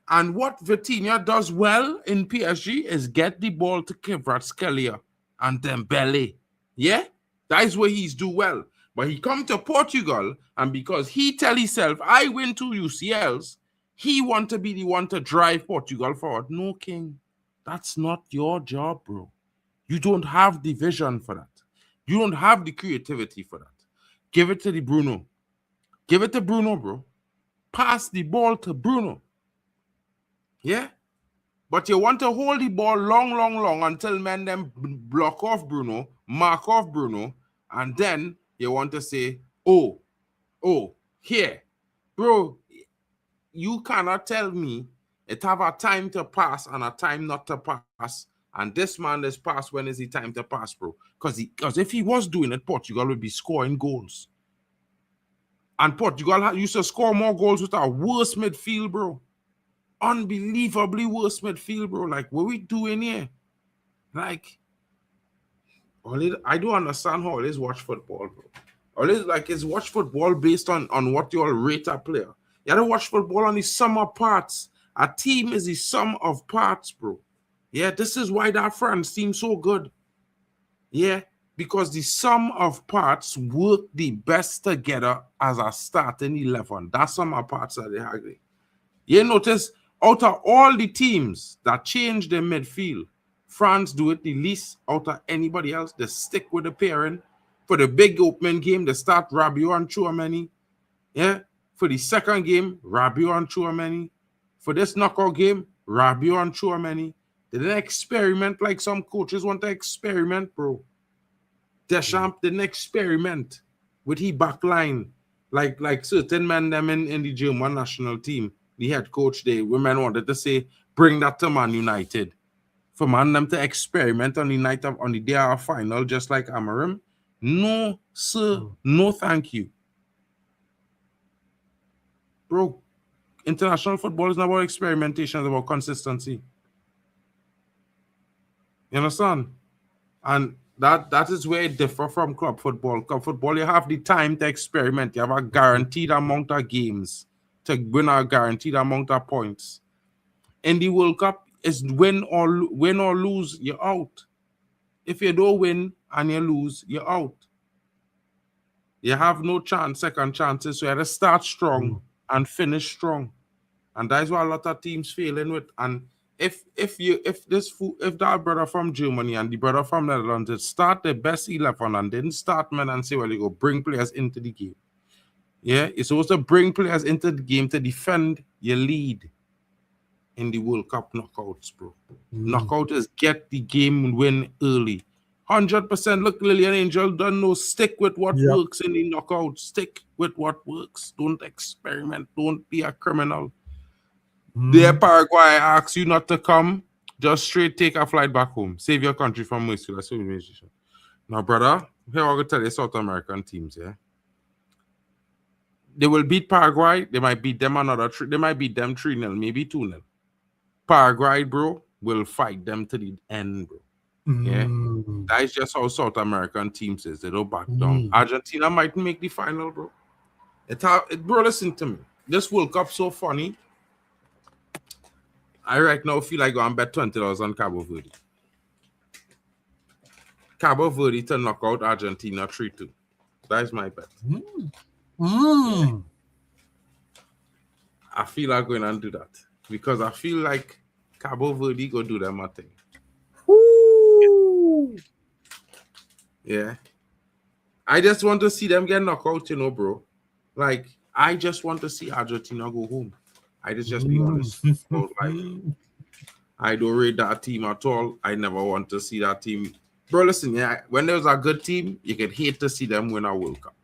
And what Vitinha does well in PSG is get the ball to Kvaratskhelia and Dembele. Yeah. That is what he's do well. But he come to Portugal, and because he tell himself, I win 2 UCLs, he want to be the one to drive Portugal forward. No, King. That's not your job, bro. You don't have the vision for that. You don't have the creativity for that. Give it to the Bruno. Give it to Bruno, bro. Pass the ball to Bruno. Yeah? But you want to hold the ball long until men them block off Bruno, mark off Bruno, and then you want to say, oh, here. Bro, you cannot tell me it have a time to pass and a time not to pass. And this man is pass when is the time to pass, bro? Because if he was doing it, Portugal would be scoring goals. And Portugal used to score more goals with our worst midfield, bro. Unbelievably worse midfield, bro. Like, what we doing here? Like, I don't understand how it is watch football, bro. Always like it's watch football based on what you all rate a player. You gotta watch football on the sum of parts. A team is the sum of parts, bro. Yeah, this is why that France team so good. Yeah, because the sum of parts work the best together as a starting 11. That sum of parts are the agree. You notice out of all the teams that change their midfield, France do it the least out of anybody else. They stick with the pairing. For the big opening game, they start Rabiot and Tchouameni. Yeah. For the second game, Rabiot and Tchouameni. For this knockout game, Rabiot and Tchouameni. They didn't experiment like some coaches want to experiment, bro. Deschamps didn't experiment with his back line like certain men them in the German national team. The head coach, women wanted to say, bring that to Man United. For man them to experiment on the day of final, just like Amarim. No, sir. No, thank you. Bro, international football is not about experimentation, it's about consistency. You understand? And that is where it differs from club football. Club football, you have the time to experiment. You have a guaranteed amount of games to win a guaranteed amount of points. In the World Cup, it's win or lose, you're out. If you don't win and you lose, you're out. You have no chance, second chances. So you have to start strong and finish strong. And that's what a lot of teams failing with. And if that brother from Germany and the brother from Netherlands did start the best 11 and didn't start men and say, well, you go bring players into the game. Yeah, you're supposed to bring players into the game to defend your lead in the World Cup knockouts, bro. Knockout is get the game win early. 100%. Look, Lillian Angel don't know. Stick with what works in the knockout. Stick with what works. Don't experiment. Don't be a criminal. There, Paraguay asks you not to come. Just straight take a flight back home. Save your country from mercy. That's what we mean. Now, brother, here I'm going to tell you South American teams, yeah? They will beat Paraguay. They might beat them another 3. They might beat them 3-0, maybe 2-0. Paraguay, bro, will fight them to the end, bro. Yeah, that is just how South American teams is. They don't back down. Argentina might make the final, bro. Bro, listen to me. This World Cup so funny. I right now feel like I'm bet $20 on Cabo Verde. Cabo Verde to knock out Argentina 3-2. That is my bet. Yeah. I feel like going and do that because I feel like Cabo Verde go do them a thing. Yeah. I just want to see them get knocked out, you know, bro. Like, I just want to see Argentina go home. I just be honest. I don't rate that team at all. I never want to see that team. Bro, listen, yeah, when there's a good team, you can hate to see them win a World Cup.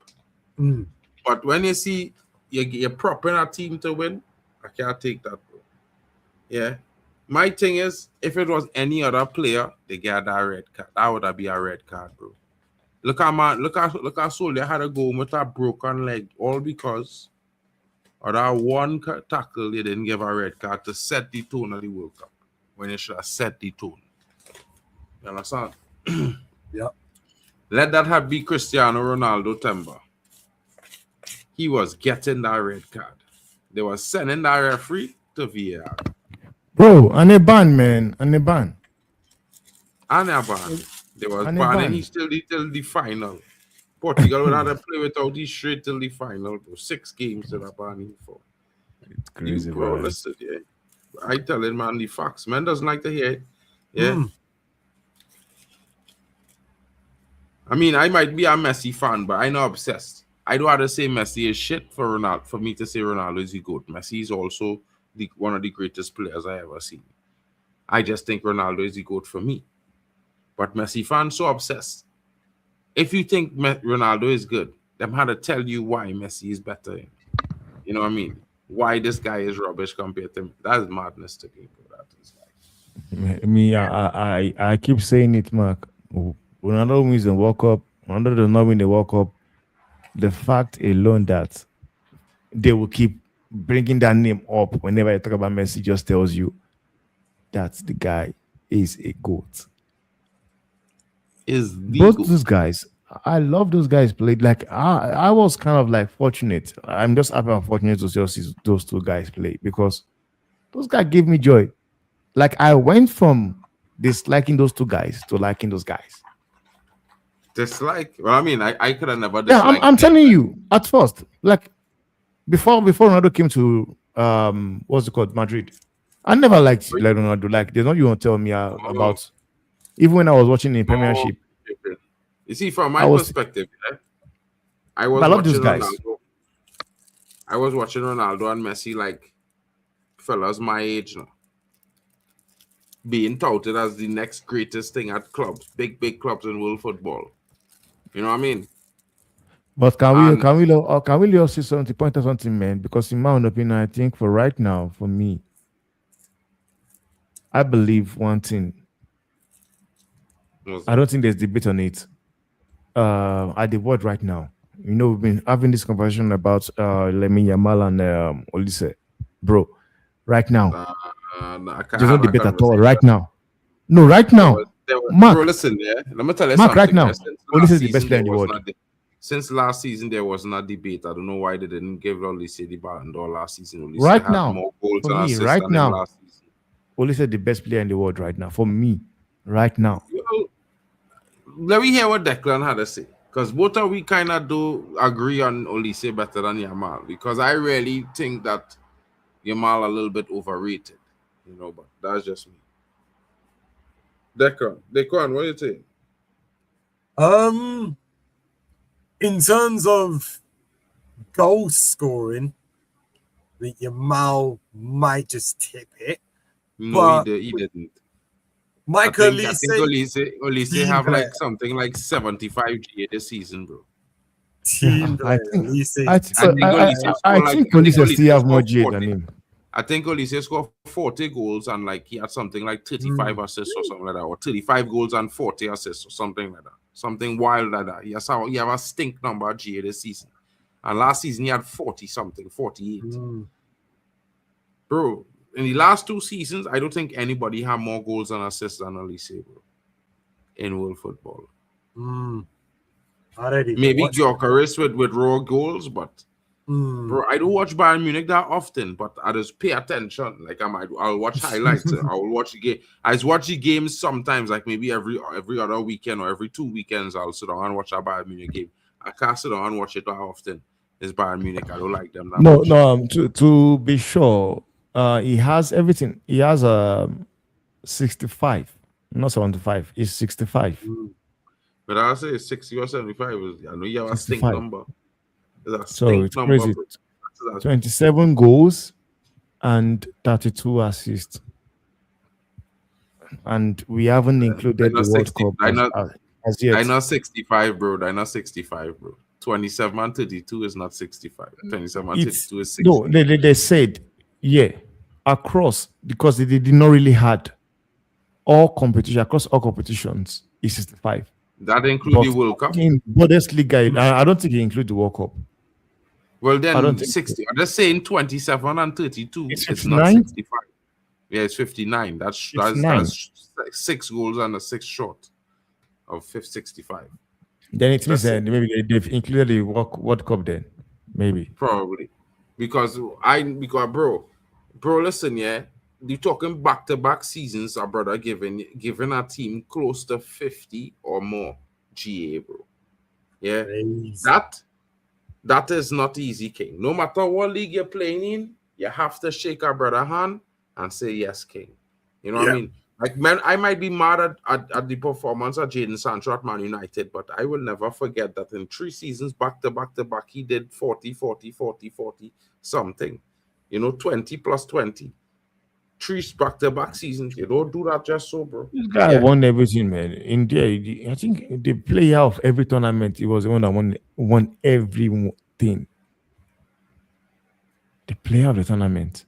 But when you see you're propping a team to win, I can't take that, bro. Yeah. My thing is, if it was any other player, they get that red card. That would be a red card, bro. Look at Soldier had to go with a broken leg, all because of that one tackle they didn't give a red card to set the tone of the World Cup when you should have set the tone. You understand? Yeah. Let that have be Cristiano Ronaldo Temba. he was getting that red card. They were sending that referee to VAR. Bro, and a ban, man. And a ban. And a ban. They was And a banning ban. he still till the final. Portugal would have to play without his straight till the final, bro. 6 games to that ban him for. It's crazy, You, bro. bro. Listen, yeah. I tell him, man, the facts. Man doesn't like to hear it. Yeah. I mean, I might be a Messi fan, but I'm not obsessed. I'd rather say Messi is shit for Ronaldo. For me to say Ronaldo is the GOAT. Messi is also one of the greatest players I ever seen. I just think Ronaldo is the GOAT for me. But Messi fans so obsessed. If you think Ronaldo is good, them had to tell you why Messi is better. You know what I mean? Why this guy is rubbish compared to me. That is madness to me. Bro. That is like... I keep saying it, Mark. Ronaldo wins the World Cup. Ronaldo does not win the World Cup. The fact alone that they will keep bringing that name up whenever I talk about Messi just tells you that the guy is a GOAT. Both those guys, I love those guys played. Like I was kind of like fortunate. I'm just happy and fortunate to just see those two guys play because those guys gave me joy. Like I went from disliking those two guys to liking those guys. Dislike? Well, I mean, I could have never disliked. Yeah, I'm telling you, at first, like before Ronaldo came to what's it called, Madrid, I never liked like Ronaldo. Like there's not you want to tell me about. Even when I was watching the Premiership. You see, from my perspective, I was watching these guys. Ronaldo. I was watching Ronaldo and Messi like fellas my age now, being touted as the next greatest thing at clubs, big clubs in world football. You know what I mean? But can we also say something, point out something, man? Because in my own opinion, I think for right now, for me, I believe one thing. I don't think there's debate on it. At the world right now, you know, we've been having this conversation about Lamine Yamal and Olise, bro. Right now, there's no debate at all. Right now, no, right now, Mark. Bro, listen, yeah. Let me tell you Mark, something. right now, Olise is the best player in the world. Since last season, there was not debate. I don't know why they didn't give Olise the Ballon d'Or last season. Olise right had now, more goals for and me, assists right than now, last season. Olise the best player in the world right now. For me, right now. Let me hear what Declan had to say. Because both of we kind of do agree on Olise better than Yamal. Because I really think that Yamal a little bit overrated. You know, but that's just me. Declan, what do you think? In terms of goal scoring, I think Yamal might just tip it. No, he didn't. Michael I think Olise have like something like 75 GA this season, bro. I think Olise still have more GA than him. I think Olise scored 40 goals and like he had something like 35 assists or something like that, or 35 goals and 40 assists or something like that. Something wild like that. He have a stink number of GA this season. And last season he had 40 something, 48. Bro, in the last 2 seasons, I don't think anybody had more goals and assists than Olise, bro, in world football. Maybe Gyökeres with raw goals, but bro, I don't watch Bayern Munich that often, but I just pay attention. Like I'll watch highlights. I'll watch the game. I watch the games sometimes, like maybe every other weekend or every 2 weekends. I'll sit down and watch a Bayern Munich game. I can't sit down and watch it that often. It's Bayern Munich. I don't like them that much. No. To be sure, he has everything. He has 65, not 75. He's 65. But I'll say 60 or 75. I know you have a stink number. So it's crazy. 27 goals and 32 assists. And we haven't included the World Cup as yet. I know 65, bro. 27 and 32 is not 65. 27 and 32 is 60. No, they said, across, because they did not really had across all competitions is 65. That includes the World Cup? In Bundesliga, I don't think he includes the World Cup. Well, then 60. I'm just saying 27 and 32. It's not 65. Yeah, it's 59. That's 6 goals and a 6 short of 65. Then it means maybe they've included the World Cup then. Maybe. Probably. Because bro, listen, yeah. You talking back-to-back seasons, our brother giving our team close to 50 or more GA, bro. Yeah. Crazy. That is not easy, King. No matter what league you're playing in, you have to shake our brother hand and say yes, King. You know what I Yeah. mean? Like, man, I might be mad at the performance of Jadon Sancho at Man United, but I will never forget that in 3 seasons back to back, he did 40, 40, 40, 40 something. 20 plus 20. 3 back-to-back seasons. You don't do that just so, bro. This guy won everything, man. India, I think the player of every tournament, he was the one that won everything. The player of the tournament.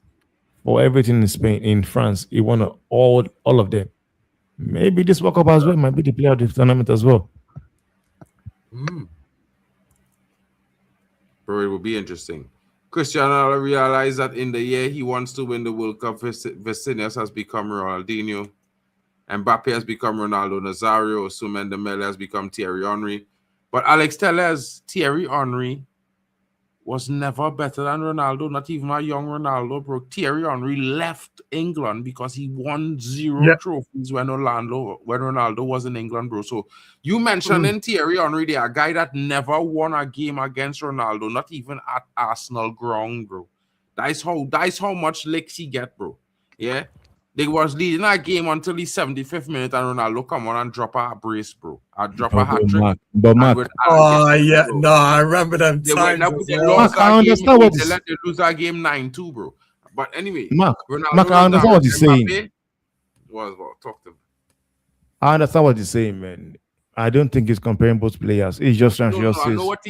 For everything in Spain, in France, he won all of them. Maybe this World Cup as well might be the player of the tournament as well. Bro, it will be interesting. Cristiano realized that in the year he wants to win the World Cup, Vinicius has become Ronaldinho. Mbappé has become Ronaldo Nazario. Ousmane Dembele has become Thierry Henry. But Alex Tellez, Thierry Henry was never better than Ronaldo, not even a young Ronaldo, bro. Thierry Henry left England because he won 0 trophies when Ronaldo was in England, bro. So you mentioned in Thierry Henry, they are a guy that never won a game against Ronaldo, not even at Arsenal ground, bro. That's how much licks he get, bro. Yeah. They was leading that game until the 75th minute, and Ronaldo come on and drop a brace, bro. Drop a hat trick. But Mark, Oh, yeah. No, I remember them They times. Mark, I understand what they lose that game 9-2, bro. But anyway, Mark, Ronaldo I understand what he's saying. Talk to him. I understand what he's saying, man. I don't think he's comparing both players. He's just trying to just say. I know what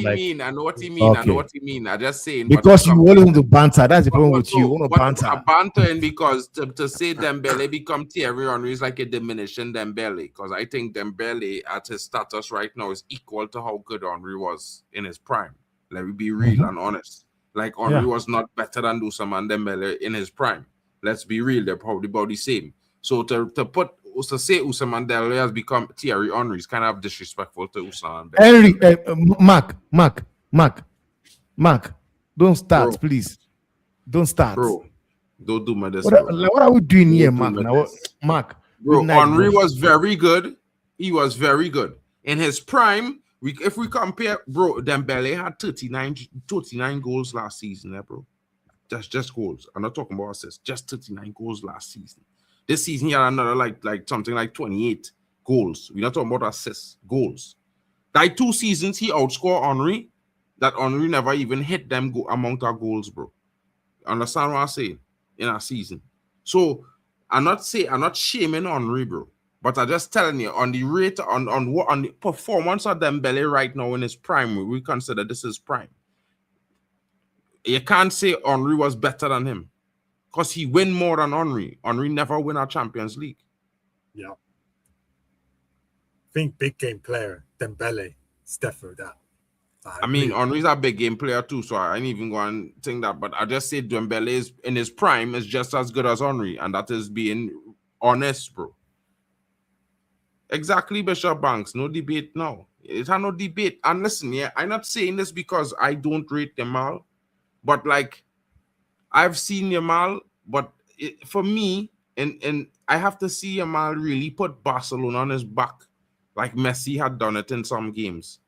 he mean. I just saying. Because you always want to banter. That's the problem with you. You want to banter. I'm bantering because to say Dembele become Thierry Henry is like a diminishing Dembele. Because I think Dembele at his status right now is equal to how good Henry was in his prime. Let me be real and honest. Like Henry was not better than Ousmane Dembele in his prime. Let's be real. They're probably about the same. So to say Ousmane Dembele has become Thierry Henry is kind of disrespectful to Ousmane Dembele. Mark, don't start, Bro. please. Don't start. Bro, don't do my this, what are we doing here, Mark? Mark, bro, Henry was very good. He was very good. In his prime, if we compare, bro, Dembele had 39 goals last season, bro. That's just goals. I'm not talking about assists. Just 39 goals last season. This season, he had another like something like 28 goals. We're not talking about assists, goals. Like 2 seasons, he outscored Henry. That Henry never even hit them amount of goals, bro. Understand what I'm saying? In a season. So I'm not shaming Henry, bro. But I'm just telling you, on the rate, on the performance of Dembele right now in his prime, we consider this is prime. You can't say Henry was better than him. Because he win more than Henry. Henry never win a Champions League. Yeah. I think big game player, Dembele, is definitely that. I mean, Henry's a big game player too, so I ain't even going to think that. But I just say Dembele is in his prime is just as good as Henry, and that is being honest, bro. Exactly, Bishop Banks. No debate now. It's no debate. And listen, yeah, I'm not saying this because I don't rate Yamal, but like I've seen Yamal, but for me, and I have to see Yamal really put Barcelona on his back, like Messi had done it in some games.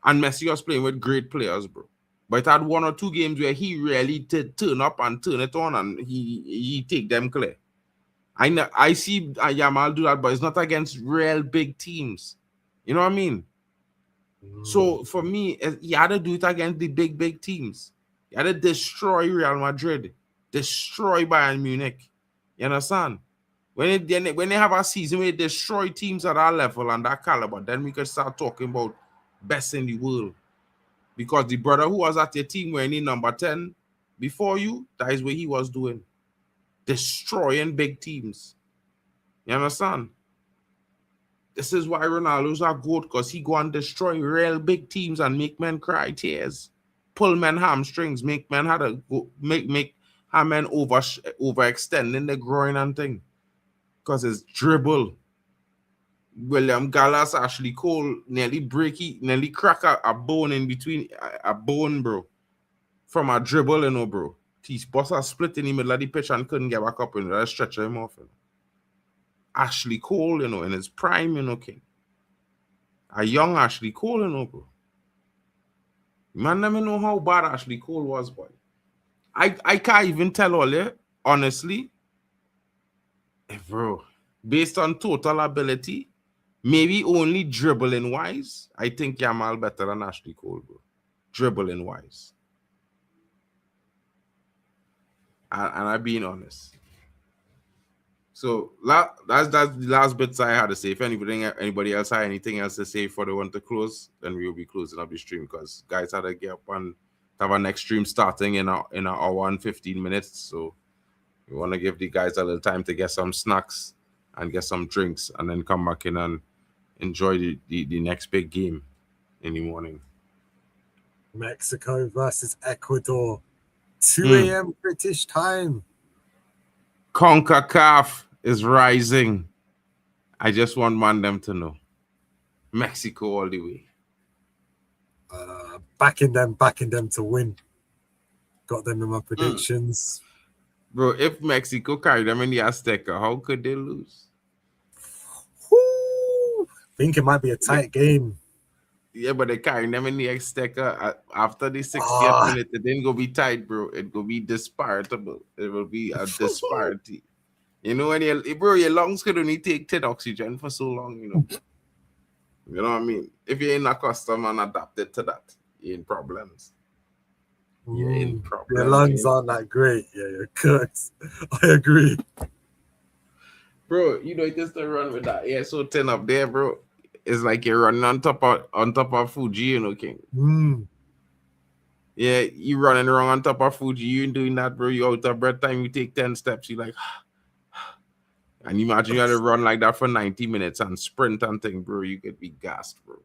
And Messi was playing with great players, bro. But it had 1 or 2 games where he really did turn up and turn it on, and he take them clear. I see Yamal do that, but it's not against real big teams. You know what I mean? So for me, you had to do it against the big teams. You had to destroy Real Madrid, destroy Bayern Munich. You understand? When they have a season where they destroy teams at that level and that caliber, then we could start talking about best in the world. Because the brother who was at your team wearing number 10 before you, that is what he was doing. Destroying big teams. You understand? This is why Ronaldo's a goat, because he go and destroy real big teams and make men cry tears. Pull men hamstrings, make men have to go, make have men overextending the groin and thing. Because it's dribble. William Gallas, Ashley Cole nearly crack a bone in between, a bone, bro. from a dribble, you know, bro. His boss a split in the middle of the pitch and couldn't get back up, and let's stretch him off. You know. Ashley Cole, you know, in his prime, you know, king. A young Ashley Cole, you know, bro. Man, let me know how bad Ashley Cole was, boy. I can't even tell all you, honestly. Bro, based on total ability, maybe only dribbling wise, I think Yamal better than Ashley Cole, bro. Dribbling wise. And I'm being honest. So that's the last bits I had to say. If anybody else had anything else to say before they want to close, then we will be closing up the stream because guys had to get up and have our next stream starting in an hour and 15 minutes. So we want to give the guys a little time to get some snacks and get some drinks and then come back in and enjoy the next big game in the morning. Mexico versus Ecuador. 2 a.m. British time. CONCACAF is rising. I just want them to know. Mexico all the way. Backing them to win. Got them in my predictions. Bro, if Mexico carried them in the Azteca, how could they lose? Woo! think it might be a tight game. Yeah, but they carrying them in the Azteca after the 60th minute. It didn't go be tight, bro. It will be disparatable. It will be a disparity. You know, when your lungs could only take 10 oxygen for so long, you know. You know what I mean? If you're in a custom and adapted to that, you're in problems. You're in problems. Your lungs aren't that great. Yeah, you're cooked. I agree. Bro, you know, just to run with that so 10 up there, bro. It's like you're running on top of Fuji, you know, King. Yeah, you running wrong on top of Fuji. You ain't doing that, bro. You out of breath time, you take 10 steps, you like, and imagine you had to run like that for 90 minutes and sprint and thing, bro. You could be gassed, bro.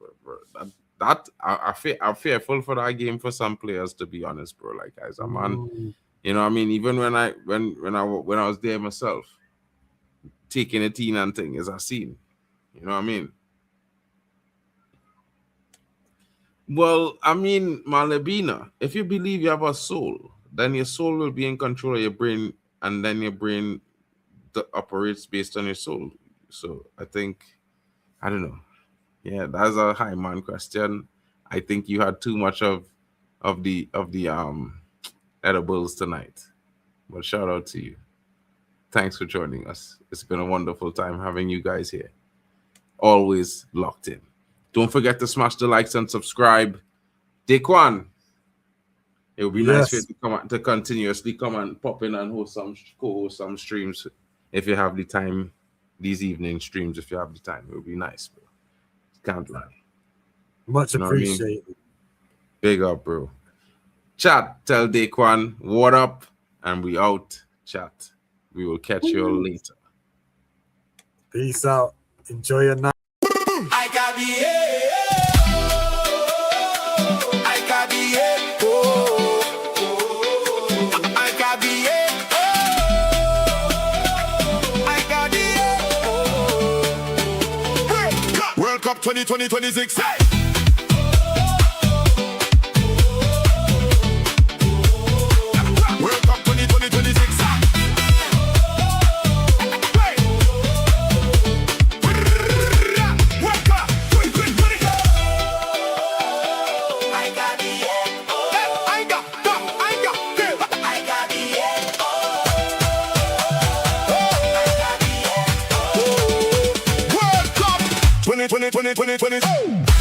I'm fearful for that game for some players, to be honest, bro. Like, as a man, you know what I mean? Even when I was there myself, taking a teen and thing is a scene. You know what I mean? Well, I mean, Malabina, if you believe you have a soul, then your soul will be in control of your brain, and then your brain operates based on your soul. So I think, I don't know. Yeah, that's a high man question. I think you had too much of the edibles tonight. But shout out to you. Thanks for joining us. It's been a wonderful time having you guys here. Always locked in. Don't forget to smash the likes and subscribe. Daquan, it would be nice for you to come out, to continuously come and pop in and co-host some streams if you have the time. These evening streams, if you have the time, it would be nice, bro. Can't lie. Much appreciated. I mean? Big up, bro. Chat, tell Daquan what up, and we out. Chat. We will catch you all later. Peace out. Enjoy your night. I got the World Cup 2026. World Cup 2026. World Cup 2020.